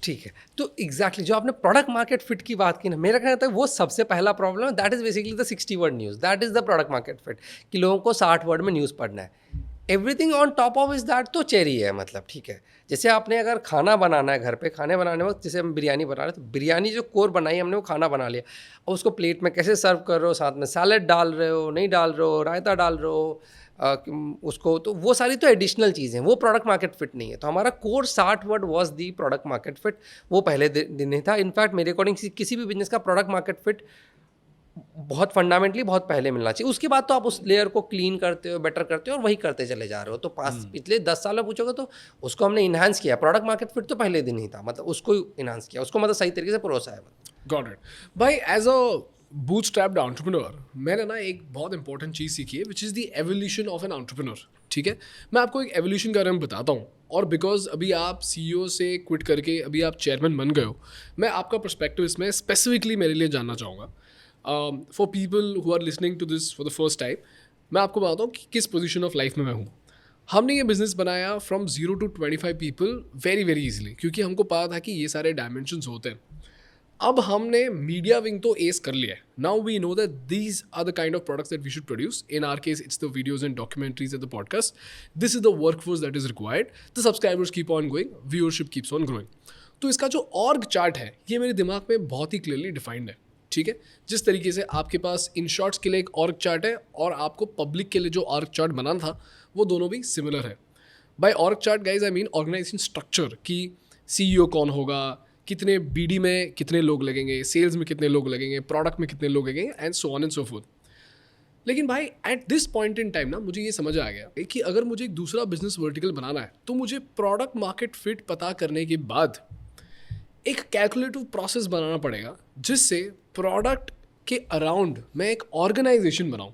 ठीक है, तो एग्जैक्टली जो आपने प्रोडक्ट मार्केट फिट की बात की ना, मेरा कहना था वो सबसे पहला प्रॉब्लम है। That is basically the 60 word news, that is the product market fit, कि लोगों को 60 वर्ड में न्यूज़ पढ़ना है। Everything on top of is that तो चेरी है, मतलब ठीक है। जैसे आपने अगर खाना बनाना है घर पे, खाने बनाने वक्त जैसे हम बिरयानी बना रहे, तो बिरयानी जो कोर बनाई हमने वो खाना बना लिया, और उसको प्लेट में कैसे सर्व कर रहे हो, साथ में सैलेड डाल रहे हो नहीं डाल रहे हो, रायता डाल रहे हो उसको, तो वो सारी तो एडिशनल चीज़ें, वो प्रोडक्ट मार्केट फिट नहीं है। तो हमारा core 60 word was the product market fit, वो पहले दिन ही था। इनफैक्ट मेरे अकॉर्डिंग किसी भी बिजनेस का प्रोडक्ट मार्केट फिट बहुत फंडामेंटली बहुत पहले मिलना चाहिए। उसके बाद तो आप उस लेयर को क्लीन करते हो, बेटर करते हो, और वही करते चले जा रहे हो। तो पिछले 10 साल में पूछोगे तो उसको हमने इन्हांस किया। प्रोडक्ट मार्केट फिट तो पहले दिन ही था, मतलब उसको इन्हांस किया, उसको मतलब सही तरीके से परोसा है। Got it. भाई, एज अ बूटस्ट्रैप्ड एंटरप्रेन्योर मैंने ना एक बहुत इंपॉर्टेंट चीज़ सीखी है, विच is the evolution of an entrepreneur. ठीक है, मैं आपको एक एवोल्यूशन के बारे में बताता हूँ, और बिकॉज अभी आप CEO से क्विट करके अभी आप चेयरमैन बन गए हो, मैं आपका पर्सपेक्टिव इसमें स्पेसिफिकली मेरे लिए जानना चाहूँगा। For people who are listening to this for the first time, मैं आपको बताता हूँ कि किस पोजीशन ऑफ लाइफ में मैं हूँ। हमने ये बिज़नेस बनाया from 0 to 25 people very very easily, क्योंकि हमको पता था कि ये सारे डायमेंशंस होते हैं। अब हमने मीडिया विंग तो एस कर लिया है। Now we know that these are the kind of products that we should produce. In our case it's the videos and documentaries and the podcast. This is the workforce that is required. The subscribers keep on going, viewership keeps on growing. तो इसका जो org chart है ये मेरे दिमाग में बहुत ही clearly defined है। ठीक है, जिस तरीके से आपके पास InShorts के लिए एक ऑर्ग चार्ट है और आपको पब्लिक के लिए जो ऑर्ग चार्ट बनाना था वो दोनों भी सिमिलर है। By org chart guys I mean organization structure, कि CEO कौन होगा, कितने BD में कितने लोग लगेंगे, सेल्स में कितने लोग लगेंगे, प्रोडक्ट में कितने लोग लगेंगे, and so on and so fourth. लेकिन भाई at this point in time ना मुझे ये समझ आ गया कि अगर मुझे एक दूसरा बिजनेस वर्टिकल बनाना है तो मुझे प्रोडक्ट मार्केट फिट पता करने के बाद एक कैलकुलेटिव प्रोसेस बनाना पड़ेगा, जिससे प्रोडक्ट के अराउंड मैं एक ऑर्गेनाइजेशन बनाऊं।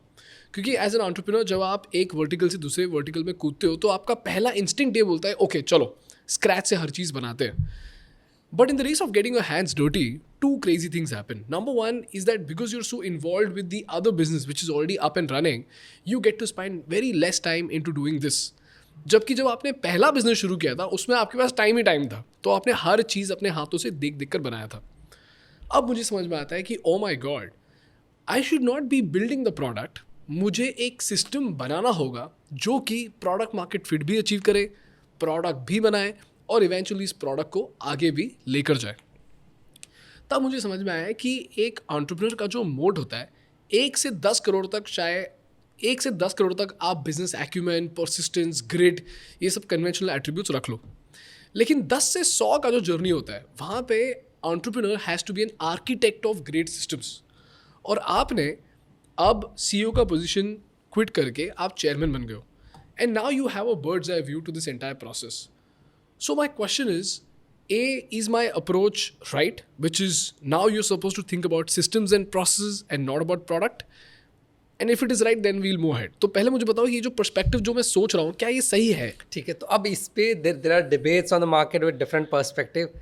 क्योंकि एज एन एंटरप्रेन्योर जब आप एक वर्टिकल से दूसरे वर्टिकल में कूदते हो तो आपका पहला इंस्टिंक्ट ये बोलता है ओके चलो स्क्रैच से हर चीज़ बनाते हैं। But in the race of getting your hands dirty, two crazy things happen. Number one is that because you're so involved with the other business which is already up and running, you get to spend very less time into doing this. जबकि जब आपने पहला business शुरू किया था उसमें आपके पास time ही time था, तो आपने हर चीज़ अपने हाथों से देख देख कर बनाया था। अब मुझे समझ में आता है कि oh my god, I should not be building the product, मुझे एक सिस्टम बनाना होगा जो कि प्रोडक्ट मार्केट फिट भी अचीव करे, प्रोडक्ट भी बनाए और इवेंचुअली इस प्रोडक्ट को आगे भी लेकर जाए। तब मुझे समझ में आया कि एक एंटरप्रेन्योर का जो मोड होता है 1 से 10 करोड़ तक, शायद 1 से 10 करोड़ तक आप बिजनेस एक्यूमेन, परसिस्टेंस, ग्रिड, ये सब कन्वेंशनल एट्रीब्यूट्स रख लो, लेकिन 10 से 100 का जो जर्नी होता है वहाँ पे entrepreneur has to be an architect of great systems. और आपने अब सीईओ का पोजीशन क्विट करके आप चेयरमैन बन गए हो, and now you have a bird's eye view to this entire process. So my question is my approach right? Which is now you're supposed to think about systems and processes and not about product. And if it is right, then we'll move ahead. तो पहले मुझे बताओ ये जो perspective जो मैं सोच रहा हूँ क्या ये सही है? ठीक है, तो अब इस पे there are debates on the market with different perspective.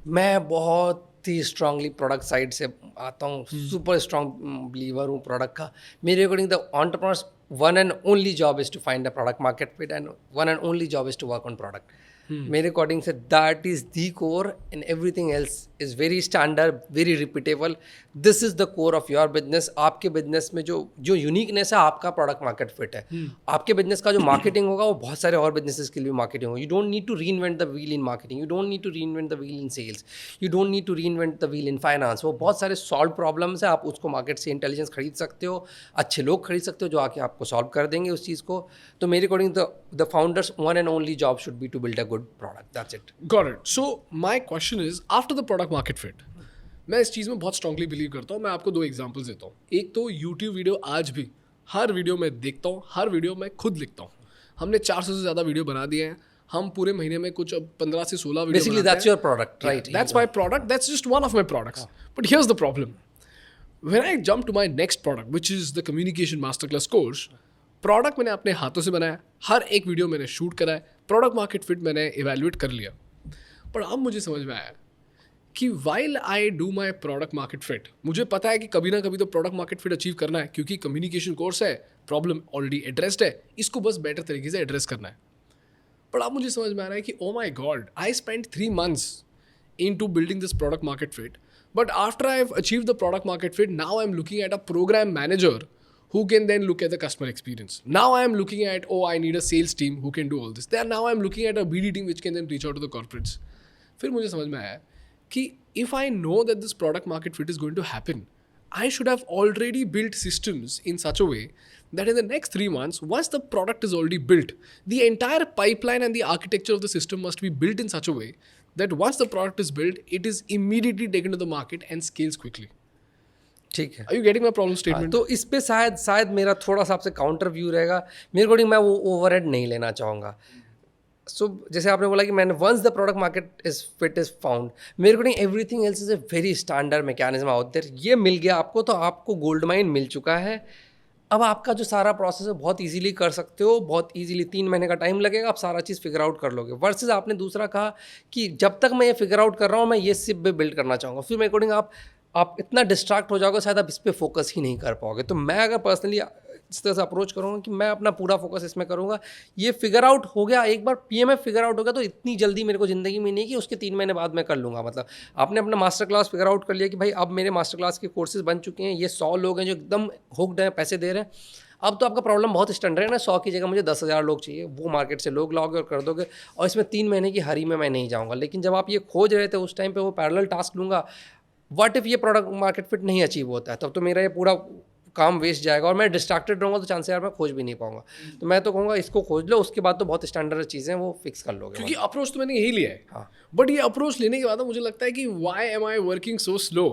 मैं बहुत ही स्ट्रांगली प्रोडक्ट साइड से आता हूँ, सुपर स्ट्रांग बिलीवर हूँ प्रोडक्ट का। मेरे according the entrepreneurs one and only job is to find the product market fit and one and only job is to work on product. मेरे according से that is the core and everything else is very standard, very repeatable. This is the core of your business. आपके business में जो uniqueness है आपका product market fit है। आपके business का जो मार्केटिंग होगा वो बहुत सारे और बिजनेसेस के लिए मार्केटिंग होगा। You don't need to reinvent the wheel in marketing, you don't need to reinvent the wheel in sales, you don't need to reinvent the wheel in finance. वो बहुत सारे सॉल्व प्रॉब्लम्स है, आप उसको market से intelligence खरीद सकते हो, अच्छे लोग खरीद सकते हो जो आके आपको सॉल्व कर देंगे उस चीज़ को। तो मेरे according the founder's one and only job should be to build a good product, that's it. Got it. So my question is after the product market fit, मैं इस चीज़ में बहुत स्ट्रांगली बिलीव करता हूँ। मैं आपको 2 एग्जांपल्स देता हूँ। एक तो यूट्यूब वीडियो, आज भी हर वीडियो मैं देखता हूँ, हर वीडियो मैं खुद लिखता हूँ। हमने 400 से ज़्यादा वीडियो बना दिए हैं। हम पूरे महीने में कुछ 15 से 16 video Basically that's your product, right? That's my product. That's just one of my products. But here's the problem. When I jump to my next product, which is the Communication Masterclass course, product मैंने अपने हाथों से बनाया, हर एक video मैंने shoot करा है, product market fit मैंने इवेल्युएट कर लिया। पर अब मुझे समझ में आया कि while I do my product market fit, मुझे पता है कि कभी ना कभी तो प्रोडक्ट मार्केट फिट अचीव करना है, क्योंकि कम्युनिकेशन कोर्स है, प्रॉब्लम ऑलरेडी एड्रेस्ड है, इसको बस बेटर तरीके से एड्रेस करना है। पर अब मुझे समझ में आ रहा है कि oh my god, I spend 3 months into building this product market fit, but after I've achieved the product market fit, now I'm looking at a program manager who can then look at the customer experience. Now I'm looking at, oh, I need a sales team who can do all this. Now I'm looking at a BD team which can then reach out to the corporates. फिर मुझे समझ में आया कि if I know that this product market fit is going to happen, I should have already built systems in such a way that in the next 3 months, once the product is already built, the entire pipeline and the architecture of the system must be built in such a way that once the product is built, it is immediately taken to the market and scales quickly. ठीक है। Are you getting my problem statement? तो इस पे शायद मेरा थोड़ा सा आपसे काउंटर व्यू रहेगा। मेरे अकॉर्डिंग मैं वो ओवरहेड नहीं लेना चाहूँगा। सो जैसे आपने बोला कि मैंने once the product market is fit is found, मेरे according everything else is a very standard mechanism out there. ये मिल गया आपको तो आपको गोल्ड माइन मिल चुका है। अब आपका जो सारा प्रोसेस है बहुत इजीली कर सकते हो, बहुत इजीली 3 महीने का टाइम लगेगा, आप सारा चीज़ फिगर आउट कर लोगे। वर्सेस आपने दूसरा कहा कि जब तक मैं ये फिगर आउट कर रहा हूँ मैं ये सिप पे बिल्ड करना चाहूँगा, फिर मेरे अकॉर्डिंग आप इतना डिस्ट्रैक्ट हो जाओगे, शायद आप इस पर फोकस ही नहीं कर पाओगे। तो मैं अगर पर्सनली इस तरह से अप्रोच करूँगा कि मैं अपना पूरा फोकस इसमें करूँगा। ये फिगर आउट हो गया, एक बार PMF फिगर आउट हो गया तो इतनी जल्दी मेरे को ज़िंदगी में नहीं कि उसके 3 महीने बाद मैं कर लूँगा। मतलब आपने अपना मास्टर क्लास फिगर आउट कर लिया कि भाई अब मेरे मास्टर क्लास के कोर्सेज बन चुके हैं, ये 100 लोग हैं जो एकदम हुक्ड हैं, पैसे दे रहे हैं। अब तो आपका प्रॉब्लम बहुत स्टैंडर्ड है ना, 100 की जगह मुझे 10,000 लोग चाहिए, वो मार्केट से लोग लाओगे और कर दोगे, और इसमें 3 महीने की हरी में मैं नहीं जाऊँगा। लेकिन जब आप ये खोज रहे थे उस टाइम पे वो पैरेलल टास्क लूँगा, व्हाट इफ़ ये प्रोडक्ट मार्केट फिट नहीं अचीव होता है, तब तो मेरा ये पूरा काम वेस्ट जाएगा और मैं डिस्ट्रैक्टेड रहूँगा, तो चांस यार मैं खोज भी नहीं पाऊंगा। तो मैं तो कहूँगा इसको खोज लो, उसके बाद तो बहुत स्टैंडर्ड चीज़ें वो फिक्स कर लोगे। क्योंकि अप्रोच तो मैंने यही लिया है। हाँ। बट ये अप्रोच लेने के बाद मुझे लगता है कि why am I working so slow.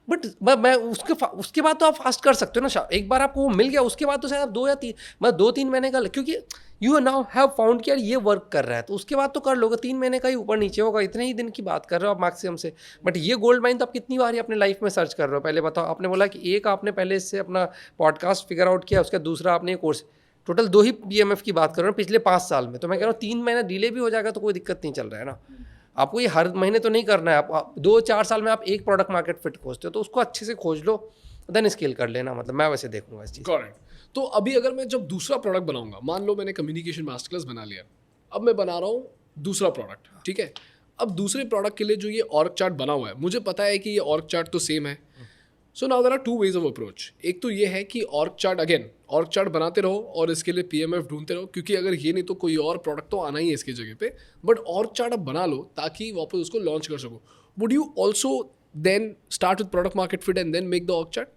But मैं उसके बाद तो आप फास्ट कर सकते हो ना। एक बार आपको वो मिल गया, उसके बाद तो शायद आप 2-3 महीने का, क्योंकि यू नाउ हैव फाउंड कि यार ये वर्क कर रहा है, तो उसके बाद तो कर लोगे। 3 महीने का ही ऊपर नीचे होगा, इतने ही दिन की बात कर रहे हो आप मैक्सिमम से। बट ये गोल्ड माइन तो आप कितनी बार ही अपने लाइफ में सर्च कर रहे हो। पहले बताओ, आपने बोला कि एक आपने पहले इससे अपना पॉडकास्ट फिगर आउट किया, उसका दूसरा आपने कोर्स, टोटल 2 ही PMF की बात कर रहे हो पिछले 5 साल में। तो मैं कह रहा हूँ 3 महीना डिले भी हो जाएगा तो कोई दिक्कत नहीं चल रहा है ना। आपको ये हर महीने तो नहीं करना है। आप 2-4 साल में आप एक प्रोडक्ट मार्केट फिट खोजते हो तो उसको अच्छे से खोज लो, देन स्केल कर लेना। मतलब मैं वैसे देखूंगा इस चीज़। करेक्ट। तो अभी अगर मैं जब दूसरा प्रोडक्ट बनाऊंगा, मान लो मैंने कम्युनिकेशन मास्टर क्लास बना लिया, अब मैं बना रहा हूँ दूसरा प्रोडक्ट, ठीक है। अब दूसरे प्रोडक्ट के लिए जो ये ऑर्ग चार्ट बना हुआ है, मुझे पता है कि ये ऑर्ग चार्ट तो सेम है। So now there are two ways of approach. एक तो ये है कि ऑर्ग चार्ट बनाते रहो और इसके लिए PMF ढूंढते रहो, क्योंकि अगर ये नहीं तो कोई और प्रोडक्ट तो आना ही है इसकी जगह पे. बट ऑर्ग चार्ट आप बना लो ताकि वापस उसको लॉन्च कर सको. Would you also then start with product market fit and then make the org chart?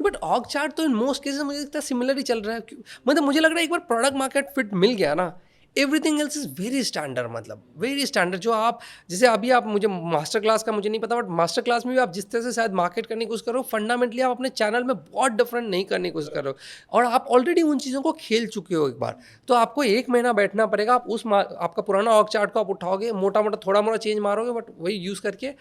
But org chart तो इन मोस्ट केसेस मुझे लगता है सिमिलर ही चल रहा है. मतलब मुझे लग रहा है एक बार प्रोडक्ट मार्केट फिट मिल गया ना, everything else is very standard. मतलब वेरी स्टैंडर्ड. जो आप जैसे अभी आप मुझे मास्टर क्लास का मुझे नहीं पता, बट मास्टर क्लास में भी आप जिस तरह से शायद मार्केट करने की कोशिश करो, फंडामेंटली आप अपने चैनल में बहुत डिफरेंट नहीं करने की कोशिश कर रहे हो, और आप ऑलरेडी उन चीज़ों को खेल चुके हो एक बार. तो आपको 1 महीना बैठना पड़ेगा. आप आपका पुराना ऑर्ग चार्ट को आप उठाओगे, मोटा मोटा थोड़ा मोटा चेंज मारोगे, बट वही यूज़ करके,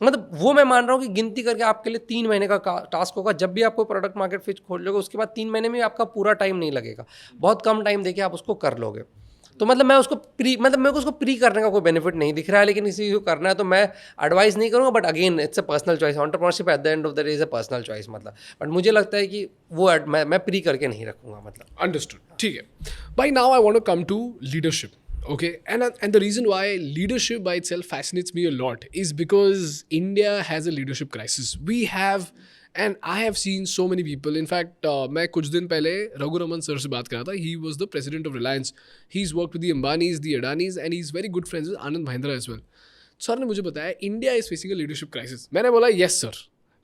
मतलब वो मैं मान रहा हूँ कि गिनती करके आपके लिए 3 महीने का टास्क होगा. जब भी आपको प्रोडक्ट मार्केट फिट खोल लोगे उसके बाद 3 महीने में आपका पूरा टाइम नहीं लगेगा, बहुत कम टाइम देके आप उसको कर लोगे. तो मतलब मैं उसको मेरे को उसको प्री करने का कोई बेनिफिट नहीं दिख रहा है, लेकिन किसी को करना है तो मैं एडवाइस नहीं करूँगा. But again it's a personal choice. Entrepreneurship at the end of the day is a personal choice. मतलब बट मुझे लगता है कि वो मैं प्री करके नहीं रखूँगा. मतलब अंडरस्टूड. ठीक है भाई. Now I want to come to leadership. Okay, and the reason why leadership by itself fascinates me a lot is because India has a leadership crisis. We have, and I have seen so many people. In fact, मैं कुछ दिन पहले Raghu Raman sir से बात कर रहा था. He was the president of Reliance. He's worked with the Ambanis, the Adanis, and he's very good friends with Anand Mahindra as well. Sir ने मुझे बताया India is facing a leadership crisis. मैंने बोला yes sir.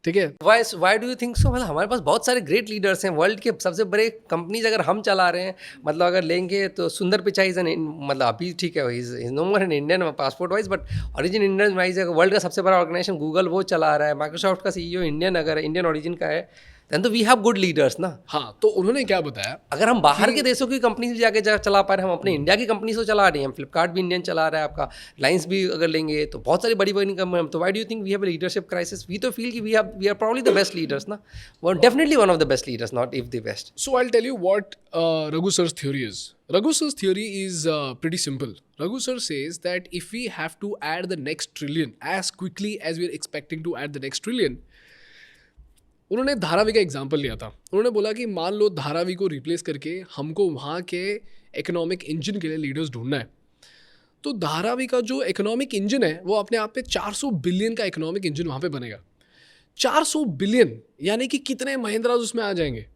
ठीक है. Why do you think so? मतलब हमारे पास बहुत सारे ग्रेट लीडर्स हैं. वर्ल्ड के सबसे बड़े कंपनीज अगर हम चला रहे हैं, मतलब अगर लेंगे तो सुंदर पिचाई इज एन, मतलब अभी ठीक है is no more an Indian passport wise, but origin Indian wise world का सबसे बड़ा ऑर्गेनाइजेशन गूगल वो चला रहा है. माइक्रोसॉफ्ट का CEO इंडियन, अगर इंडियन ओरिजिन का है देन तो वी हैव गुड लीडर्स ना. हाँ, तो उन्होंने क्या बताया, अगर हम बाहर के देशों की कंपनी भी जाके चला पा रहे हैं, हम अपने इंडिया की कंपनी से चला रहे हैं. फ्लिपकार्ट भी इंडियन चला रहा है, आपका लाइन्स भी अगर लेंगे तो बहुत सारी बड़ी बड़ी कंपनी. तो why do you think we have a leadership crisis? We तो फील कि we are probably the best leaders ना. Definitely one of the best leaders, not if the best. So I'll tell you what Raghu sir's theory is. Raghu sir's theory is pretty simple. Raghu sir says that if we have to add the next trillion as quickly as we're expecting to add the next trillion, उन्होंने धारावी का example लिया था. उन्होंने बोला कि मान लो धारावी को replace करके हमको वहाँ के इकोनॉमिक इंजन के लिए लीडर्स ढूंढना है. तो धारावी का जो इकोनॉमिक इंजन है वो अपने आप पे 400 बिलियन का इकोनॉमिक इंजन वहाँ पे बनेगा. 400 बिलियन यानी कि कितने महिंद्राज उसमें आ जाएंगे.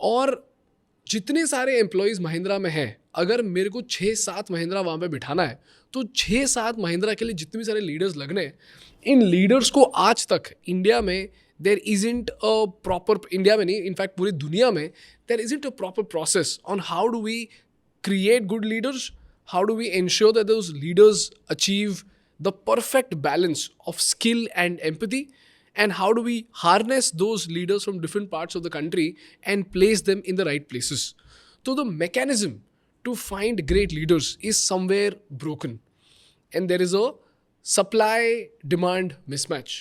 और जितने सारे एम्प्लॉयज़ महिंद्रा में हैं, अगर मेरे को 6-7 महिंद्रा वहाँ पे बिठाना है तो 6-7 महिंद्रा के लिए जितने भी सारे लीडर्स लगने हैं, इन लीडर्स को आज तक इंडिया में there isn't a proper, India में नहीं इनफैक्ट पूरी दुनिया में there isn't a proper process on how do we create good leaders, how do we ensure that those leaders achieve the perfect balance of skill and empathy, and how do we harness those leaders from different parts of the country and place them in the right places. So the mechanism to find great leaders is somewhere broken, and there is a supply demand mismatch.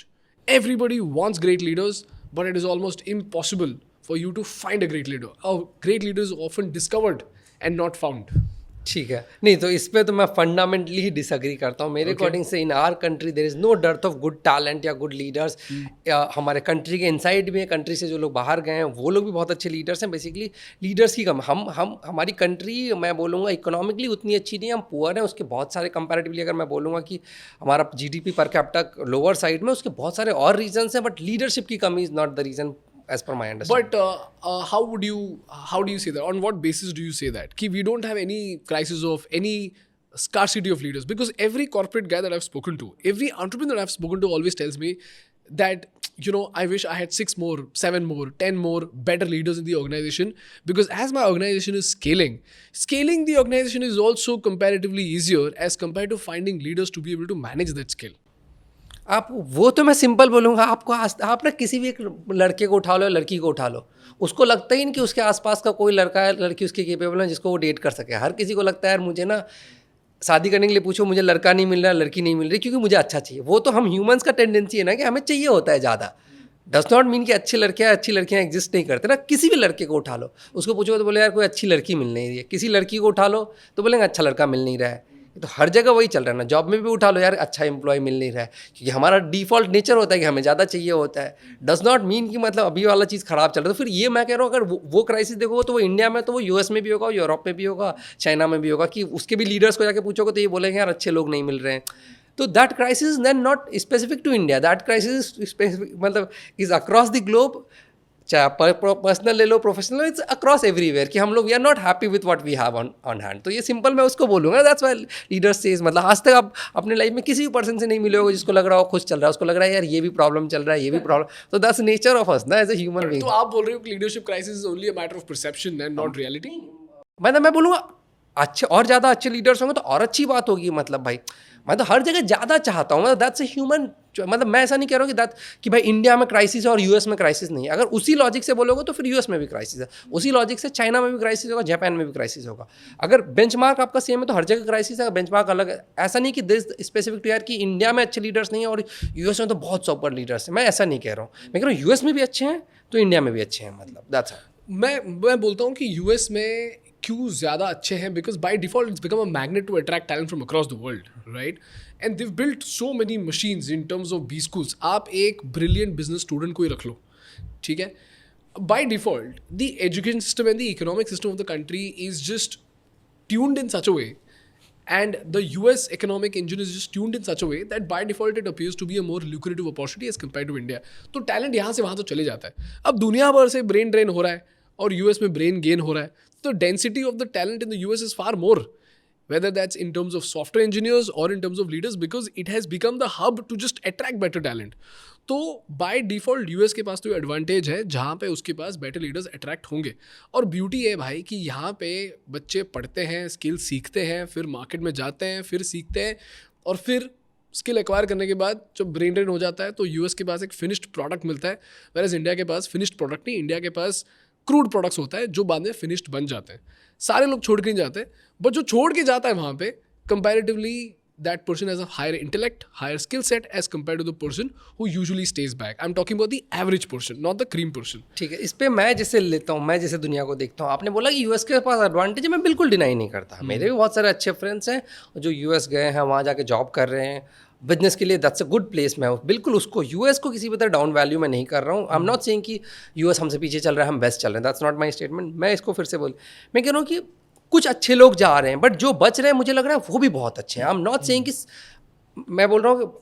Everybody wants great leaders, but it is almost impossible for you to find a great leader. A great leader is often discovered and not found. ठीक है. नहीं तो इस पे तो मैं fundamentally disagree करता हूँ. मेरे अकॉर्डिंग से in our country there is no dearth of good talent या गुड लीडर्स. हमारे कंट्री के इनसाइड भी है, कंट्री से जो लोग बाहर गए हैं वो लोग भी बहुत अच्छे लीडर्स हैं. बेसिकली लीडर्स की कम. हम हमारी कंट्री मैं बोलूँगा इकोनॉमिकली उतनी अच्छी नहीं है, हम पुअर हैं. उसके बहुत सारे कंपैरेटिवली अगर मैं बोलूँगा कि हमारा GDP per capita lower side में, उसके बहुत सारे और रीजन्स हैं, बट लीडरशिप की कमी is not the reason as per my understanding. But how do you say that? On what basis do you say that? Ki we don't have any crisis of any scarcity of leaders, because every corporate guy that I've spoken to, every entrepreneur that I've spoken to always tells me that, you know, I wish I had 6 more, 7 more, 10 more better leaders in the organization, because as my organization is scaling the organization is also comparatively easier as compared to finding leaders to be able to manage that scale. आप वो तो मैं simple बोलूँगा. आप ना किसी भी एक लड़के को उठा लो, लड़की को उठा लो, उसको लगता ही नहीं कि उसके आसपास का कोई लड़का है, लड़की उसके केपेबल है जिसको वो डेट कर सके. हर किसी को लगता है यार मुझे ना शादी करने के लिए पूछो, मुझे लड़का नहीं मिल रहा, लड़की नहीं मिल रही, क्योंकि मुझे अच्छा चाहिए. वो तो हम ह्यूमंस का टेंडेंसी है ना कि हमें चाहिए होता है ज़्यादा. डज नॉट मीन कि अच्छी लड़कियाँ एग्जिस्ट नहीं करते ना. किसी भी लड़के को उठा लो, उसको पूछो तो बोले यार कोई अच्छी लड़की मिल नहीं रही है. किसी लड़की को उठा लो तो बोलेंगे अच्छा लड़का मिल नहीं रहा है. तो हर जगह वही चल रहा है ना. जॉब में भी उठा लो यार अच्छा एम्प्लॉय मिल नहीं रहा है, क्योंकि हमारा डिफ़ॉल्ट नेचर होता है कि हमें ज़्यादा चाहिए होता है. डज नॉट मीन कि मतलब अभी वाला चीज़ ख़राब चल रहा है. तो फिर ये मैं कह रहा हूँ अगर वो क्राइसिस देखो तो वो इंडिया में, तो वो US में भी होगा, यूरोप में भी होगा, चाइना में भी होगा, कि उसके भी लीडर्स को जाके पूछोगे तो ये बोलेंगे यार अच्छे लोग नहीं मिल रहे हैं. तो that crisis then not specific to India, that crisis specific मतलब इज अक्रॉस द ग्लोब, चाहे पर्सनल ले लो प्रोफेशनल, इट्स अक्रॉस एवरीवेयर कि हम लोग we are not happy with what we have on hand. तो ये सिंपल मैं उसको बोलूँगा, दैट्स व्हाई लीडर्स सेज, मतलब आज तक आप अपने लाइफ में किसी भी पर्सन से नहीं मिले हो जिसको लग रहा हो खुश चल रहा है, उसको लग रहा है यार ये भी प्रॉब्लम चल रहा है, ये भी प्रॉब्लम, तो दैट्स नेचर ऑफ अस ना एज ए ह्यूमन बीइंग। तो आप बोल रहे हो कि leadership crisis is only a matter of perception and not reality? मैं बोलूँगा अच्छे और ज़्यादा अच्छे लीडर्स होंगे तो और अच्छी बात होगी, मतलब भाई मैं तो हर जगह ज़्यादा चाहता हूँ, मतलब दैट्स ए ह्यूमन, मतलब मैं ऐसा नहीं कह रहा हूँ कि भाई इंडिया में क्राइसिस है और यूएस में क्राइसिस नहीं है। अगर उसी लॉजिक से बोलोगे तो फिर यूएस में भी क्राइसिस है, उसी लॉजिक से चाइना में भी क्राइसिस होगा, जापान में भी क्राइसिस होगा। अगर बेंचमार्क आपका सेम है तो हर जगह क्राइसिस है, बेंचमार्क अलग है। ऐसा नहीं कि दिस स्पेसिफिक टू यार कि इंडिया में अच्छे लीडर्स नहीं है और यूएस में तो बहुत सुपर लीडर्स हैं, मैं ऐसा नहीं कह रहा हूँ। मैं कह रहा हूँ यूएस में भी अच्छे हैं तो इंडिया में भी अच्छे हैं, मतलब दैट्स ऑल। मैं बोलता हूँ कि यूएस में क्यों ज़्यादा अच्छे हैं, because by default it's become a magnet to attract talent from across the world, right? And they've built so many machines in terms of B schools. आप एक ब्रिलियंट बिजनेस स्टूडेंट को ही रख लो, ठीक है? By default the education system and the economic system of the country is just tuned in such a way, and the US economic engine is just tuned in such a way that by default it appears to be a more lucrative opportunity as compared to India. तो talent यहाँ से वहाँ तो चले जाता है। अब दुनिया भर से ब्रेन ड्रेन हो रहा है और यूएस में ब्रेन गेन हो रहा है, तो density of the talent in the US is far more, whether that's in terms of software engineers or in terms of leaders, because it has become the hub to just attract better talent. तो by default US के पास तो advantage है जहाँ पे उसके पास better leaders attract होंगे। और beauty है भाई कि यहाँ पे बच्चे पढ़ते हैं, स्किल सीखते हैं, फिर मार्केट में जाते हैं, फिर सीखते हैं, और फिर स्किल एक्वायर करने के बाद जब ब्रेन ड्रेन हो जाता है तो यूएस के पास एक फिनिश्ड प्रोडक्ट मिलता है, whereas इंडिया के पास फिनिश्ड प्रोडक्ट नहीं, इंडिया के पास क्रूड प्रोडक्ट्स होता है जो बाद में फिनिश्ड बन जाते हैं। सारे लोग छोड़ के नहीं जाते, बट जो छोड़ के जाता है वहाँ पे comparatively that person has a higher intellect, higher skill set as compared to the person who usually stays back. I'm talking about the average person, not the cream person. ठीक है, इस पे मैं जैसे लेता हूँ, मैं जैसे दुनिया को देखता हूँ, आपने बोला कि यूएस के पास एडवांटेज है, मैं बिल्कुल डिनाई नहीं करता। मेरे भी बहुत सारे अच्छे फ्रेंड्स हैं जो यूएस गए हैं, वहाँ जाके जॉब कर रहे हैं बिजनेस के लिए, दैट्स अ गुड प्लेस। मैं बिल्कुल उसको यूएस को किसी भी तरह डाउन वैल्यू मैं नहीं कर रहा हूँ। आई एम नॉट सेइंग कि यूएस हमसे पीछे चल रहा है, हम बेस्ट चल रहे हैं, दैट्स नॉट माई स्टेटमेंट। मैं इसको फिर से मैं कह रहा हूँ कि कुछ अच्छे लोग जा रहे हैं, बट जो बच रहे हैं मुझे लग रहा है वो भी बहुत अच्छे हैं। आई एम नॉट सेइंग कि मैं बोल रहा हूँ कि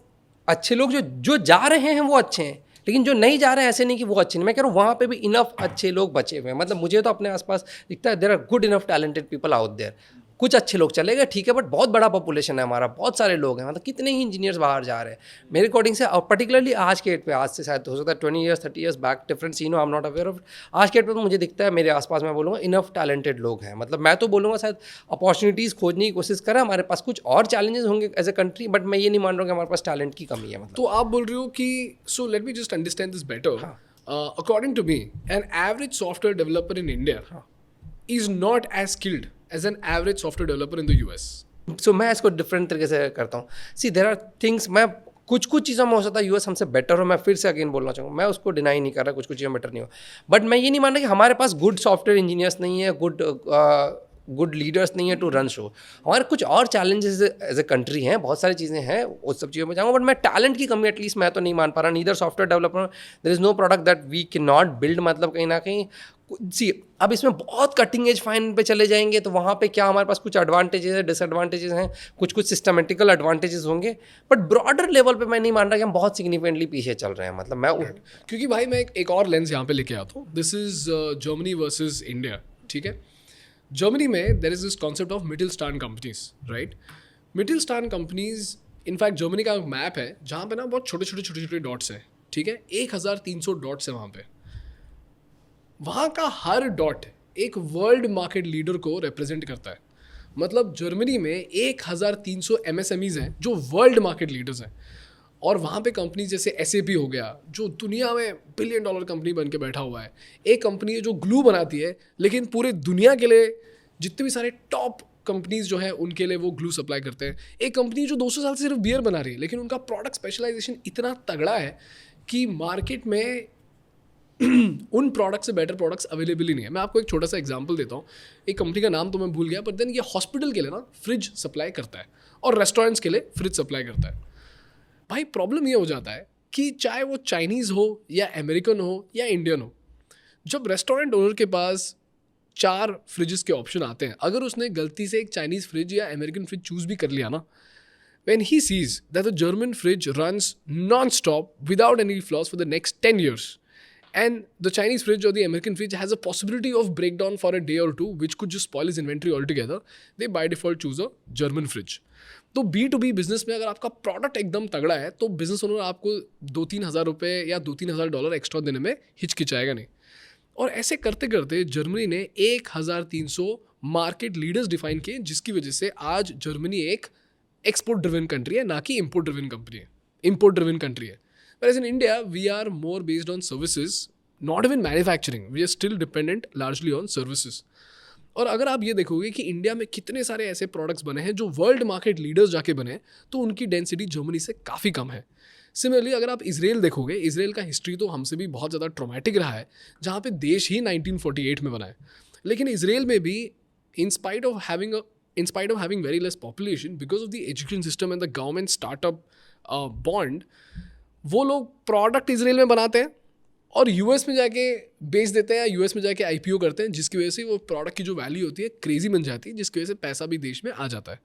अच्छे लोग जो जा रहे हैं वो अच्छे हैं, लेकिन जो नहीं जा रहे हैं ऐसे नहीं कि वो अच्छे नहीं। मैं कह रहा हूँ वहाँ पे भी इनफ अच्छे लोग बचे हुए हैं। मतलब मुझे तो अपने आसपास दिखता है there are good enough talented people out there. कुछ अच्छे लोग चले गए ठीक है, बट बहुत बड़ा पॉपुलेशन है हमारा, बहुत सारे लोग हैं, मतलब कितने ही इंजीनियर्स बाहर जा रहे हैं मेरे अकॉर्डिंग से। और पर्टिकुलरली आज के डेट पे, आज से शायद हो सकता है 20 years 30 years back different scene हो, I am not aware of. आज के डेट पे तो मुझे दिखता है मेरे आसपास, मैं बोलूँगा इनफ टैलेंटेड लोग हैं। मतलब मैं तो बोलूँगा शायद अपॉर्चुनिटीज़ खोजने की कोशिश करें, हमारे पास कुछ और चैलेंजेस होंगे एज ए कंट्री, बट मैं ये नहीं मान रहा हूँ कि हमारे पास टैलेंट की कमी है। मतलब तो आप बोल रहे हो कि so let me just understand this better. According to me an average software developer in India is not as skilled as an average software developer in the US. सो मैं इसको डिफरेंट तरीके से करता हूँ। सी देयर आर थिंग्स, मैं कुछ चीज़ों में हो सकता है यूएस हमसे बेटर हो, मैं फिर से अगेन बोलना चाहूँगा, मैं उसको डिनाई नहीं कर रहा, कुछ चीज़ों में बेटर नहीं हो, बट मैं ये नहीं मान रहा कि हमारे पास गुड सॉफ्टवेयर इंजीनियर्स नहीं है, गुड लीडर्स नहीं है टू रन शो। हमारे कुछ और चैलेंजेस एज ए कंट्री हैं, बहुत सारी चीज़ें हैं, उस सब चीज़ों में जाऊँगा, बट मैं टैलेंट की कमी एटलीस्ट मैं तो नहीं मान पा रहा। Neither software developer there is no product that we can not build. मतलब कहीं ना कहीं सी अब इसमें बहुत कटिंग एज फाइन पे चले जाएंगे तो वहाँ पे क्या हमारे पास कुछ एडवांटेजेस है, डिसएडवांटेजेस हैं, कुछ सिस्टमेटिकल एडवांटेजेस होंगे, बट ब्रॉडर लेवल पे मैं नहीं मान रहा कि हम बहुत सिग्निफिकेंटली पीछे चल रहे हैं। मतलब मैं क्योंकि भाई मैं एक और लेंस यहाँ पे लेके आता हूँ। This is Germany versus India, ठीक है? जर्मनी में there is this concept of middle star companies, right? Middle star companies, in fact Germany का मैप है जहाँ पे ना बहुत छोटे छोटे डॉट्स हैं, ठीक है? 1300 डॉट्स है वहाँ पे। वहाँ का हर डॉट एक वर्ल्ड मार्केट लीडर को रिप्रेजेंट करता है। मतलब जर्मनी में 1300 MSMEs हैं जो वर्ल्ड मार्केट लीडर्स हैं, और वहाँ पे कंपनीज जैसे SAP हो गया जो दुनिया में $1 बिलियन कंपनी बन के बैठा हुआ है। एक कंपनी है जो ग्लू बनाती है, लेकिन पूरे दुनिया के लिए जितने भी सारे टॉप कंपनीज जो है उनके लिए वो ग्लू सप्लाई करते हैं। एक कंपनी जो 200 साल से सिर्फ बियर बना रही है, लेकिन उनका प्रोडक्ट स्पेशलाइजेशन इतना तगड़ा है कि मार्केट में उन प्रोडक्ट से बेटर प्रोडक्ट्स अवेलेबल ही नहीं है। मैं आपको एक छोटा सा एग्जांपल देता हूँ। एक कंपनी का नाम तो मैं भूल गया, पर देन ये हॉस्पिटल के लिए ना फ्रिज सप्लाई करता है और रेस्टोरेंट्स के लिए फ्रिज सप्लाई करता है। भाई प्रॉब्लम ये हो जाता है कि चाहे वो चाइनीज़ हो या अमेरिकन हो या इंडियन हो, जब रेस्टोरेंट ओनर के पास 4 फ्रिजेस के ऑप्शन आते हैं, अगर उसने गलती से एक चाइनीज़ फ्रिज या अमेरिकन फ्रिज चूज़ भी कर लिया ना, when he sees that the German fridge runs non-stop without any flaws for the next 10 years, and the Chinese fridge or the American fridge has a possibility of breakdown for a day or two, which could just spoil his inventory altogether, they by default choose a German fridge. तो B2B business में अगर आपका product एकदम तगड़ा है तो business owner आपको 2-3 हज़ार रुपये या 2-3 हज़ार डॉलर एक्स्ट्रा देने में हिचकिचाएगा नहीं. और ऐसे करते करते जर्मनी ने 1300 मार्केट लीडर्स डिफाइन किए, जिसकी वजह से आज जर्मनी एक एक्सपोर्ट ड्रिवन कंट्री है, ना कि इम्पोर्ट ड्रिवन कंट्री है. Whereas in India, we are more based on services, not even manufacturing. We are still dependent largely on services. और अगर आप ये देखोगे कि इंडिया में कितने सारे ऐसे प्रोडक्ट्स बने हैं जो वर्ल्ड मार्केट लीडर्स जाके बने, तो उनकी डेंसिटी जर्मनी से काफ़ी कम है. सिमिलरली अगर आप इसराइल देखोगे, इसराइल का हिस्ट्री तो हमसे भी बहुत ज़्यादा ट्रॉमेटिक रहा है, जहाँ पे देश ही 1948 में बना है. लेकिन इसराइल में भी in spite of having very less population, because of the education system and the government startup bond, वो लोग प्रोडक्ट इसराइल में बनाते हैं और यूएस में जाके बेच देते हैं या यूएस में जाके आईपीओ करते हैं, जिसकी वजह से वो प्रोडक्ट की जो वैल्यू होती है क्रेजी बन जाती है, जिसकी वजह से पैसा भी देश में आ जाता है.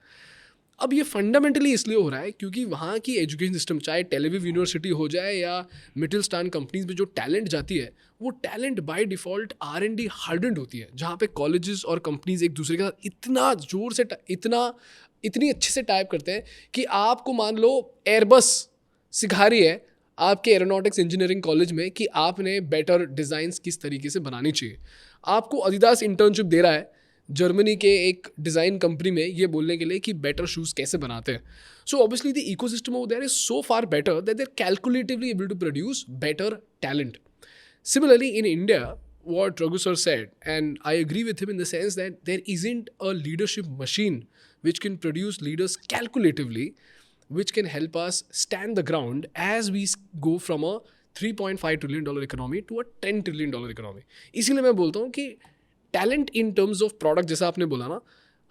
अब ये फंडामेंटली इसलिए हो रहा है क्योंकि वहाँ की एजुकेशन सिस्टम, चाहे टेलविव यूनिवर्सिटी हो जाए या मिडिलस्टान कंपनीज में जो टैलेंट जाती है, वो talent by default R&D hardened होती है, जहाँ पे कॉलेजेस और कंपनीज एक दूसरे के साथ इतना जोर से इतनी अच्छे से टाइप करते हैं कि आपको मान लो एयरबस सिखा रही है आपके एरोनॉटिक्स इंजीनियरिंग कॉलेज में कि आपने बेटर डिज़ाइंस किस तरीके से बनानी चाहिए. आपको अडिडास इंटर्नशिप दे रहा है जर्मनी के एक डिज़ाइन कंपनी में ये बोलने के लिए कि बेटर शूज़ कैसे बनाते हैं. So obviously the ecosystem of there is so far better that they are calculatively able to produce better talent. Similarly, in India, what Raghu sir said, and I agree with him in the sense that there isn't a leadership machine which can produce leaders calculatively, which can help us stand the ground as we go from a $3.5 trillion economy to a $10 trillion economy. इसीलिए मैं बोलता हूँ कि talent in terms of product, जैसा आपने बोला ना,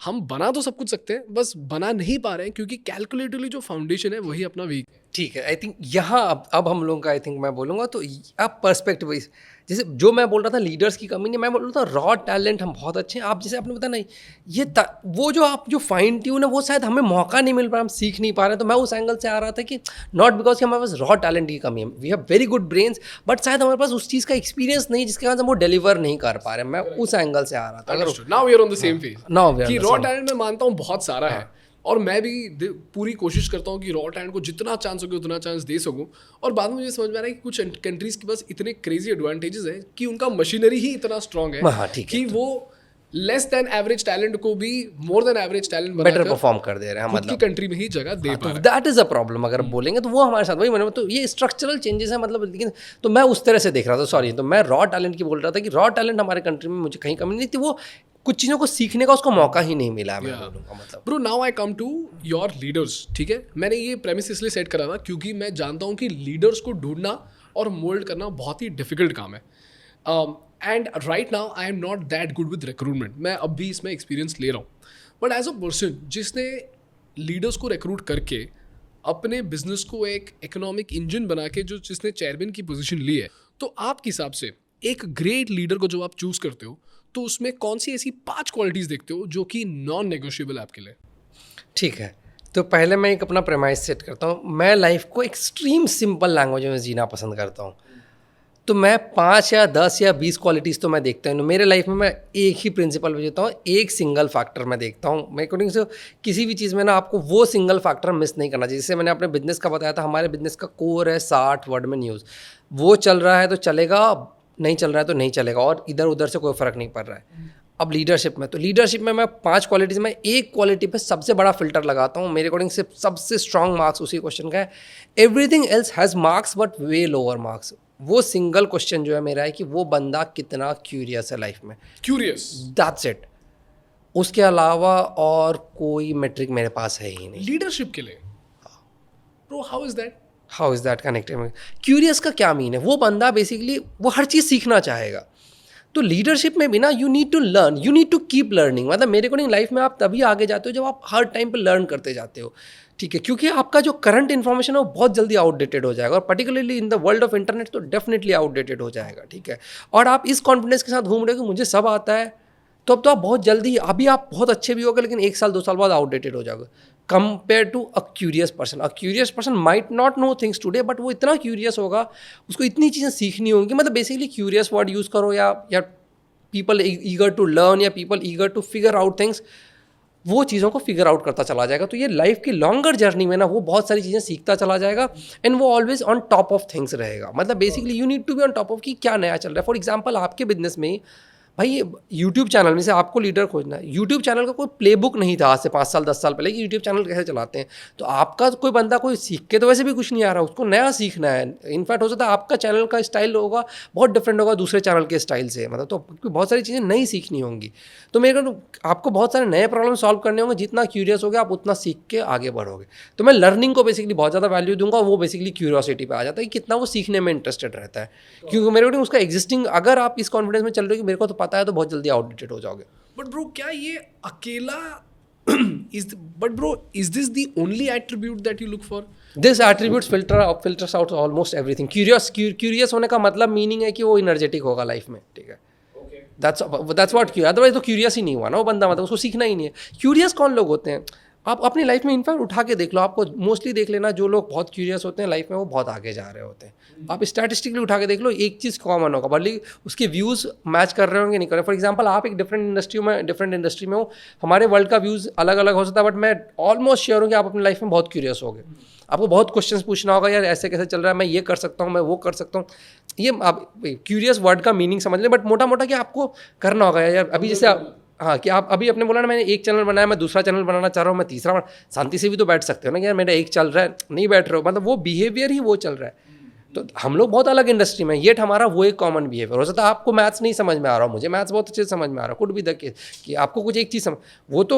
हम बना तो सब कुछ सकते हैं, बस बना नहीं पा रहे हैं क्योंकि कैलकुलेटिवली जो फाउंडेशन है वही अपना वीक है. ठीक है, आई थिंक यहाँ अब हम लोगों का आई थिंक मैं बोलूँगा तो आप पर्सपेक्टिव वाइज, जैसे जो मैं बोल रहा था लीडर्स की कमी नहीं, मैं बोल रहा था रॉ टैलेंट हम बहुत अच्छे हैं. आप जैसे आपने बताया नहीं, ये वो जो आप जो फाइन ट्यून है वो शायद हमें मौका नहीं मिल पा रहा, हम सीख नहीं पा रहे हैं. तो मैं उस एंगल से आ रहा था कि नॉट बिकॉज कि हमारे पास रॉ टैलेंट की कमी है, we have very good brains, but शायद हमारे पास उस चीज़ का एक्सपीरियंस नहीं जिसके कारण हम वो डिलीवर नहीं कर पा रहे हैं. मैं उस एंगल से आ रहा था. Now we are on the same page. Now we are कि रॉ टैलेंट मैं मानता हूँ बहुत सारा है, और मैं भी पूरी कोशिश करता हूँ कि रॉ टैलेंट को जितना चांस होगा उतना चांस दे सकूँ. और बाद में मुझे समझ में आ रहा है कि कुछ कंट्रीज के पास इतने क्रेजी एडवांटेजेस हैं कि उनका मशीनरी ही इतना स्ट्रांग है कि वो लेस देन एवरेज टैलेंट को भी more than average talent better perform कर दे रहे हैं, मतलब कंट्री में ही जगह दे पा रहे हैं. That is a problem. अगर बोलेंगे तो वो हमारे साथ वही मैंने तो ये स्ट्रक्चरल चेंजेस है, मतलब. लेकिन तो मैं उस तरह से देख रहा था, सॉरी, तो मैं रॉ टैलेंट की बोल रहा था कि रॉ टैलेंट हमारे कंट्री में मुझे कहीं कमी नहीं थी, वो कुछ चीज़ों को सीखने का उसको मौका ही नहीं मिला. मैं बोलूँगा मतलब bro, now I come to your leaders. ठीक है, मैंने ये प्रेमिस इसलिए सेट करा था क्योंकि मैं जानता हूँ कि लीडर्स को ढूंढना और मोल्ड करना बहुत ही डिफिकल्ट काम है. And right now I am not that good with recruitment. मैं अब भी इसमें एक्सपीरियंस ले रहा हूँ, बट एज अ पर्सन जिसने लीडर्स को रिक्रूट करके अपने बिजनेस को एक इकोनॉमिक इंजन बना के जिसने चेयरमैन की पोजीशन ली है, तो आपके हिसाब से एक ग्रेट लीडर को जब आप चूज करते हो तो उसमें कौन सी ऐसी 5 क्वालिटीज़ देखते हो जो कि नॉन नेगोशिएबल है आपके लिए? ठीक है, तो पहले मैं एक अपना प्रेमाइज सेट करता हूँ. मैं लाइफ को एक्सट्रीम सिंपल लैंग्वेज में जीना पसंद करता हूँ. तो मैं 5 या 10 या 20 क्वालिटीज़ तो मैं देखता हूँ. मेरे लाइफ में मैं एक ही प्रिंसिपल देता हूँ, एक सिंगल फैक्टर मैं देखता हूँ. मैं अकॉर्डिंग से किसी भी चीज़ में ना आपको वो सिंगल फैक्टर मिस नहीं करना चाहिए. जैसे मैंने अपने बिजनेस का बताया था, हमारे बिजनेस का कोर है 60 वर्ड में न्यूज़. वो चल रहा है तो चलेगा, नहीं चल रहा है तो नहीं चलेगा, और इधर उधर से कोई फ़र्क नहीं पड़ रहा है. अब लीडरशिप में, तो लीडरशिप में मैं 5 क्वालिटीज़ में एक क्वालिटी पे सबसे बड़ा फिल्टर लगाता हूँ. मेरे अकॉर्डिंग से सबसे स्ट्रॉन्ग मार्क्स उसी क्वेश्चन का है. Everything else has marks but way lower marks. वो सिंगल क्वेश्चन जो है मेरा है कि वो बंदा कितना क्यूरियस है लाइफ में. Curious, that's it. उसके अलावा और कोई मेट्रिक मेरे पास है ही नहीं लीडरशिप के लिए. Bro, how is that connected? Curious का क्या मीन है? वो बंदा बेसिकली वो हर चीज़ सीखना चाहेगा. तो लीडरशिप में भी ना you need to learn, you need to keep learning. मतलब मेरे अकॉर्डिंग लाइफ में आप तभी आगे जाते हो जब आप हर टाइम पे लर्न करते जाते हो. ठीक है, क्योंकि आपका जो करंट इन्फॉर्मेशन है वो बहुत जल्दी आउटडेटेड हो जाएगा, और particularly in the world of internet तो डेफिनेटली आउटडेटेड हो जाएगा. ठीक है, और आप इस कॉन्फिडेंस के साथ घूम रहे हो कि मुझे सब आता है, तो अब तो आप बहुत जल्दी, अभी आप बहुत अच्छे भी होगे लेकिन 1 साल 2 साल बाद आउटडेटेड हो जाओगे. Compare to a curious person might not know things today, but वो इतना क्यूरियस होगा, उसको इतनी चीज़ें सीखनी होंगी. मतलब बेसिकली क्यूरियस वर्ड यूज़ करो, या पीपल ईगर टू लर्न, या people eager to figure out things, वो चीज़ों को फिगर आउट करता चला जाएगा. तो ये लाइफ की लॉन्गर जर्नी में ना वो बहुत सारी चीज़ें सीखता चला जाएगा, एंड वो always on top of things रहेगा. मतलब basically you need to be on top of कि क्या नया चल रहा है. फॉर एग्जांपल आपके बिजनेस में भाई ये यूट्यूब चैनल में से आपको लीडर खोजना है. यूट्यूब चैनल का कोई प्लेबुक नहीं था आज से 5 साल 10 साल पहले कि यूट्यूब चैनल कैसे चलाते हैं. तो आपका कोई बंदा कोई सीख के तो वैसे भी कुछ नहीं आ रहा, उसको नया सीखना है. इनफैक्ट हो सकता है आपका चैनल का स्टाइल होगा बहुत डिफरेंट होगा दूसरे चैनल के स्टाइल से. मतलब तो बहुत सारी चीज़ें नई सीखनी होंगी. तो मेरे को आपको बहुत सारे नए प्रॉब्लम सॉल्व करने होंगे. जितना क्यूरियस होगे आप उतना सीख के आगे बढ़ोगे. तो मैं लर्निंग को बेसिकली बहुत ज़्यादा वैल्यू दूंगा. वो बेसिकली क्यूरियोसिटी पे आ जाता है कि कितना वो सीखने में इंटरेस्टेड रहता है. क्योंकि मेरे को उसका एग्जिस्टिंग, अगर आप इस कॉन्फिडेंस में चल रहे हो कि मेरे को तो पता है, तो बहुत जल्दी आउटडेटेड हो जाओगे. बट ब्रो क्या ये अकेला is this the only attribute that you look for? This attributes filters out almost everything. Curious होने का मतलब मीनिंग है कि वो इनर्जेटिक होगा लाइफ में. ठीक है, that's what क्यों, अदरवाइज तो क्यूरियस ही नहीं हुआ ना वो बंदा. मतलब उसको सीखना ही नहीं है. क्यूरियस कौन लोग होते हैं आप अपनी लाइफ में इनफैक्ट उठा के देख लो. आपको मोस्टली देख लेना जो लोग बहुत क्यूरियस होते हैं लाइफ में वो बहुत आगे जा रहे होते हैं. आप स्टैटिस्टिकली उठा के देख लो, एक चीज़ कॉमन होगा, भले उसके व्यूज़ मैच कर रहे होंगे नहीं कर रहे. फॉर एग्जांपल आप एक डिफरेंट इंडस्ट्री में हो, हमारे वर्ल्ड का व्यूज़ अलग अलग हो सकता है, बट मैं ऑलमोस्ट श्योर हूँ कि आप अपनी लाइफ में बहुत क्यूरियस होगे. आपको बहुत क्वेश्चंस पूछना होगा, यार ऐसे कैसे चल रहा है, मैं ये कर सकता हूँ, मैं वो कर सकता हूँ. ये आप क्यूरियस वर्ड का मीनिंग समझ लें, बट मोटा मोटा कि आपको करना होगा. यार अभी जैसे आप, हाँ, कि आप अभी आपने बोला ना मैंने एक चैनल बनाया, मैं दूसरा चैनल बनाना चाह रहा हूँ, मैं तीसरा, शांति से भी तो बैठ सकते हो ना कि यार मेरा एक चल रहा है, नहीं बैठ रहे हो. मतलब वो बिहेवियर ही वो चल रहा है. तो हम लोग बहुत अलग इंडस्ट्री में, येट हमारा वो एक कॉमन बिहेवियर हो सकता है. आपको मैथ्स नहीं समझ में आ रहा हो, मुझे मैथ्स बहुत अच्छे से समझ में आ रहा है, कुड बी द केस कि आपको कुछ एक चीज़ समझ, वो तो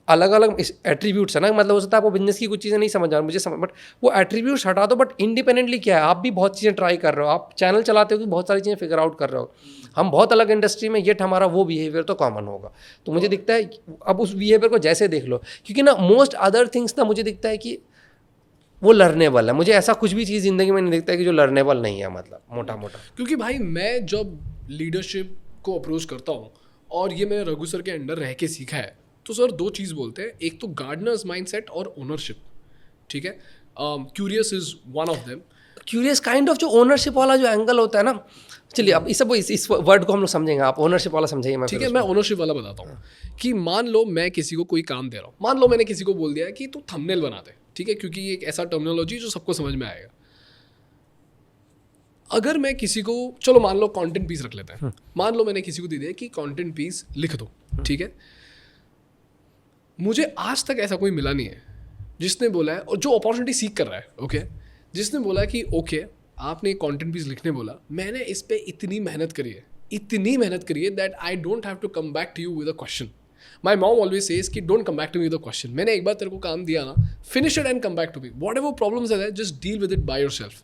अलग अलग एट्रीब्यूट्स है ना. मतलब हो सकता है आपको बिजनेस की कुछ चीज़ें नहीं समझ आ रहा, मुझे समझ, बट वो एट्रीब्यूट्स हटा दो. बट इंडिपेंडेंटली क्या है, आप भी बहुत चीज़ें ट्राई कर रहे हो, आप चैनल चलाते हो कि बहुत सारी चीज़ें फिगर आउट कर रहे हो. हम बहुत अलग इंडस्ट्री में, येट हमारा वो बिहेवियर तो कॉमन होगा. तो मुझे दिखता है अब उस बिहेवियर को जैसे देख लो, क्योंकि ना मोस्ट अदर थिंग्स ना मुझे दिखता है कि वो लर्नेबल है. मुझे ऐसा कुछ भी चीज़ ज़िंदगी में नहीं दिखता है कि जो लर्नेबल नहीं है. मतलब मोटा मोटा क्योंकि भाई मैं जब लीडरशिप को अप्रोच करता हूँ, और ये मैंने रघु सर के अंडर रह के सीखा है, तो सर दो चीज़ बोलते हैं. एक तो गार्डनर्स माइंडसेट और ओनरशिप. ठीक है, curious is one of them. Curious kind of जो ओनरशिप वाला जो एंगल होता है ना. चलिए अब इस वर्ड को हम लोग समझेंगे, आप ओनरशिप वाला समझिए. मैं ठीक है, मैं ओनरशिप वाला बताता हूँ. कि मान लो मैं किसी को कोई काम दे रहा हूँ, मान लो मैंने किसी को बोल दिया कि तू थंबनेल बना दे. ठीक है, क्योंकि ये एक ऐसा टर्मिनोलॉजी जो सबको समझ में आएगा. अगर मैं किसी को, चलो मान लो कंटेंट पीस रख लेते हैं, मान लो मैंने किसी को दे दिया कि कंटेंट पीस लिख दो. ठीक है, मुझे आज तक ऐसा कोई मिला नहीं है जिसने बोला है, और जो अपॉर्चुनिटी सीख कर रहा है, ओके, जिसने बोला कि ओके आपने कंटेंट पीस लिखने बोला, मैंने इस पे इतनी मेहनत करी है that I don't have to come back to you with a question. My mom always says कि don't come back to me with a question. मैंने एक बार तेरे को काम दिया ना, finish it and come back to me. Whatever problems है just deal with it by yourself.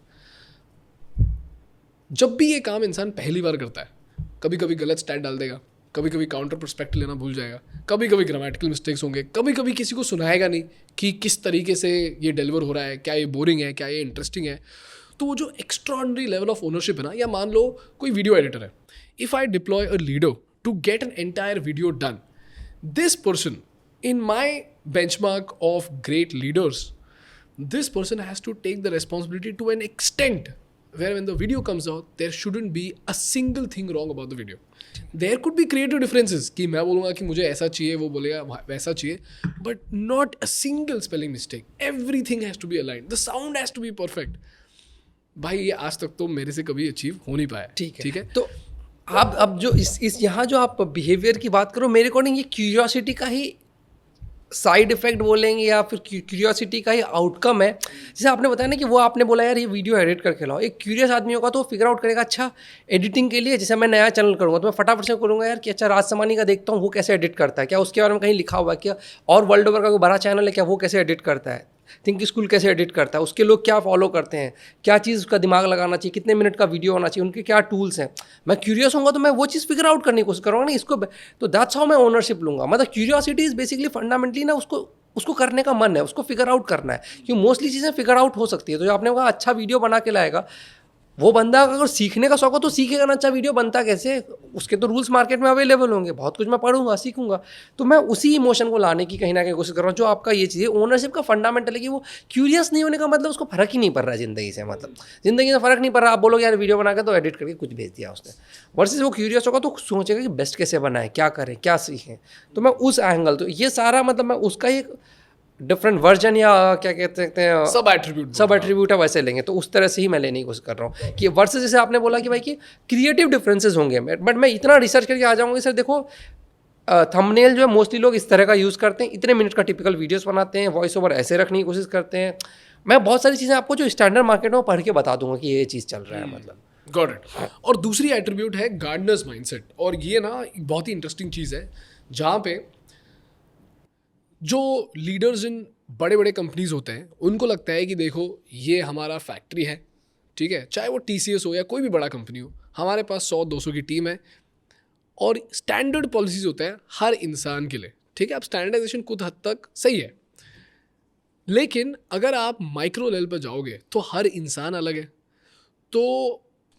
जब भी ये काम इंसान पहली बार करता है, कभी कभी गलत स्टैट डाल देगा, कभी कभी काउंटर पर्सपेक्टिव लेना भूल जाएगा, कभी कभी ग्रामेटिकल मिस्टेक्स होंगे, कभी कभी किसी को सुनाएगा नहीं कि किस तरीके से ये डिलीवर हो रहा है, क्या ये बोरिंग है, क्या ये इंटरेस्टिंग है. तो वो जो एक्स्ट्रॉर्डिनरी लेवल ऑफ ओनरशिप है ना, या मान लो कोई वीडियो एडिटर है, if I deploy a leader to get an entire video done, this person, in my benchmark of great leaders, this person has to take the responsibility to an extent where when the video comes out, there shouldn't be a single thing wrong about the video. There could be creative differences कि मैं बोलूँगा कि मुझे ऐसा चाहिए, वो बोलेगा वैसा चाहिए, but not a single spelling mistake. Everything has to be aligned. The sound has to be perfect. भाई ये आज तक तो मेरे से कभी अचीव हो नहीं पाया. ठीक है. तो आप अब जो इस यहाँ जो आप बिहेवियर की बात करो, मेरे अकॉर्डिंग ये क्यूरियोसिटी का ही साइड इफेक्ट बोलेंगे या फिर क्यूरियोसिटी का ही आउटकम है. जैसे आपने बताया ना कि वो आपने बोला यार ये वीडियो एडिट करके लाओ. एक क्यूरियस आदमी होगा तो वो फिगर आउट करेगा, अच्छा एडिटिंग के लिए जैसे मैं नया चैनल करूँगा तो मैं फटाफट से करूँगा यार कि अच्छा राज समानी का देखता हूँ वो कैसे एडिट करता है, क्या उसके बारे में कहीं लिखा हुआ है क्या, और वर्ल्ड ओवर का कोई बड़ा चैनल है क्या, वो कैसे एडिट करता है, थिंक स्कूल कैसे एडिट करता है, उसके लोग क्या फॉलो करते हैं, क्या चीज़ उसका दिमाग लगाना चाहिए, कितने मिनट का वीडियो होना चाहिए, उनके क्या टूल्स हैं. मैं क्यूरियस होऊंगा तो मैं वो चीज़ फिगर आउट करने की कोशिश करूँगा ना इसको. तो दैट्स हाउ मैं ओनरशिप लूँगा. मतलब क्यूरियोसिटी इज़ बेसिकली फंडामेंटली ना उसको करने का मन है, उसको फिगर आउट करना है. क्योंकि मोस्टली चीज़ें फिगर आउट हो सकती है. तो जो आपने कहा अच्छा वीडियो बना के लाएगा, वो बंदा अगर सीखने का शौक हो तो सीखेगा ना, अच्छा वीडियो बनता कैसे, उसके तो रूल्स मार्केट में अवेलेबल होंगे, बहुत कुछ मैं पढ़ूंगा सीखूंगा। तो मैं उसी इमोशन को लाने की कहीं ना कहीं कोशिश कर रहा हूँ, जो आपका ये चीज़ है ओनरशिप का फंडामेंटल है कि वो क्यूरियस नहीं होने का मतलब उसको फर्क ही नहीं पड़ रहा है ज़िंदगी से, मतलब ज़िंदगी से फ़र्क नहीं पड़ रहा। आप बोलोगे यार वीडियो बना के तो एडिट करके कुछ भेज दिया उसने, वर्सेस वो क्यूरियस होगा तो सोचेगा कि बेस्ट कैसे बनाए, क्या करें, क्या सीखें। तो मैं उस एंगल, तो ये सारा मतलब मैं उसका एक डिफरेंट वर्जन या क्या कहते हैं सब एट्रीब्यूट है, वैसे लेंगे। तो उस तरह से ही मैं लेने की कोशिश कर रहा हूँ कि वर्सेस जैसे आपने बोला कि भाई कि क्रिएटिव डिफरेंसेस होंगे, बट मैं इतना रिसर्च करके आ जाऊँगा सर देखो थंबनेल जो है मोस्टली लोग इस तरह का यूज़ करते हैं, इतने मिनट का टिपिकल वीडियोस बनाते हैं, वॉइस ओवर ऐसे रखने की कोशिश करते हैं। मैं बहुत सारी चीज़ें आपको जो स्टैंडर्ड मार्केट में पढ़ के बता दूंगा कि ये चीज़ चल रहा है, मतलब गॉट इट। और दूसरी एट्रीब्यूट है गार्डनर्स माइंडसेट, और ये ना एक बहुत ही इंटरेस्टिंग चीज़ है, जहाँ पे जो लीडर्स इन बड़े बड़े कंपनीज होते हैं उनको लगता है कि देखो ये हमारा फैक्ट्री है, ठीक है, चाहे वो TCS हो या कोई भी बड़ा कंपनी हो, हमारे पास 100-200 की टीम है और स्टैंडर्ड पॉलिसीज होते हैं हर इंसान के लिए, ठीक है। अब स्टैंडर्डाइजेशन कुछ हद तक सही है, लेकिन अगर आप माइक्रो लेवल पर जाओगे तो हर इंसान अलग है। तो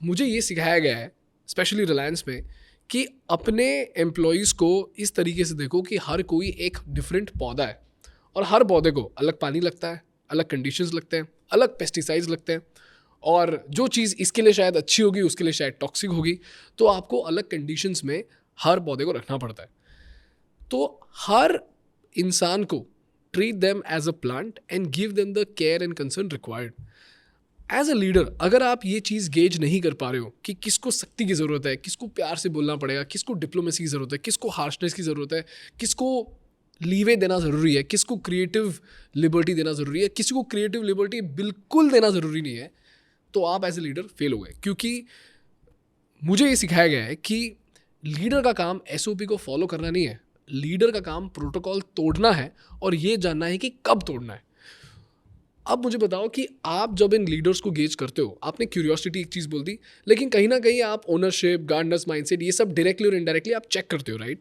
मुझे ये सिखाया गया है स्पेशली रिलायंस में कि अपने एम्प्लॉयज़ को इस तरीके से देखो कि हर कोई एक डिफरेंट पौधा है और हर पौधे को अलग पानी लगता है, अलग कंडीशंस लगते हैं, अलग पेस्टिसाइड्स लगते हैं, और जो चीज़ इसके लिए शायद अच्छी होगी उसके लिए शायद टॉक्सिक होगी। तो आपको अलग कंडीशंस में हर पौधे को रखना पड़ता है। तो हर इंसान को treat them as a plant and give them the care and concern required. As a leader अगर आप ये चीज़ गेज नहीं कर पा रहे हो कि किसको सख्ती की ज़रूरत है, किसको प्यार से बोलना पड़ेगा, किसको डिप्लोमेसी की ज़रूरत है, किसको हार्शनेस की ज़रूरत है, किसको लीवे देना ज़रूरी है, किसको क्रिएटिव लिबर्टी देना ज़रूरी है, किसी को क्रिएटिव लिबर्टी बिल्कुल देना ज़रूरी नहीं है, तो आप एज ए लीडर फेल हो गए। क्योंकि मुझे ये सिखाया गया है कि लीडर का काम SOP को फॉलो करना नहीं है, लीडर का काम प्रोटोकॉल तोड़ना है और ये जानना है कि कब तोड़ना है। अब मुझे बताओ कि आप जब इन लीडर्स को गेज करते हो, आपने क्यूरियोसिटी एक चीज़ बोल दी, लेकिन कहीं ना कहीं आप ओनरशिप, गार्डनर्स माइंडसेट, ये सब डायरेक्टली और इनडायरेक्टली आप चेक करते हो, राइट।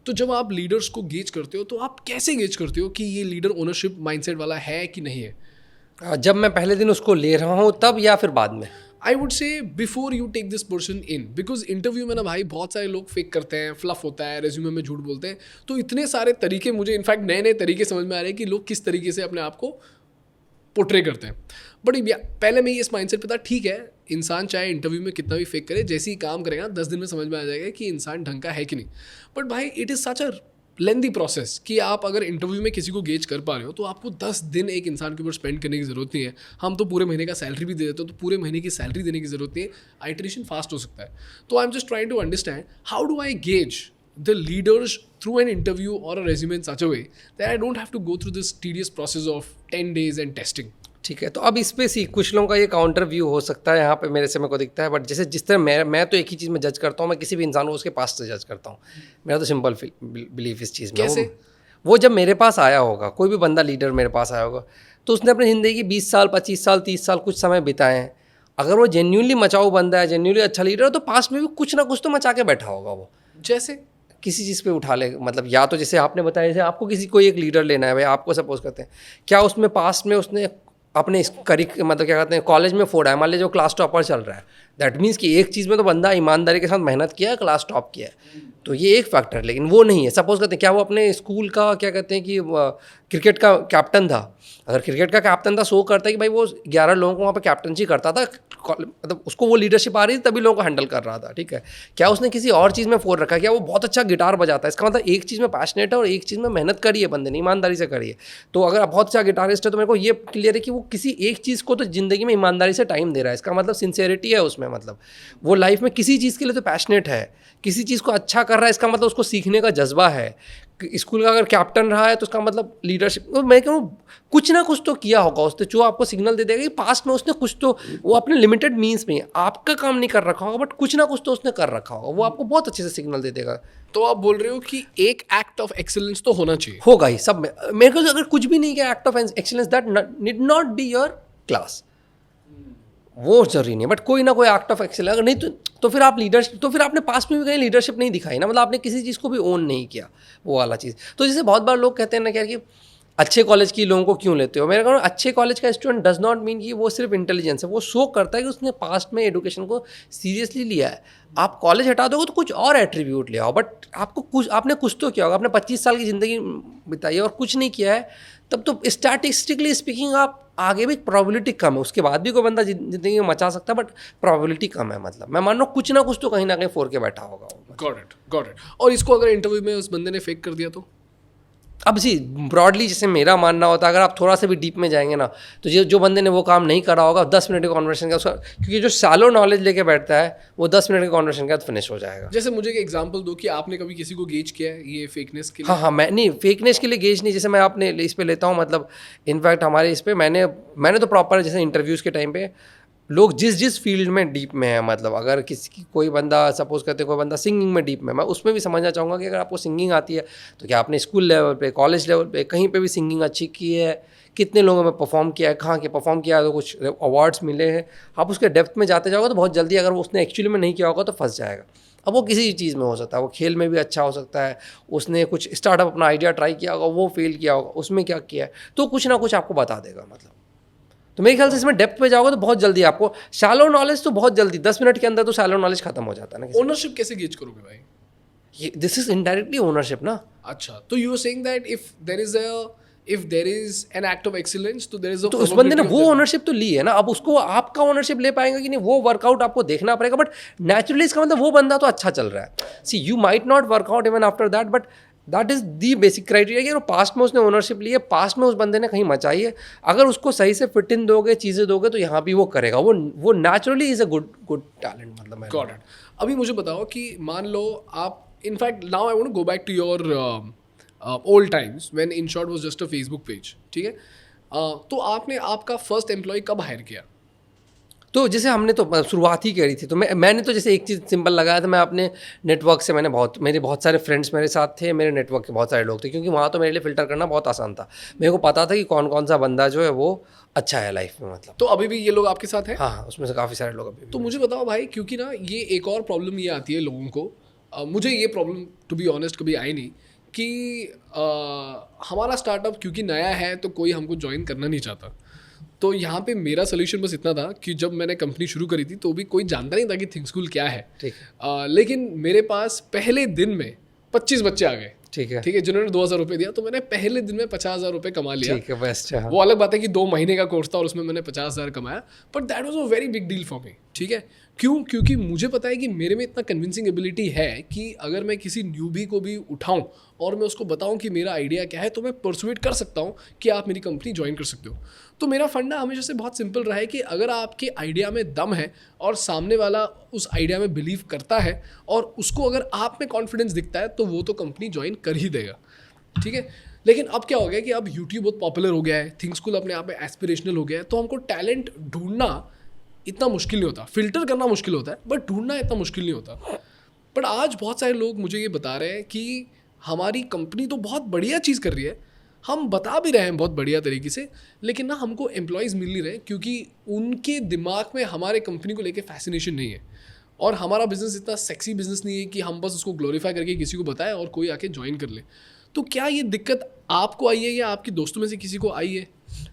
तो जब आप लीडर्स को गेज करते हो तो आप कैसे गेज करते हो कि ये लीडर ओनरशिप माइंडसेट वाला है कि नहीं है? जब मैं पहले दिन उसको ले रहा हूँ तब, या फिर बाद में? I would say before you take this person in, because interview में ना भाई बहुत सारे लोग फेक करते हैं, फ्लफ होता है, रेज्यूमे में झूठ बोलते हैं। तो इतने सारे तरीके, मुझे इनफैक्ट नए नए तरीके समझ में आ रहे हैं कि लोग किस तरीके से अपने आप को पोर्ट्रे करते हैं। बट पहले मैं इस माइंडसेट पे था, ठीक है, इंसान चाहे इंटरव्यू में कितना भी फेक करे, जैसे ही काम करेगा 10 दिन में समझ में आ जाएगा कि इंसान ढंग का है कि नहीं। बट भाई it is such a lengthy process कि आप अगर इंटरव्यू में किसी को गेज कर पा रहे हो तो आपको 10 दिन एक इंसान के ऊपर स्पेंड करने की ज़रूरत नहीं है। हम तो पूरे महीने का सैलरी भी दे देते हो, तो पूरे महीने की सैलरी देने की ज़रूरत नहीं है, आइटरेशन फास्ट हो सकता है। तो I am just trying to understand how do I gauge the leaders through an interview or a resume in such a way that I don't have to go through this tedious process of 10 days and testing. ठीक है, तो अब इस पे सी कुछ लोगों का ये काउंटर व्यू हो सकता है यहाँ पे मेरे से मेरे को दिखता है, बट जैसे जिस तरह मैं तो एक ही चीज़ में जज करता हूँ, मैं किसी भी इंसान को उसके पास से जज करता हूँ। मेरा तो सिंपल बिलीफ इस चीज़ में। कैसे? वो जब मेरे पास आया होगा, कोई भी बंदा लीडर मेरे पास आया होगा, तो उसने अपनी ज़िंदगी की 20 साल 25 साल 30 साल कुछ समय बिताए हैं। अगर वो जेन्यूनली मचाऊ बंदा है, जेन्यूनली अच्छा लीडर है, तो पास्ट में भी कुछ ना कुछ तो मचा के बैठा होगा वो। जैसे किसी चीज़ पे उठा ले, मतलब या तो जैसे आपने बताया, जैसे आपको किसी कोई एक लीडर लेना है भाई, आपको सपोज करते हैं, क्या उसमें पास्ट में उसने अपने मतलब क्या कहते हैं कॉलेज में फोड़ा है, मान लीजिए जो क्लास टॉपर चल रहा है, दैट मीन्स कि एक चीज़ में तो बंदा ईमानदारी के साथ मेहनत किया है, क्लास टॉप किया है, तो ये एक फैक्टर है। लेकिन वो नहीं है, सपोज करते हैं क्या वो अपने स्कूल का क्या कहते हैं कि क्रिकेट का कैप्टन था, अगर क्रिकेट का कैप्टन था, शो करता है कि भाई वो 11 लोगों को वहाँ पर कैप्टनसी करता था, मतलब उसको वो लीडरशिप आ रही थी तभी लोगों को हैंडल कर रहा था, ठीक है। क्या उसने किसी और चीज़ में फोड़ रखा है, क्या वो बहुत अच्छा गिटार बजाता है, इसका मतलब एक चीज़ में पैशनेट है और एक चीज़ में मेहनत करी है बंदे ने, ईमानदारी से करी है। तो अगर आप बहुत अच्छा गिटारिस्ट है तो मेरे को ये क्लियर है कि वो किसी एक चीज़ को तो ज़िंदगी में ईमानदारी से टाइम दे रहा है, इसका मतलब सिंसेरिटी है उसमें, मतलब वो लाइफ में किसी चीज़ के लिए तो पैशनेट है, किसी चीज़ को अच्छा कर रहा है, इसका मतलब उसको सीखने का जज्बा है। स्कूल का अगर कैप्टन रहा है तो उसका मतलब लीडरशिप, मैं कहूँ कुछ ना कुछ तो किया होगा उसने, जो आपको सिग्नल दे देगा कि पास्ट में उसने कुछ तो, वो अपने लिमिटेड मीन्स में आपका काम नहीं कर रखा होगा, बट कुछ ना कुछ तो उसने कर रखा होगा, वो आपको बहुत अच्छे से सिग्नल दे देगा। तो आप बोल रहे हो कि एक एक्ट ऑफ एक्सीलेंस तो होना चाहिए? होगा ही सब में। मेरे को अगर कुछ भी नहीं किया act of excellence, that need not be your class, वो जरूरी नहीं, बट कोई ना कोई एक्ट ऑफ एक्सीलेंस अगर नहीं तो फिर आप लीडरशिप, तो फिर आपने पास में भी कहीं लीडरशिप नहीं दिखाई ना, मतलब आपने किसी चीज़ को भी ओन नहीं किया, वो वाला चीज़। तो जैसे बहुत बार लोग कहते हैं ना क्या कि अच्छे कॉलेज के लोगों को क्यों लेते हो? मैंने कहा अच्छे कॉलेज का स्टूडेंट डज नॉट मीन कि वो सिर्फ इंटेलिजेंस है, वो शो करता है कि उसने पास्ट में एजुकेशन को सीरियसली लिया है। आप कॉलेज हटा दोगे तो कुछ और एट्रीब्यूट ले आओ, बट आपने कुछ तो किया होगा, आपने 25 साल की ज़िंदगी बिताई है और कुछ नहीं किया है, तब तो स्टैटिस्टिकली स्पीकिंग आप आगे भी प्रोबेबिलिटी कम है, उसके बाद भी कोई बंदा ज़िंदगी में मचा सकता है, बट प्रोबेबिलिटी कम है। मतलब मैं मान रहा हूँ कुछ ना कुछ तो कहीं ना कहीं फोर के बैठा होगा। Got it. और इसको अगर इंटरव्यू में उस बंदे ने फेक कर दिया तो? अब जी ब्रॉडली जैसे मेरा मानना होता है, अगर आप थोड़ा सा भी डीप में जाएंगे ना, तो जो बंदे ने वो काम नहीं करा होगा 10 मिनट के कॉन्वर्सेशन का उसका, क्योंकि जो सालों नॉलेज लेके बैठता है वो 10 मिनट के कॉन्वर्सेशन के बाद फिनिश हो जाएगा। जैसे मुझे एक एग्जांपल दो कि आपने कभी किसी को गेज किया है ये फेकनेस के लिए? हाँ, मैं नहीं फेकनेस के लिए गेज नहीं, जैसे मैं अपने इस पे लेता हूँ, मतलब इनफैक्ट हमारे इस पे मैंने तो प्रॉपर जैसे इंटरव्यूज़ के टाइम पे लोग जिस फील्ड में डीप में है, मतलब अगर किसी की कोई बंदा सपोज करते कोई बंदा सिंगिंग में डीप में, मैं उसमें भी समझना चाहूँगा कि अगर आपको सिंगिंग आती है तो क्या आपने स्कूल लेवल पे, कॉलेज लेवल पे कहीं पे भी सिंगिंग अच्छी की है, कितने लोगों में परफॉर्म किया है, कहाँ के परफॉर्म किया है, तो कुछ अवार्ड्स मिले हैं। आप उसके डेप्थ में जाते जाओगे तो बहुत जल्दी, अगर उसने एक्चुअली में नहीं किया होगा तो फंस जाएगा। अब वो किसी चीज़ में हो सकता है, वो खेल में भी अच्छा हो सकता है, उसने कुछ स्टार्टअप अपना आइडिया ट्राई किया होगा, वो फेल किया होगा, उसमें क्या किया है, तो कुछ ना कुछ आपको बता देगा। मतलब तो मेरे ख्याल से इसमें डेप्थ पे जाओगे तो बहुत जल्दी आपको शैलो नॉलेज, तो बहुत जल्दी 10 मिनट के अंदर तो शैलो नॉलेज खत्म हो जाता है ना। ओनरशिप कैसे गेज करोगे भाई? ये दिस इज इनडायरेक्टली ओनरशिप ना। अच्छा, तो you are saying that if there is an act of excellence तो देयर इज तो उस बंदे ने वो ओनरशिप तो ली है ना, अब उसको आपका ओनरशिप ले पाएंगे कि नहीं वो वर्कआउट आपको देखना पड़ेगा, बट नेचुरली इसका मतलब वो बंदा तो अच्छा चल रहा है। See you might not work out even after that, but that is the basic criteria कि वो पास्ट में उसने ओनरशिप ली है, पास्ट में उस बंदे ने कहीं मचाई है, अगर उसको सही से फिट इन दोगे, चीज़ें दोगे, तो यहाँ भी वो करेगा, वो naturally is a good talent. मतलब गॉट इट। अभी मुझे बताओ कि मान लो आप, in fact now I want to go back to your old times when InShot was just a Facebook page, ठीक है? तो आपने आपका फर्स्ट एम्प्लॉय कब हायर किया? तो जैसे हमने तो शुरुआत ही करी थी, तो मैंने तो जैसे एक चीज़ सिंपल लगाया था, मैं अपने नेटवर्क से, मेरे बहुत सारे फ्रेंड्स मेरे साथ थे, मेरे नेटवर्क के बहुत सारे लोग थे, क्योंकि वहाँ तो मेरे लिए फ़िल्टर करना बहुत आसान था, मेरे को पता था कि कौन कौन सा बंदा जो है वो अच्छा है लाइफ में। मतलब तो अभी भी ये लोग आपके साथ हैं? हाँ, उसमें से काफ़ी सारे लोग अभी भी। तो मुझे बताओ भाई, क्योंकि ना ये एक और प्रॉब्लम ये आती है लोगों को, मुझे ये प्रॉब्लम टू बी ऑनेस्ट कभी आई नहीं कि हमारा स्टार्टअप क्योंकि नया है तो कोई हमको ज्वाइन करना नहीं चाहता। तो यहाँ पे मेरा सोल्यूशन बस इतना था कि जब मैंने कंपनी शुरू करी थी तो भी कोई जानता नहीं था कि थिंक स्कूल क्या है। ठीक लेकिन मेरे पास पहले दिन में 25 बच्चे आ गए, ठीक है, ठीक है, जिन्होंने 2,000 रुपये दिया, तो मैंने पहले दिन में 50,000 रुपये कमा लिया। ठीक है, बेस्ट है। वो अलग बात है कि 2 महीने का कोर्स था और उसमें मैंने 50,000 कमाया, but that was a very big deal for me, ठीक है? क्यों? क्योंकि मुझे पता है कि मेरे में इतना कन्विंसिंग एबिलिटी है कि अगर मैं किसी न्यूबी को भी उठाऊं और मैं उसको बताऊं कि मेरा आइडिया क्या है, तो मैं परसुएट कर सकता हूं कि आप मेरी कंपनी ज्वाइन कर सकते हो। तो मेरा फंडा हमेशा से बहुत सिंपल रहा है कि अगर आपके आइडिया में दम है और सामने वाला उस आइडिया में बिलीव करता है और उसको अगर आप में कॉन्फिडेंस दिखता है, तो वो तो कंपनी ज्वाइन कर ही देगा, ठीक है? लेकिन अब क्या हो गया कि अब यूट्यूब बहुत पॉपुलर हो गया है, थिंक स्कूल अपने आप में एस्पिरेशनल हो गया है, तो हमको टैलेंट ढूंढना इतना मुश्किल नहीं होता, फिल्टर करना मुश्किल होता है, बट ढूंढना इतना मुश्किल नहीं होता। बट आज बहुत सारे लोग मुझे ये बता रहे हैं कि हमारी कंपनी तो बहुत बढ़िया चीज़ कर रही है, हम बता भी रहे हैं बहुत बढ़िया तरीके से, लेकिन ना हमको एम्प्लॉयज़ मिल नहीं रहे क्योंकि उनके दिमाग में हमारे कंपनी को लेके फैसिनेशन नहीं है और हमारा बिजनेस इतना सेक्सी बिजनेस नहीं है कि हम बस उसको ग्लोरीफाई करके किसी को बताएं और कोई आके ज्वाइन कर ले। तो क्या ये दिक्कत आपको आई है या आपके दोस्तों में से किसी को आई है?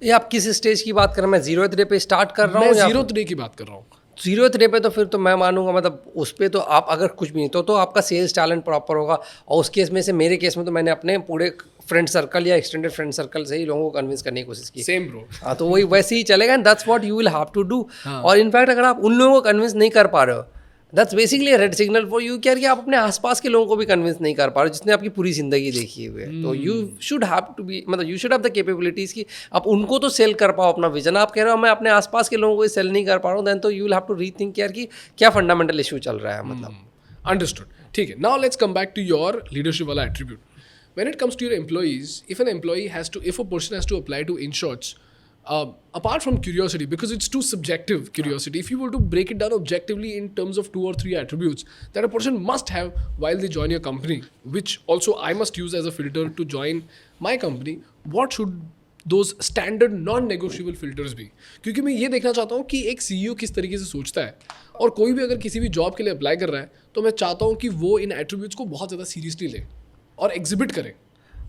ये आप किस स्टेज की बात कर रहे हैं? मैं 0th डे पे स्टार्ट कर रहा हूँ, मैं 0th डे की बात कर रहा हूँ। 0th डे पे तो फिर तो मैं मानूंगा, मतलब उस पर तो आप अगर कुछ भी नहीं तो आपका सेल्स टैलेंट प्रॉपर होगा, और उस केस में से मेरे केस में तो मैंने अपने पूरे फ्रेंड सर्कल या एक्सटेंडेड फ्रेंड सर्कल से ही लोगों को कन्विंस करने की कोशिश की। Same bro. हाँ, तो वही वैसे ही चलेगा, and that's what you will have to do. और इनफैक्ट अगर आप उन लोगों को कन्विंस नहीं कर पा रहे हो, that's basically red signal for you, क्या कि आप अपने आसपास के लोगों को भी कन्विंस नहीं कर पा रहे हो जिसने आपकी पूरी जिंदगी देखी हुई है। तो you should have to be, मतलब you should have the capabilities कि आप उनको तो सेल कर पाओ अपना विजन। आप कह रहे हो मैं अपने आसपास के लोगों को सेल नहीं कर पा रहा हूँ, देन तो you will have to rethink यार कि क्या फंडामेंटल इशू चल रहा है। मतलब अंडरस्टूड, ठीक है। Now let's come back to your leadership वाला attribute. When it comes to your employees, if a person has to apply to InShots, apart from curiosity, because it's too subjective curiosity, if you were to break it down objectively in terms of 2 or 3 attributes that a person must have while they join your company, which also I must use as a filter to join my company, what should those standard non-negotiable filters be? क्योंकि मैं ये देखना चाहता हूँ कि एक CEO किस तरीके से सोचता है, और कोई भी अगर किसी भी जॉब के लिए अप्लाई कर रहा है तो मैं चाहता हूँ कि वो इन एट्रीब्यूट्स को बहुत ज़्यादा सीरियसली ले और एग्जिबिट करें।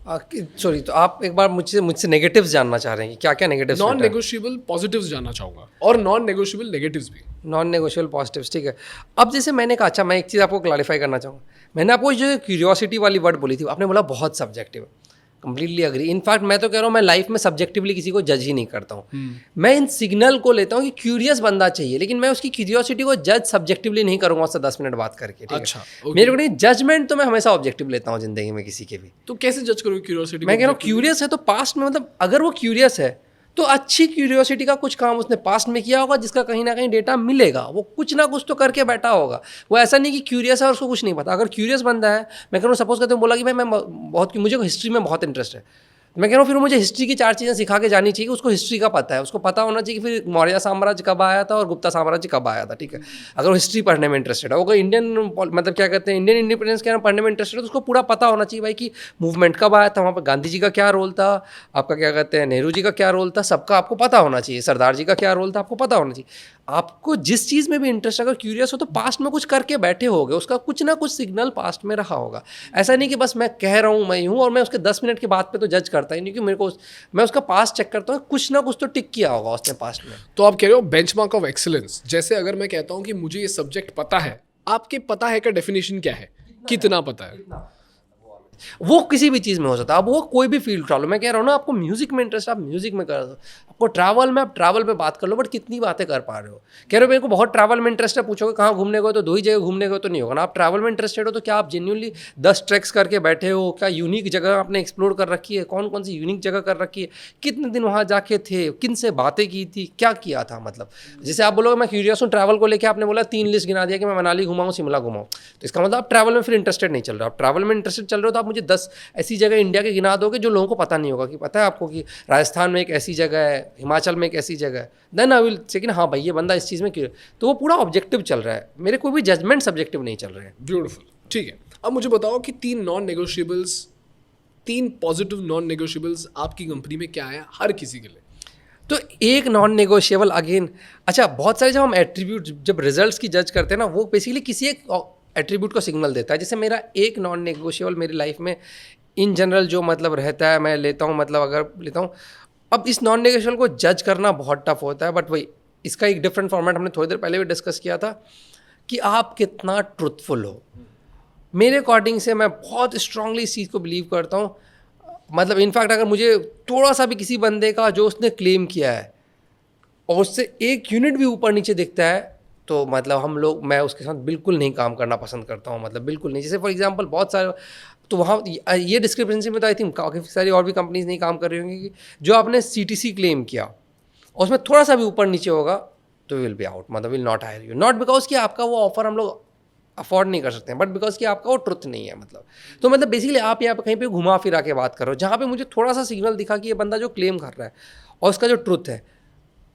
सॉरी, तो आप एक बार मुझसे नेगेटिव्स जानना चाह रहे हैं कि क्या क्या नेगेटिव्स? नॉन नेगोशिएबल पॉजिटिव्स जानना चाहूंगा और नॉन नेगोशिएबल नेगेटिव्स भी। नॉन नेगोशिएबल पॉजिटिव्स, ठीक है। अब जैसे मैंने कहा, अच्छा मैं एक चीज़ आपको क्लैरिफाई करना चाहूँगा। मैंने आपको जो क्यूरियोसिटी वाली वर्ड बोली थी, आपने बोला बहुत सब्जेक्टिव है। Completely agree. इनफैक्ट मैं तो कह रहा हूँ, मैं लाइफ में सब्जेक्टिवली किसी को जज ही नहीं करता हूँ। मैं इन सिग्नल को लेता हूँ कि क्यूरियस बंदा चाहिए, लेकिन मैं उसकी क्यूरियोसिटी को जज सब्जेक्टिवली नहीं करूँगा उससे 10 मिनट बात करके, ठीक है? अच्छा, okay. मेरे को नहीं, जजमेंट तो मैं हमेशा ऑब्जेक्टिव लेता हूँ जिंदगी में किसी के भी। तो कैसे जज करोगे क्यूरियोसिटी? मैं कह रहा हूँ क्यूरियस है तो पास्ट में, मतलब अगर वो क्यूरियस है तो अच्छी क्यूरियोसिटी का कुछ काम उसने पास्ट में किया होगा जिसका कहीं ना कहीं डेटा मिलेगा। वो कुछ ना कुछ तो करके बैठा होगा। वो ऐसा नहीं कि क्यूरियस है और उसको कुछ नहीं पता। अगर क्यूरियस बंदा है, मैं कह रहा हूँ सपोज करते हैं बोला कि भाई मैं बहुत, मुझे हिस्ट्री में बहुत इंटरेस्ट है, मैं कह रहा हूँ फिर मुझे हिस्ट्री की 4 चीज़ें सिखा के जानी चाहिए। उसको हिस्ट्री का पता है, उसको पता होना चाहिए कि फिर मौर्य साम्राज्य कब आया था और गुप्ता साम्राज्य कब आया था, ठीक है? अगर वो हिस्ट्री पढ़ने में इंटरेस्टेड है, अगर इंडियन मतलब क्या कहते हैं इंडियन इंडिपेंडेंस के पढ़ने में इंटरेस्टेड है, तो उसको पूरा पता होना चाहिए भाई कि मूवमेंट कब आया था, वहाँ पर गांधी जी का क्या रोल था, आपका क्या कहते हैं नेहरू जी का क्या रोल था, सबका आपको पता होना चाहिए, सरदार जी का क्या रोल था, आपको पता होना चाहिए। आपको जिस चीज़ में भी इंटरेस्ट, अगर क्यूरियस हो तो पास्ट में कुछ करके बैठे होगे, उसका कुछ ना कुछ सिग्नल पास्ट में रहा होगा। ऐसा नहीं कि बस मैं कह रहा हूँ मैं हूँ और मैं उसके 10 मिनट के बाद पे तो जज करता ही नहीं, क्योंकि मेरे को मैं उसका पास्ट चेक करता हूँ, कुछ ना कुछ तो टिक किया होगा उसने पास्ट में। तो आप कह रहे हो बेंचमार्क ऑफ एक्सीलेंस। जैसे अगर मैं कहता हूँ कि मुझे ये सब्जेक्ट पता है, आपके पता है का डेफिनेशन क्या है? कितना पता है? वो किसी भी चीज़ में हो सकता है। अब वो कोई भी फील्ड उठा लो। मैं कह रहा हूँ ना, आपको म्यूजिक में इंटरेस्ट, आप म्यूजिक में कर दो। आपको ट्रैवल में, आप ट्रैवल पे बात कर लो, बट कितनी बातें कर पा रहे हो? कह रहे हो मेरे को बहुत ट्रैवल में इंटरेस्ट है, पूछोगे कहाँ घूमने गए तो 2 ही जगह घूमने गए तो नहीं होगा ना। आप ट्रैवल में इंटरेस्टेड हो तो क्या आप जेन्युइनली 10 ट्रैक्स करके बैठे हो? क्या यूनिक जगह आपने एक्सप्लोर कर रखी है? कौन कौन सी यूनिक जगह कर रखी है? कितने दिन वहाँ जाके थे? किन से बातें की थी? क्या किया था? मतलब जैसे आप बोलोगे मैं क्यूरियस हूँ ट्रैवल को लेकर, आपने बोला 3 लिस्ट गिना दिया कि मैं मनाली घुमाऊँ, शिमला घुमाऊँ, तो इसका मतलब आप ट्रैवल में फिर इंटरेस्टेड नहीं चल रहे हो। आप ट्रैवल में इंटरेस्टेड चल रहे हो तो आप मुझे 10 ऐसी जगह इंडिया के गिना दोगे जो लोगों को पता नहीं होगा। कि पता है आपको कि राजस्थान में एक ऐसी जगह है, हिमाचल में एक ऐसी जगह है, देन आई विल से कि हाँ भाई ये बंदा इस चीज़ में क्यों। तो वो पूरा ऑब्जेक्टिव चल रहा है, मेरे कोई भी जजमेंट सब्जेक्टिव नहीं चल रहे हैं। ब्यूटीफुल, ठीक है। अब मुझे बताओ कि 3 non negotiables, 3 positive non negotiables आपकी कंपनी में क्या है हर किसी के लिए? तो एक नॉन नेगोशिएबल अगेन, अच्छा बहुत सारे जब हम एट्रीब्यूट, जब रिजल्ट्स की जज करते हैं ना, वो बेसिकली किसी एक एट्रीब्यूट को सिग्नल देता है। जैसे मेरा एक नॉन नेगोशिएबल मेरी लाइफ में इन जनरल जो मतलब रहता है, मैं लेता हूँ, मतलब अगर लेता हूँ, अब इस नॉन नेगोशिएबल को जज करना बहुत टफ होता है, बट वही इसका एक डिफरेंट फॉर्मेट हमने थोड़ी देर पहले भी डिस्कस किया था कि आप कितना ट्रुथफुल हो। मेरे अकॉर्डिंग से मैं बहुत स्ट्रांगली इस चीज़ को बिलीव करता हूँ। मतलब इनफैक्ट अगर मुझे थोड़ा सा भी किसी बंदे का जो उसने क्लेम किया है और उससे 1 यूनिट भी ऊपर नीचे दिखता है, तो मतलब मैं उसके साथ बिल्कुल नहीं काम करना पसंद करता हूँ, मतलब बिल्कुल नहीं। जैसे फॉर एग्जांपल बहुत सारे, तो वहाँ ये डिस्क्रिपेंसी में तो आई थिंक काफ़ी सारी और भी कंपनीज नहीं काम कर रही होंगी कि जो आपने CTC क्लेम किया और उसमें थोड़ा सा भी ऊपर नीचे होगा तो विल बी आउट, मतलब will not hire you, not because कि आपका वो ऑफर हम लोग अफोर्ड नहीं कर सकते हैं, बट बिकॉज कि आपका वो ट्रुथ नहीं है। मतलब तो मतलब बेसिकली आप यहाँ पे कहीं पे घुमा फिरा के बात कर रहे हो, जहाँ पे मुझे थोड़ा सा सिग्नल दिखा कि ये बंदा जो क्लेम कर रहा है और उसका जो ट्रुथ है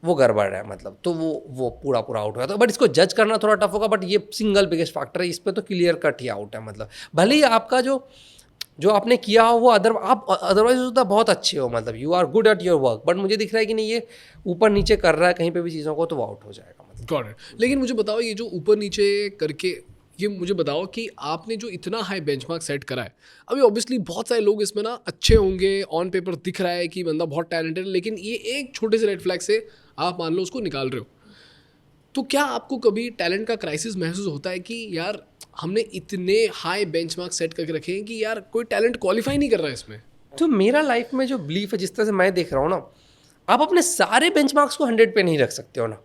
वो गड़बड़ है, मतलब तो वो पूरा आउट हुआ था। बट इसको जज करना थोड़ा टफ होगा, बट ये सिंगल बिगेस्ट फैक्टर है, इस पर तो क्लियर कट ही आउट है। मतलब भले ही आपका जो आपने किया हो वो आप अदरवाइज होता बहुत अच्छे हो, मतलब you are good at your work, but मुझे दिख रहा है कि नहीं ये ऊपर नीचे कर रहा है कहीं पे भी चीज़ों को, तो वो आउट हो जाएगा। मतलब गॉट इट। लेकिन मुझे बताओ ये जो ऊपर नीचे करके, ये मुझे बताओ कि आपने जो इतना हाई बेंचमार्क सेट करा है, अभी ऑब्वियसली बहुत सारे लोग इसमें ना अच्छे होंगे, ऑन पेपर दिख रहा है कि बंदा बहुत टैलेंटेड है, लेकिन ये एक छोटे से रेड फ्लैग से आप मान लो उसको निकाल रहे हो, तो क्या आपको कभी टैलेंट का क्राइसिस महसूस होता है कि यार हमने इतने हाई बेंचमार्क सेट करके रखे हैं कि यार कोई टैलेंट क्वालिफाई नहीं कर रहा है इसमें? तो मेरा लाइफ में जो बिलीफ है, जिस तरह से मैं देख रहा हूँ ना, आप अपने सारे बेंचमार्क्स को 100 पे नहीं रख सकते हो ना।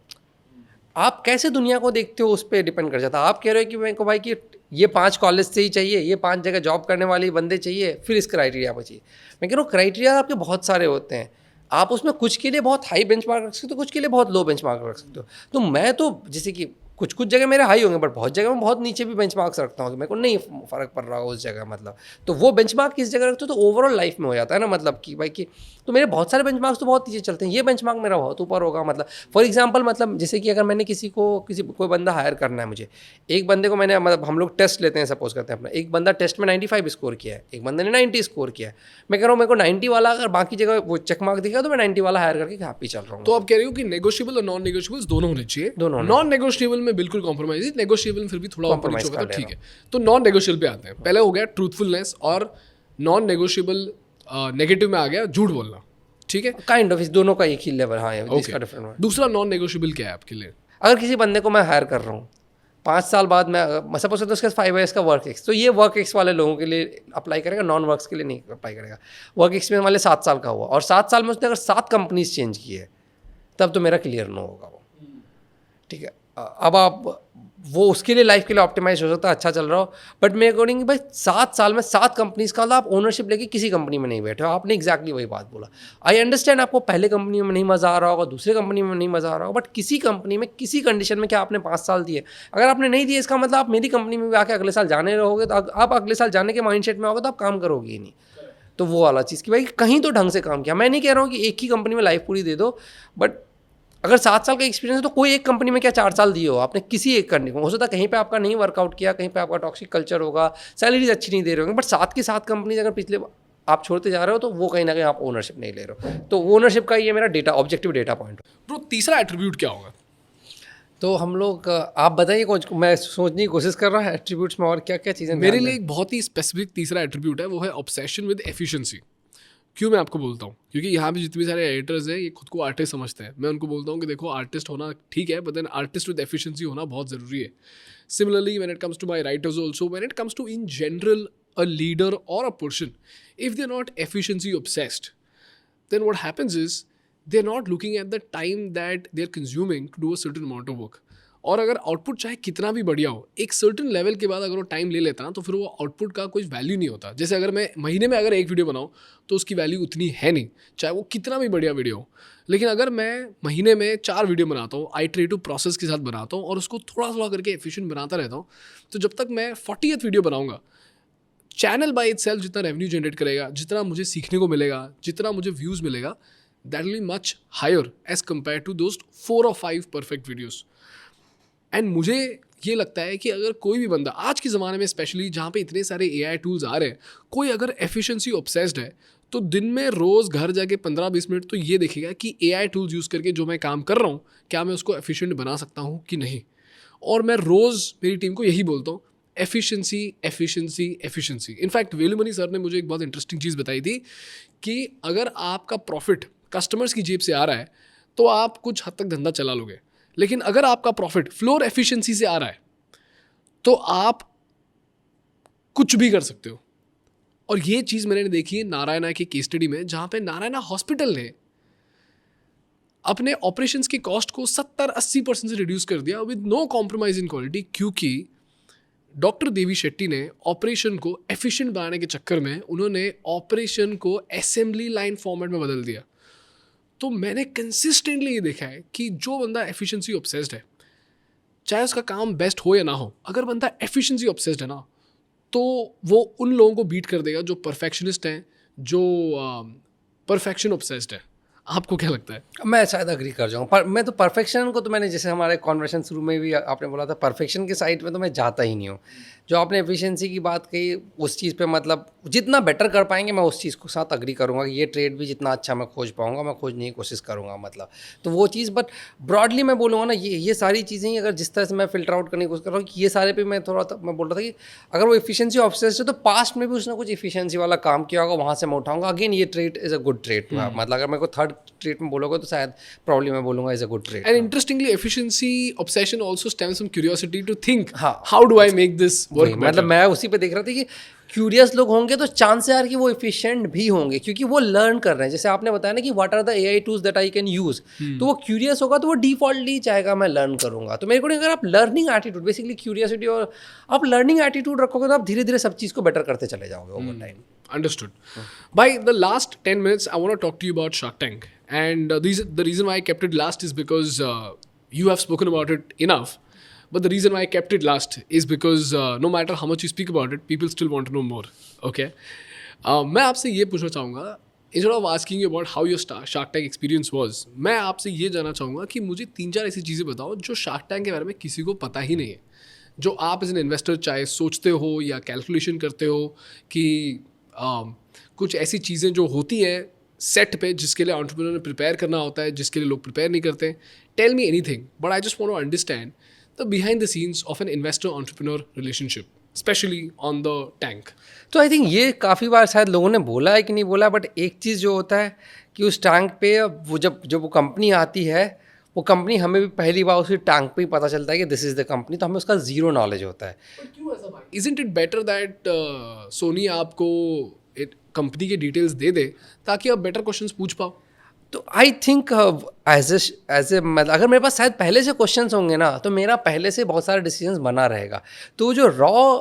आप कैसे दुनिया को देखते हो उस पर डिपेंड कर जाता है। आप कह रहे हो कि मेरे को भाई कि ये 5 कॉलेज से ही चाहिए, ये 5 जगह जॉब करने वाले बंदे चाहिए, फिर इस क्राइटेरिया पर चाहिए। मैं कह रहा हूँ क्राइटेरिया आपके बहुत सारे होते हैं, आप उसमें कुछ के लिए बहुत हाई बेंचमार्क रख सकते हो, कुछ के लिए बहुत लो बेंचमार्क रख सकते हो। तो मैं तो जैसे कि कुछ जगह मेरे हाई होंगे, बट बहुत जगह मैं बहुत नीचे भी बेंचमार्क्स रखता हूँ कि मेरे को नहीं फ़र्क पड़ रहा हो उस जगह। मतलब तो वो बेंचमार्क किस जगह रखते हो तो ओवरऑल लाइफ में हो जाता है ना, मतलब कि भाई कि तो मेरे बहुत सारे बेंचमार्क्स तो बहुत नीचे चलते हैं, ये बेंचमार्क मेरा बहुत ऊपर होगा। मतलब फॉर एग्जांपल, मतलब जैसे कि अगर मैंने कोई बंदा हायर करना है मुझे, एक बंदे को मैंने, मतलब हम लोग टेस्ट लेते हैं, सपोज करते हैं अपना, एक बंदा टेस्ट में 95 स्कोर किया है, एक बंदे ने 90 स्कोर किया है। मैं कह रहा हूँ मेरे को 90 वाला अगर बाकी जगह वो चेक मार्क दिखा तो मैं 90 वाला हायर करके हैप्पी चल रहा हूँ। तो आप कह रहे हो कि नेगोशिएबल और नॉन नेगोशिएबल दोनों होने चाहिए। दोनों नॉन नेगोशिएबल में बिल्कुल कॉम्प्रोमाइज, नेगोशिएबल फिर भी थोड़ा ऊपर नीचे होगा तो ठीक है। तो नॉन नेगोशिएबल पे आते हैं। पहले हो गया ट्रूथफुलनेस और नॉन नेगोशिएबल नेगेटिव में आ गया झूठ बोलना, ठीक है। काइंड ऑफ इस दोनों का एक ही लेवल, हाँ इसका Okay. डिफरेंट। दूसरा नॉन नेगोशिएबल क्या है आपके लिए? अगर किसी बंदे को मैं हायर कर रहा हूँ 5 साल बाद, मैं सपोज करता हूँ उसके 5 ईयर्स का वर्क एक्स, तो ये वर्क एक्स वाले लोगों के लिए अप्लाई करेगा, नॉन वर्क्स के लिए नहीं अप्लाई करेगा। वर्क एक्सपीरियंस वाले 7 साल का हुआ और 7 साल में उसने अगर 7 कंपनीज चेंज की है, तब तो मेरा क्लियर नो होगा वो, ठीक है। अब आप वो उसके लिए लाइफ के लिए ऑप्टिमाइज हो सकता है, अच्छा चल रहा हो, बट मेरे अकॉर्डिंग भाई 7 साल में 7 कंपनीज का, आप ओनरशिप लेके किसी कंपनी में नहीं बैठे हो। आपने एग्जैक्टली वही बात बोला। आई अंडरस्टैंड आपको पहले कंपनी में नहीं मज़ा आ रहा होगा, दूसरे कंपनी में नहीं मज़ा आ रहा होगा, बट किसी कंपनी में किसी कंडीशन में क्या आपने 5 साल दिए? अगर आपने नहीं दिए, इसका मतलब आप मेरी कंपनी में भी आके अगले साल जाने रहोगे, तो आप अगले साल जाने के माइंड सेट में आओगे तो आप काम करोगे ही नहीं। तो वो वाला चीज़ कि भाई कहीं तो ढंग से काम किया। मैं नहीं कह रहा हूँ कि एक ही कंपनी में लाइफ पूरी दे दो, बट अगर 7 साल का एक्सपीरियंस है तो कोई एक कंपनी में क्या 4 साल दिए हो आपने, किसी एक करने को हो सकता है कहीं पे आपका नहीं वर्कआउट किया, कहीं पे आपका टॉक्सिक कल्चर होगा, सैलरीज अच्छी नहीं दे रहे होंगे, बट 7 की 7 कंपनीज अगर पिछले आप छोड़ते जा रहे हो तो वो कहीं ना कहीं आप ओनरशिप नहीं ले रहे हो। तो ओनरशिप का ये मेरा data objective data point. Bro तीसरा एट्रीब्यूट क्या होगा? तो हम लोग आप बताइए कुछ, मैं सोचने की कोशिश कर रहा हूँ एट्रीब्यूट्स में और क्या क्या चीज़ें। मेरे लिए एक बहुत ही स्पेसिफिक तीसरा एट्रीब्यूट है, वो है ऑब्सेशन विद एफिशिएंसी। क्यों मैं आपको बोलता हूँ? क्योंकि यहाँ पे जितने भी सारे एडिटर्स हैं ये खुद को आर्टिस्ट समझते हैं। मैं उनको बोलता हूँ कि देखो आर्टिस्ट होना ठीक है, but then artist with efficiency होना बहुत ज़रूरी है। Similarly when it comes to my writers also, when it comes to in general a leader और a person, if they are not efficiency obsessed, then what happens is they're not looking at the time that they're consuming to do a certain amount of work. और अगर output चाहे कितना भी बढ़िया हो, एक certain level के बाद अगर वो टाइम ले लेता ना, तो फिर वो आउटपुट का कोई वैल्यू नहीं होता। जैसे अगर मैं महीने में अगर एक वीडियो बनाऊँ तो उसकी वैल्यू उतनी है नहीं, चाहे वो कितना भी बढ़िया वीडियो हो। लेकिन अगर मैं महीने में 4 वीडियो बनाता हूँ, आइटरेटिव प्रोसेस के साथ बनाता हूँ और उसको थोड़ा थोड़ा करके एफिशिएंट बनाता रहता हूँ, तो जब तक मैं 40th वीडियो बनाऊँगा, चैनल बाय इटसेल्फ जितना रेवेन्यू जनरेट करेगा, जितना मुझे सीखने को मिलेगा, जितना मुझे व्यूज़ मिलेगा, that will be much higher as compare to those 4 or 5 perfect videos. And मुझे ये लगता है कि अगर कोई भी बंदा आज के ज़माने में स्पेशली जहाँ पे इतने सारे AI टूल्स आ रहे हैं, कोई अगर एफिशिएंसी ऑब्सेस्ड है तो दिन में रोज़ घर जाके 15-20 मिनट तो ये देखेगा कि AI टूल्स यूज़ करके जो मैं काम कर रहा हूँ, क्या मैं उसको एफिशिएंट बना सकता हूँ कि नहीं। और मैं रोज़ मेरी टीम को यही बोलता हूँ, efficiency efficiency efficiency. In fact Velumani sir ने मुझे एक बहुत इंटरेस्टिंग चीज़ बताई थी कि अगर आपका प्रॉफिट कस्टमर्स की जेब से आ रहा है तो आप कुछ हद तक धंधा चला लोगे, लेकिन अगर आपका प्रॉफिट फ्लोर एफिशिएंसी से आ रहा है तो आप कुछ भी कर सकते हो। और ये चीज़ मैंने देखी है नारायणा की केस स्टडी में, जहाँ पे नारायणा हॉस्पिटल ने अपने ऑपरेशंस के कॉस्ट को 70-80% से रिड्यूस कर दिया with no compromise in quality, क्योंकि डॉक्टर देवी शेट्टी ने ऑपरेशन को एफिशिएंट बनाने के चक्कर में उन्होंने ऑपरेशन को असेंबली लाइन फॉर्मेट में बदल दिया। तो मैंने कंसिस्टेंटली ये देखा है कि जो बंदा एफिशिएंसी ऑब्सेस्ड है, चाहे उसका काम बेस्ट हो या ना हो, अगर बंदा एफिशिएंसी ऑब्सेस्ड है ना, तो वो उन लोगों को बीट कर देगा जो परफेक्शनिस्ट हैं, जो परफेक्शन ऑब्सेस्ड है। आपको क्या लगता है? मैं शायद अग्री कर जाऊँ, पर मैं तो परफेक्शन को, तो मैंने जैसे हमारे कॉन्वर्सेशन शुरू में भी आपने बोला था, परफेक्शन के साइड में तो मैं जाता ही नहीं हूँ। जो आपने एफिशिएंसी की बात कही उस चीज़ पे, मतलब जितना बेटर कर पाएंगे मैं उस चीज़ को साथ अग्री करूँगा कि ये ट्रेड भी जितना अच्छा मैं खोज पाऊँगा मैं खोजने की कोशिश करूँगा, मतलब तो वो चीज़। बट ब्रॉडली मैं बोलूँगा ना, ये सारी चीज़ें ही अगर जिस तरह से मैं फिल्टर आउट करने की कोशिश कर रहा हूँ कि ये सारे पे मैं मैं बोल रहा था कि अगर वो एफिशिएंसी ऑब्सेस्ड है तो पास्ट में भी उसने कुछ एफिशिएंसी वाला काम किया होगा, वहाँ से मैं उठाऊँगा। अगेन ये trade is a good trade, मतलब अगर मेरे को थर्ड ट्रेड में बोलोगे तो शायद प्रॉब्लम मैं बोलूँगा is a good trade. And interestingly efficiency obsession also stems from curiosity to think हाँ, how do I make this work. मतलब मैं उसी पे देख रहा था कि क्यूरियस लोग होंगे तो चांस है यार कि वो एफिशिएंट भी होंगे, क्योंकि वो लर्न कर रहे हैं। जैसे आपने बताया ना कि what are the AI tools that I can use, तो वो क्यूरियस होगा तो वो डिफॉल्टली चाहेगा मैं लर्न करूंगा। तो मेरे को अगर आप लर्निंग एटीट्यूड, बेसिकली क्यूरियोसिटी, और आप लर्निंग एटीट्यूड रखोगे तो आप धीरे धीरे सब चीज़ को बेटर करते चले जाओगे over time. Understood. By the last 10 minutes, I want to talk to you about Shark Tank. And the reason why I kept it last is because you have spoken about it enough. But the reason why I kept it last is because no matter how much you speak about it, people still want to know more. Okay? मैं आपसे ये पूछना चाहूँगा, instead of asking you about how your Shark Tank experience was, मैं आपसे ये जानना चाहूँगा कि मुझे 3-4 ऐसी चीज़ें बताओ जो Shark Tank के बारे में किसी को पता ही नहीं है, जो आप एज एन इन्वेस्टर चाहे सोचते हो या कैलकुलेशन करते हो कि कुछ ऐसी चीज़ें जो होती हैं सेट पे जिसके लिए एंटरप्रेन्योर ने प्रिपेयर करना होता है, जिसके लिए लोग प्रिपेयर नहीं करते। Tell me anything, but I just want to understand the behind the scenes of an investor entrepreneur relationship. Specially on the tank? तो आई थिंक ये काफ़ी बार शायद लोगों ने बोला है कि नहीं बोला, बट एक चीज़ जो होता है कि उस टैंक पे वो जब वो कंपनी आती है, वो कंपनी हमें भी पहली बार उसी टैंक पे ही पता चलता है कि दिस इज़ द कंपनी, तो हमें उसका ज़ीरो नॉलेज होता है। Isn't it better that Soni आपको कंपनी के डिटेल्स दे दे ताकि आप बेटर क्वेश्चंस पूछ पाओ? तो आई थिंक एज ए मतलब अगर मेरे पास शायद पहले से क्वेश्चंस होंगे ना, तो मेरा पहले से बहुत सारे डिसीजंस बना रहेगा, तो जो रॉ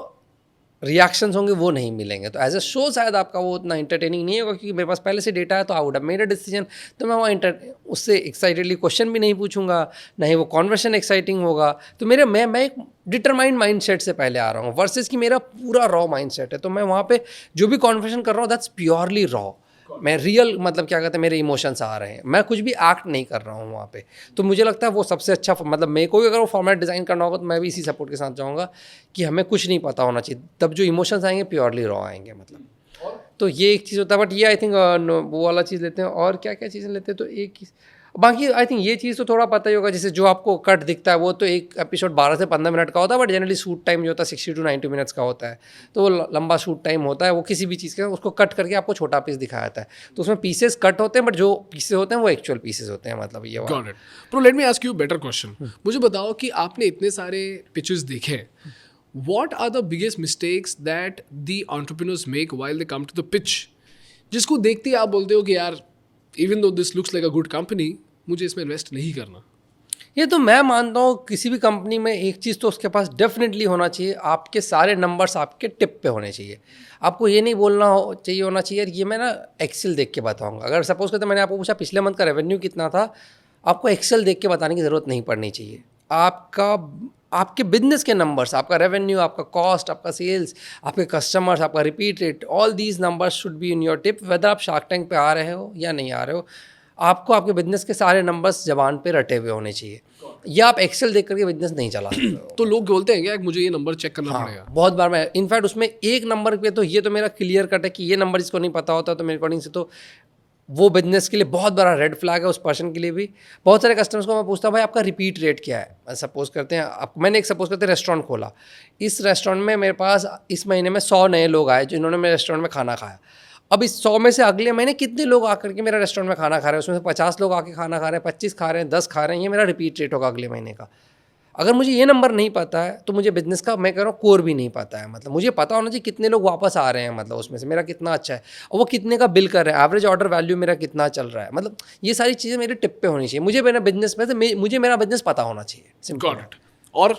रिएक्शंस होंगे वो नहीं मिलेंगे। तो एज अ शो शायद आपका वो उतना इंटरटेनिंग नहीं होगा, क्योंकि मेरे पास पहले से डेटा है, तो I would have made a decision. तो मैं वहाँ उससे एक्साइटेडली क्वेश्चन भी नहीं पूछूंगा, ना ही वो कॉन्वर्सेशन एक्साइटिंग होगा। तो मैं एक डिटरमाइंड माइंडसेट से पहले आ रहा हूँ, वर्सेस कि मेरा पूरा रॉ माइंडसेट है। तो मैं वहाँ पे जो भी कॉन्वर्सेशन कर रहा हूँ दैट्स प्योरली रॉ। मैं रियल मतलब क्या कहते हैं, मेरे इमोशंस आ रहे हैं, मैं कुछ भी एक्ट नहीं कर रहा हूँ वहाँ पे। तो मुझे लगता है वो सबसे अच्छा, मतलब मेरे को भी अगर वो फॉर्मेट डिज़ाइन करना होगा तो मैं भी इसी सपोर्ट के साथ जाऊँगा कि हमें कुछ नहीं पता होना चाहिए, तब जो इमोशंस आएंगे प्योरली रॉ आएंगे मतलब। तो ये एक चीज़ होता है, बट ये आई थिंक वो वाला चीज़ लेते हैं। और क्या क्या चीज़ें लेते हैं, तो एक बाकी आई थिंक ये चीज़ तो थोड़ा पता ही होगा, जैसे जो आपको कट दिखता है वो तो एक एपिसोड 12 से 15 मिनट का होता है, बट जनरली शूट टाइम जो होता है 60 to 90 मिनट्स का होता है। तो वो लंबा शूट टाइम होता है, वो किसी भी चीज़ का उसको कट करके आपको छोटा पीस दिखाया जाता है। तो उसमें पीसेस कट होते हैं, बट जो पीसेस होते हैं वो एक्चुअल पीसेस होते हैं, मतलब ये Got it. Bro, let me ask you a better question. मुझे बताओ कि आपने इतने सारे पिचेस देखे हैं, what are the biggest mistakes that the entrepreneurs make while they come to the pitch, जिसको देखते ही आप बोलते हो कि यार even though this looks like a good company, मुझे इसमें इन्वेस्ट नहीं करना? ये तो मैं मानता हूँ किसी भी कंपनी में एक चीज़ तो उसके पास डेफिनेटली होना चाहिए, आपके सारे नंबर्स आपके टिप पे होने चाहिए। आपको ये नहीं बोलना चाहिए होना चाहिए ये मैं ना एक्सेल देख के बताऊँगा। अगर सपोज करते मैंने आपको पूछा पिछले मंथ का रेवेन्यू कितना था, आपको एक्सेल देख के बताने की ज़रूरत नहीं पड़नी चाहिए। आपके बिजनेस के नंबर्स, आपका रेवेन्यू, आपका कॉस्ट, आपका सेल्स, आपके कस्टमर्स, आपका repeat rate, all these numbers should be in your tip. Whether आप शार्क टैंक पे आ रहे हो या नहीं आ रहे हो, आपको आपके बिजनेस के सारे नंबर्स जबान पे रटे हुए होने चाहिए, या आप एक्सेल देख करके बिजनेस नहीं चला सकते हो। तो लोग बोलते हैं क्या मुझे ये नंबर चेक करना पड़ेगा? बहुत बार मैं इनफैक्ट उसमें एक नंबर पे तो ये तो मेरा क्लियर कट है कि ये नंबर जिसको नहीं पता होता तो मेरे अकॉर्डिंग से तो वो बिजनेस के लिए बहुत बड़ा रेड फ्लैग है, उस पर्सन के लिए भी। बहुत सारे कस्टमर्स को मैं पूछता हूँ भाई आपका रिपीट रेट क्या है। सपोज करते हैं मैंने एक सपोज करते हैं रेस्टोरेंट खोला, इस रेस्टोरेंट में मेरे पास इस महीने में 100 नए लोग आए जिन्होंने मेरे रेस्टोरेंट में खाना खाया। अब इस 100 में से अगले महीने कितने लोग आकर के मेरा रेस्टोरेंट में खाना खा रहे हैं, उसमें से 50 लोग आके खाना खा रहे हैं, 25 खा रहे हैं, 10 खा रहे हैं, ये मेरा रिपीट रेट होगा अगले महीने का। अगर मुझे ये नंबर नहीं पता है तो मुझे बिजनेस का मैं कह रहा हूँ कोर भी नहीं पता है। मतलब मुझे पता होना चाहिए कितने लोग वापस आ रहे हैं, मतलब उसमें से मेरा कितना अच्छा है और वो कितने का बिल कर रहे हैं, एवरेज ऑर्डर वैल्यू मेरा कितना चल रहा है। मतलब ये सारी चीज़ें मेरे टिप पे होनी चाहिए। मुझे मेरा बिजनेस में तो मुझे मेरा बिजनेस पता होना चाहिए, सिंपल। Got it. और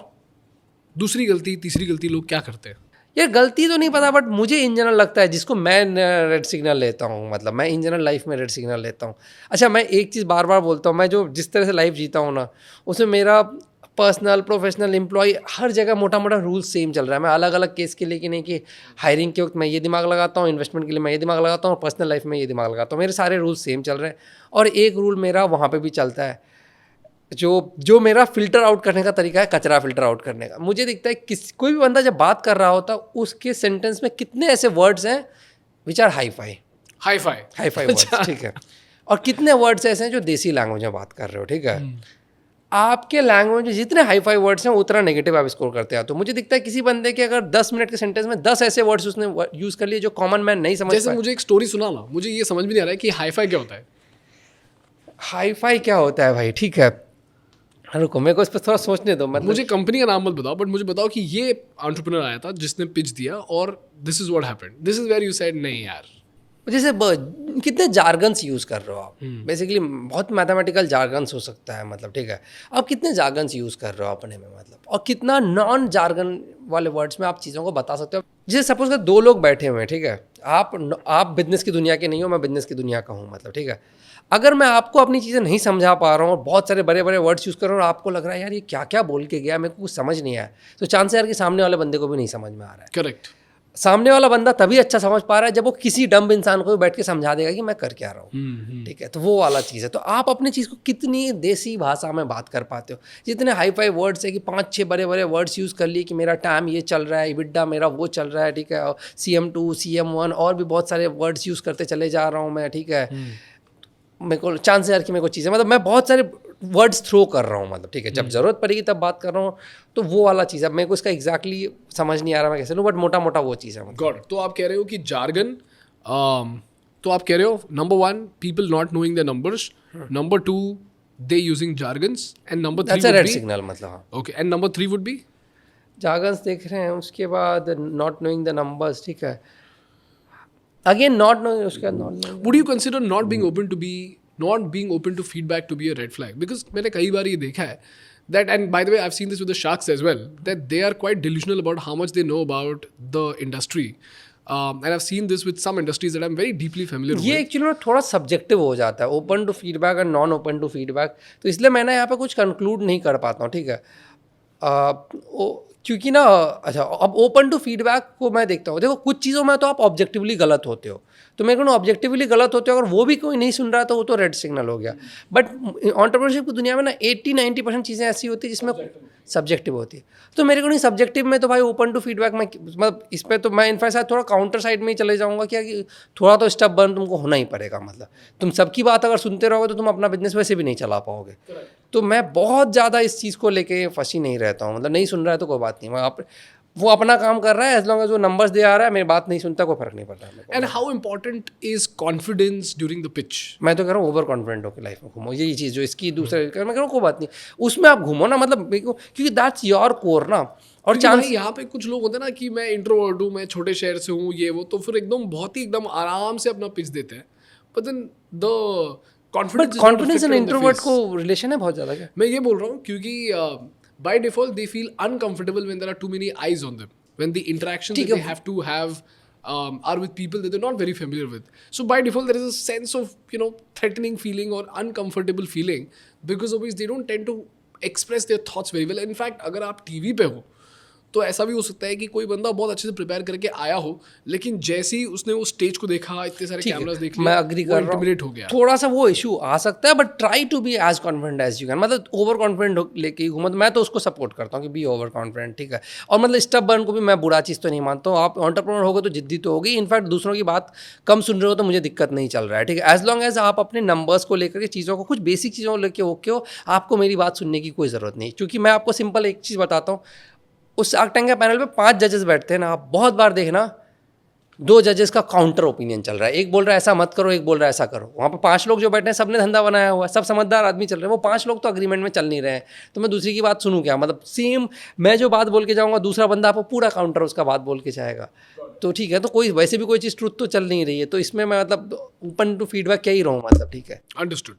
दूसरी गलती, तीसरी गलती लोग क्या करते हैं? यार गलती तो नहीं पता, बट मुझे इन जनरल लगता है जिसको मैं रेड सिग्नल लेता हूँ, मतलब मैं इन जनरल लाइफ में रेड सिग्नल लेता हूँ। अच्छा, मैं एक चीज़ बार बार बोलता हूँ, मैं जो जिस तरह से लाइफ जीता हूँ ना, उसमें मेरा पर्सनल, प्रोफेशनल, एम्प्लॉय हर जगह मोटा मोटा रूल्स सेम चल रहा है। मैं अलग अलग केस के लिए कि नहीं कि हायरिंग के वक्त मैं ये दिमाग लगाता हूँ, इन्वेस्टमेंट के लिए मैं ये दिमाग लगाता हूँ, और पर्सनल लाइफ में ये दिमाग लगाता हूँ। मेरे सारे रूल्स सेम चल रहे हैं। और एक रूल मेरा वहाँ पे भी चलता है, जो मेरा फ़िल्टर आउट करने का तरीका है, कचरा फ़िल्टर आउट करने का। मुझे दिखता है कोई भी बंदा जब बात कर रहा होता उसके सेंटेंस में कितने ऐसे वर्ड्स हैं which are hi fi words, ठीक है, और कितने वर्ड्स ऐसे हैं जो देसी लैंग्वेज में बात कर रहे हो, ठीक है। आपके लैंग्वेज में जितने हाई फाई वर्ड्स हैं उतना नेगेटिव आप स्कोर करते हैं। तो मुझे दिखता है किसी बंदे के अगर 10 मिनट के सेंटेंस में 10 ऐसे वर्ड्स उसने यूज़ कर लिए जो कॉमन मैन नहीं समझ। जैसे मुझे एक स्टोरी सुना ना, मुझे ये समझ में नहीं आ रहा है कि हाई फाई क्या होता है। हाई फाई क्या होता है भाई, ठीक है, रुको मेरे को इस पर थोड़ा सोचने दो। मतलब मुझे कंपनी का नाम मत बताओ, बट मुझे बताओ कि ये एंटरप्रेन्योर आया था जिसने पिच दिया और this is what happened, this is where you said नहीं यार। जैसे कितने जार्गन्स यूज़ कर रहे हो आप, बेसिकली बहुत मैथमेटिकल जार्गन्स हो सकता है, मतलब ठीक है, आप कितने जार्गन्स यूज़ कर रहे हो अपने में, मतलब, और कितना नॉन जार्गन वाले वर्ड्स में आप चीज़ों को बता सकते हो। जैसे सपोज कर 2 लोग बैठे हुए हैं, ठीक है, आप बिजनेस की दुनिया के नहीं हो, मैं बिजनेस की दुनिया का हूँ, मतलब ठीक है। अगर मैं आपको अपनी चीज़ें नहीं समझा पा रहा हूँ और बहुत सारे बड़े बड़े वर्ड्स यूज़ कर रहा हूँ और आपको लग रहा है यार ये क्या क्या बोल के गया, मेरे को कुछ समझ नहीं आया, तो चांस है यार कि सामने वाले बंदे को भी नहीं समझ में आ रहा है। करेक्ट। सामने वाला बंदा तभी अच्छा समझ पा रहा है जब वो किसी डम्ब इंसान को भी बैठ के समझा देगा कि मैं कर क्या रहा हूँ, ठीक है। तो वो वाला चीज़ है। तो आप अपनी चीज़ को कितनी देसी भाषा में बात कर पाते हो। जितने हाई फाई वर्ड्स है कि 5-6 बड़े बड़े वर्ड्स यूज़ कर लिए कि मेरा टाइम ये चल रहा है, EBITDA मेरा वो चल रहा है, ठीक है, और CM2 CM1 और भी बहुत सारे वर्ड्स यूज़ करते चले जा रहा हूँ मैं, ठीक है। मेरे को चांस है यार कि मेरे को चीज़ें, मतलब मैं बहुत सारे वर्ड्स थ्रो कर रहा हूँ, मतलब ठीक है, जब ज़रूरत पड़ेगी तब बात कर रहा हूँ, तो वो वाला चीज़। अब मेरे को इसका एग्जैक्टली समझ नहीं आ रहा मैं कैसे लूँ, बट मोटा मोटा वो चीज़ है मतलब। गॉड। तो आप कह रहे हो कि जार्गन, तो आप कह रहे हो number 1 people not knowing the numbers, number 2 they using jargons, and number 3 that's a would red be signal मतलब। हाँ, okay, and number 3 would be jargons देख रहे हैं, उसके बाद नॉट नोइंग द नंबर्स, ठीक है, अगेन नॉट नोइंग, उसके बाद not knowing. would you consider not being open to be not being open to feedback to be a red flag? Because मैंने कई बार ये देखा है that, and by the way I've seen this with the sharks as well, that they are quite delusional about how much they know about the industry, and I've seen this with some industries that I'm very deeply familiar ये with. Actually थोड़ा subjective हो जाता है, open to feedback और non open to feedback, तो इसलिए मैं ना यहाँ पे कुछ कंक्लूड नहीं कर पाता हूँ, ठीक है। क्योंकि ना, अच्छा, अब ओपन टू फीडबैक को मैं देखता हूँ, देखो कुछ चीज़ों में तो आप ऑब्जेक्टिवली गलत होते हो, तो मेरे को ना ऑब्जेक्टिवली गलत होते हो, अगर वो भी कोई नहीं सुन रहा तो वो तो रेड सिग्नल हो गया। बट एंटरप्रेन्योरशिप की दुनिया में ना 80-90% चीज़ें ऐसी होती है जिसमें सब्जेक्टिव होती है, तो मेरे को नहीं सब्जेक्टिव में तो भाई ओपन टू फीडबैक में, मतलब इस पर तो मैं इनफैक्ट शायद थोड़ा काउंटर साइड में ही चले जाऊँगा, क्या कि थोड़ा तो स्टेप बर्न तुमको होना ही पड़ेगा, मतलब तुम सबकी बात अगर सुनते रहोगे तो तुम अपना बिजनेस वैसे भी नहीं चला पाओगे। तो मैं बहुत ज़्यादा इस चीज़ को लेके फंसी नहीं रहता हूँ, मतलब नहीं सुन रहा है तो कोई बात नहीं, मैं वो अपना काम कर रहा है, एज लॉन्ग एज वो नंबर्स दे आ रहा है, मेरी बात नहीं सुनता, कोई फर्क नहीं पड़ता है। And how important is confidence during the pitch? मैं तो कह रहा हूँ ओवर कॉन्फिडेंट होकर लाइफ में घूमो, यही चीज़ जो इसकी दूसरे, मैं कह रहा हूँ कोई बात नहीं, उसमें आप घूमो ना, मतलब क्योंकि दैट्स योर कोर ना। और चांस यहाँ पे कुछ लोग होते हैं ना कि मैं इंट्रोवर्ट हूँ, मैं छोटे शहर से हूँ, ये वो, तो फिर एकदम बहुत ही एकदम आराम से अपना पिच देते हैं, but then the confidence and introvert को रिलेशन है बहुत ज़्यादा क्या? मैं ये बोल रहा हूँ क्योंकि by default they feel uncomfortable when there are too many eyes on them, when the interactions that they have to have are with people that they're not very familiar with. So by default there is a sense of, you know, threatening feeling or uncomfortable feeling, because obviously they don't tend to express their thoughts very well. In fact अगर आप TV पे हो तो ऐसा भी हो सकता है कि कोई बंदा बहुत अच्छे से प्रिपेयर करके आया हो, लेकिन जैसे ही उसने वो स्टेज को देखा, इतने सारे कैमरास देख लिए, मैं अग्री कर रहा हूँ, हो गया। थोड़ा सा वो इशू आ सकता है, but try to be as confident as you can, मतलब ओवर कॉन्फिडेंट लेके घूमो, मैं तो उसको सपोर्ट करता हूँ कि बी ओवर कॉन्फिडेंट, ठीक है। और मतलब स्टब बर्न को भी मैं बुरा चीज़ तो नहीं मानता हूँ, आप एंटरप्रेन्योर होगे तो जिद्दी तो होगी, इनफैक्ट दूसरों की बात कम सुन रहे हो तो मुझे दिक्कत नहीं चल रहा है, ठीक है, एज लॉन्ग एज आप अपने नंबर्स को लेकर के चीज़ों को, कुछ बेसिक चीज़ों को लेकर ओके हो, आपको मेरी बात सुनने की कोई ज़रूरत नहीं। क्योंकि मैं आपको सिंपल एक चीज़ बताता हूँ, उस शार्क टैंक के पैनल पे 5 जजेस बैठते हैं ना, आप बहुत बार देखना 2 जजेस का काउंटर ओपिनियन चल रहा है, एक बोल रहा है ऐसा मत करो, एक बोल रहा है ऐसा करो। वहाँ पे 5 लोग जो बैठे हैं सबने धंधा बनाया हुआ है, सब समझदार आदमी चल रहे हैं, वो 5 लोग तो अग्रीमेंट में चल नहीं रहे हैं, तो मैं दूसरी की बात सुनूँ क्या? मतलब सेम मैं जो बात बोल के जाऊँगा, दूसरा बंदा आपको पूरा काउंटर उसका बात बोल के जाएगा, तो ठीक है, तो कोई वैसे भी कोई चीज़ ट्रुथ तो चल नहीं रही है, तो इसमें मैं मतलब ओपन टू फीडबैक क्या ही रहूँ, मतलब ठीक है। अंडरस्टूड।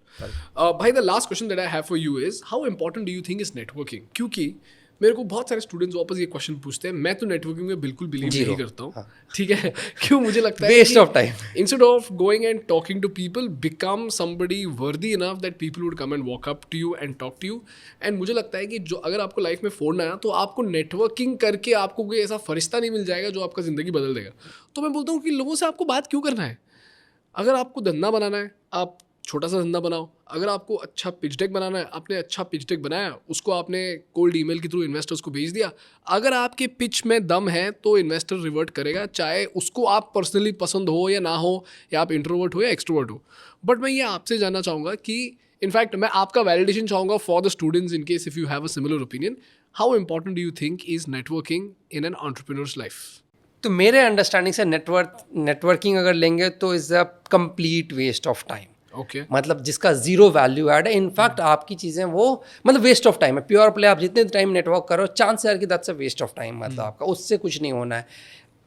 भाई the last question that I have for you is how important do you think is networking? क्योंकि मेरे को बहुत सारे स्टूडेंट्स वापस ये क्वेश्चन पूछते हैं, मैं तो नेटवर्किंग में बिल्कुल बिलीव नहीं करता हूँ, ठीक है। क्यों? मुझे लगता है waste of time. Instead of going and talking to people, become somebody worthy enough that people would come and walk up to you and talk to you. And मुझे लगता है कि जो अगर आपको लाइफ में फोन आया तो आपको नेटवर्किंग करके आपको कोई ऐसा फरिश्ता नहीं मिल जाएगा जो आपका ज़िंदगी बदल देगा। तो मैं बोलता हूँ कि लोगों से आपको बात क्यों करना है? अगर आपको धंधा बनाना है, आप छोटा सा धंधा बनाओ। अगर आपको अच्छा पिच डेक बनाना है, आपने अच्छा पिच डेक बनाया, उसको आपने कोल्ड ईमेल के थ्रू इन्वेस्टर्स को भेज दिया। अगर आपके पिच में दम है तो इन्वेस्टर रिवर्ट करेगा, चाहे उसको आप पर्सनली पसंद हो या ना हो, या आप इंट्रोवर्ट हो या एक्सट्रोवर्ट हो। बट मैं ये आपसे जानना चाहूँगा कि इनफैक्ट मैं आपका वैलिडेशन चाहूँगा for the students in case if you have a similar opinion, how important do you think is networking in an entrepreneur's life? तो मेरे अंडरस्टैंडिंग से नेटवर्किंग अगर लेंगे तो is a complete waste of time. Okay, मतलब जिसका zero value add है, in fact आपकी चीज़ें वो मतलब वेस्ट ऑफ टाइम है। प्योर प्ले आप जितने टाइम नेटवर्क करो, चांस है कि that's a waste of time, मतलब आपका उससे कुछ नहीं होना है।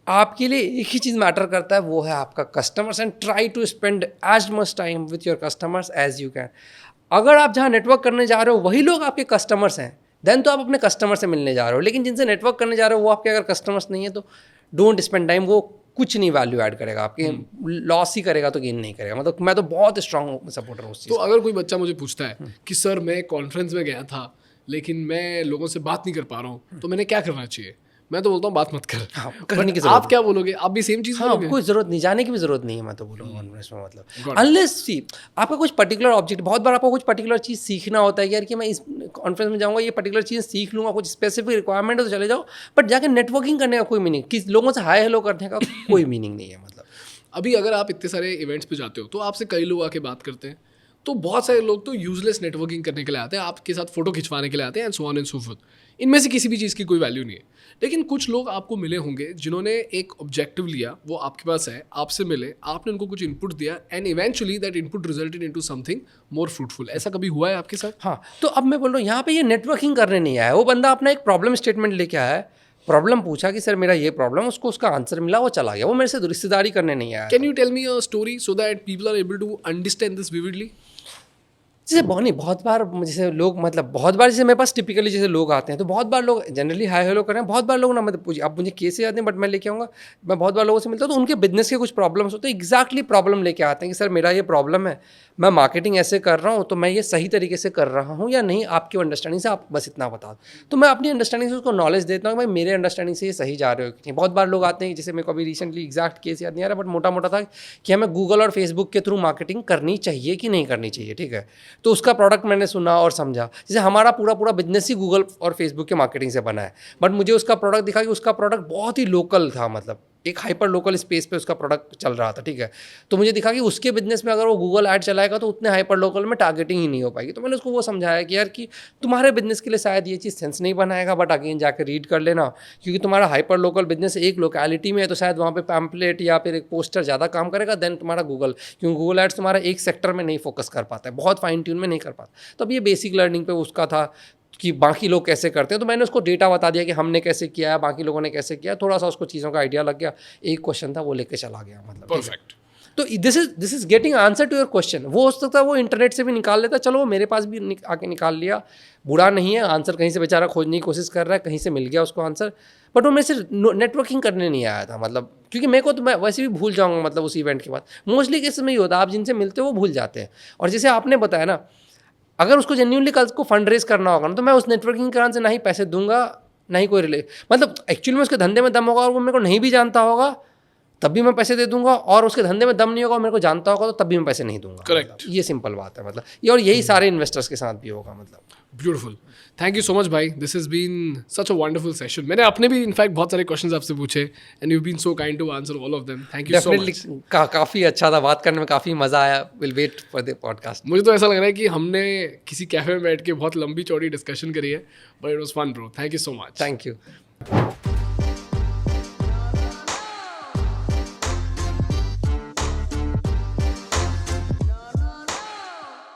आपके लिए एक ही चीज़ मैटर करता है, वो है आपका customers, and try to spend as much time with your customers as you can. अगर आप जहाँ नेटवर्क करने जा रहे हो वही लोग आपके कस्टमर्स हैं, देन तो आप अपने कस्टमर से मिलने जा रहे हो। लेकिन जिनसे नेटवर्क करने जा रहे हो वो आपके अगर कस्टमर्स नहीं है तो डोंट स्पेंड टाइम, वो कुछ नहीं वैल्यू ऐड करेगा, आपके लॉस ही करेगा तो गेन नहीं करेगा। मतलब मैं तो बहुत स्ट्रांग सपोर्टर हूँ उस चीज़। तो अगर कोई बच्चा मुझे पूछता है कि सर मैं कॉन्फ्रेंस में गया था लेकिन मैं लोगों से बात नहीं कर पा रहा हूँ, तो मैंने क्या करना चाहिए? मैं तो बोलता हूँ बात मत कर। करने की आप क्या बोलोगे? आप भी सेम चीज़ बोलोगे? कोई ज़रूरत नहीं, जाने की भी ज़रूरत नहीं है, मैं तो बोलूँगा कॉन्फ्रेंस में। मतलब अनलेस सी आपका कुछ पर्टिकुलर ऑब्जेक्ट, बहुत बार आपको कुछ पर्टिकुलर चीज़ सीखना होता है यार कि मैं इस कॉन्फ्रेंस में जाऊँगा, ये पर्टिकुलर चीज़ सीख लूँगा, कुछ स्पेसिफिक रिक्वायरमेंट है तो चले जाओ, बट जाकर नेटवर्किंग करने का कोई मीनिंग, किस लोगों से हाय हेलो करने का कोई मीनिंग नहीं है। मतलब अभी अगर आप इतने सारे इवेंट्स पे जाते हो तो आपसे कई लोग आके बात करते हैं, तो बहुत सारे लोग तो यूजलेस नेटवर्किंग करने के लिए आते हैं, आपके साथ फोटो खिंचवाने के लिए आते हैं, and so on and so fourth. इनमें से किसी भी चीज़ की कोई वैल्यू नहीं है। लेकिन कुछ लोग आपको मिले होंगे जिन्होंने एक ऑब्जेक्टिव लिया, वो आपके पास है, आपसे मिले, आपने उनको कुछ इनपुट दिया, and eventually that input resulted into something more fruitful. ऐसा कभी हुआ है आपके साथ? हाँ, तो अब मैं बोल रहा हूँ यहाँ पे ये नेटवर्किंग करने नहीं आया, वो बंदा अपना एक प्रॉब्लम स्टेटमेंट लेके आया है, प्रॉब्लम पूछा कि सर मेरा ये प्रॉब्लम, उसको उसका आंसर मिला, वो चला गया, वो मेरे से रिश्तेदारी करने नहीं आया। Can you tell me a story so that people are able to understand this vividly? जैसे बहुत बार जैसे लोग मतलब बहुत बार जैसे मेरे पास टिपिकली जैसे लोग आते हैं तो बहुत बार लोग जनरली हाय हेलो कर रहे हैं, बहुत बार लोग ना मतलब पूछिए, अब मुझे केस याद नहीं बट मैं लेके आऊँगा, मैं बहुत बार लोगों से मिलता हूँ तो उनके बिजनेस के कुछ प्रॉब्लम्स होते हैं, एग्जैक्टली प्रॉब्लम लेके आते हैं कि सर मेरा ये प्रॉब्लम है, मैं मार्केटिंग ऐसे कर रहा हूँ, तो मैं ये सही तरीके से कर रहा हूँ या नहीं, आपकी अंडरस्टैंडिंग से आप बस इतना बता दो। तो मैं अपनी अंडरस्टैंडिंग से उसको नॉलेज देता हूँ कि भाई मेरे अंडरस्टैंडिंग से ये सही जा रहे हो कि नहीं। बहुत बार लोग आते हैं, जैसे मेरे को अभी रिसेंटली एग्जैक्ट केस याद नहीं आ रहा बट मोटा मोटा था कि हमें गूगल और फेसबुक के थ्रू मार्केटिंग करनी चाहिए कि नहीं करनी चाहिए, ठीक है। तो उसका प्रोडक्ट मैंने सुना और समझा, जैसे हमारा पूरा बिजनेस ही गूगल और फेसबुक के मार्केटिंग से बना है, बट मुझे उसका प्रोडक्ट दिखा कि उसका प्रोडक्ट बहुत ही लोकल था, मतलब एक हाइपर लोकल स्पेस पे उसका प्रोडक्ट चल रहा था, ठीक है। तो मुझे दिखा कि उसके बिजनेस में अगर वो गूगल ऐड चलाएगा तो उतने हाइपर लोकल में टारगेटिंग ही नहीं हो पाएगी। तो मैंने उसको वो समझाया कि यार कि तुम्हारे बिजनेस के लिए शायद ये चीज़ सेंस नहीं बनाएगा, बट अगेन जाकर रीड कर लेना, क्योंकि तुम्हारा हाइपर लोकल बिजनेस एक लोकेलिटी में है तो शायद वहाँ पे पैम्पलेट या फिर एक पोस्टर ज़्यादा काम करेगा देन तुम्हारा गूगल, क्योंकि गूगल एड्स तुम्हारा एक सेक्टर में नहीं फोकस कर पाता है, बहुत फाइन ट्यून में नहीं कर पाता। तो अब ये बेसिक लर्निंग पे उसका था कि बाकी लोग कैसे करते हैं, तो मैंने उसको डेटा बता दिया कि हमने कैसे किया है, बाकी लोगों ने कैसे किया, थोड़ा सा उसको चीज़ों का आइडिया लग गया, एक क्वेश्चन था वो लेके चला गया, मतलब परफेक्ट। तो this is getting answer to your question. वो हो सकता है वो इंटरनेट से भी निकाल लेता, चलो वो मेरे पास भी आके निकाल लिया, बुरा नहीं है, आंसर कहीं से बेचारा खोजने की कोशिश कर रहा है, कहीं से मिल गया उसको आंसर, बट वो मेरे से नेटवर्किंग करने नहीं आया था, मतलब क्योंकि मेरे को तो मैं वैसे भी भूल जाऊँगा, मतलब उस इवेंट के बाद मोस्टली केस में ही होता है, आप जिनसे मिलते हो वो भूल जाते हैं। और जैसे आपने बताया ना, अगर उसको जेन्युइनली कल को फंड रेज करना होगा ना, तो मैं उस नेटवर्किंग के कारण से ना ही पैसे दूंगा, ना ही कोई मतलब एक्चुअली में उसके धंधे में दम होगा और वो मेरे को नहीं भी जानता होगा तब भी मैं पैसे दे दूंगा, और उसके धंधे में दम नहीं होगा और मेरे को जानता होगा तो तब भी मैं पैसे नहीं दूंगा। करेक्ट, मतलब, ये सिंपल बात है, मतलब ये, और यही सारे इन्वेस्टर्स के साथ भी होगा, मतलब। Beautiful, thank you so much भाई, this has been such a wonderful session. मैंने अपने भी इनफैक्ट बहुत सारे क्वेश्चंस आपसे पूछे and you been so kind to answer all of them, thank you so much. काफ़ी अच्छा था, बात करने में काफ़ी मज़ा आया। Will wait for the podcast. मुझे तो ऐसा लग रहा है कि हमने किसी कैफे में बैठ के बहुत लंबी चौड़ी डिस्कशन करी है, but it was fun bro, thank you so much. Thank you.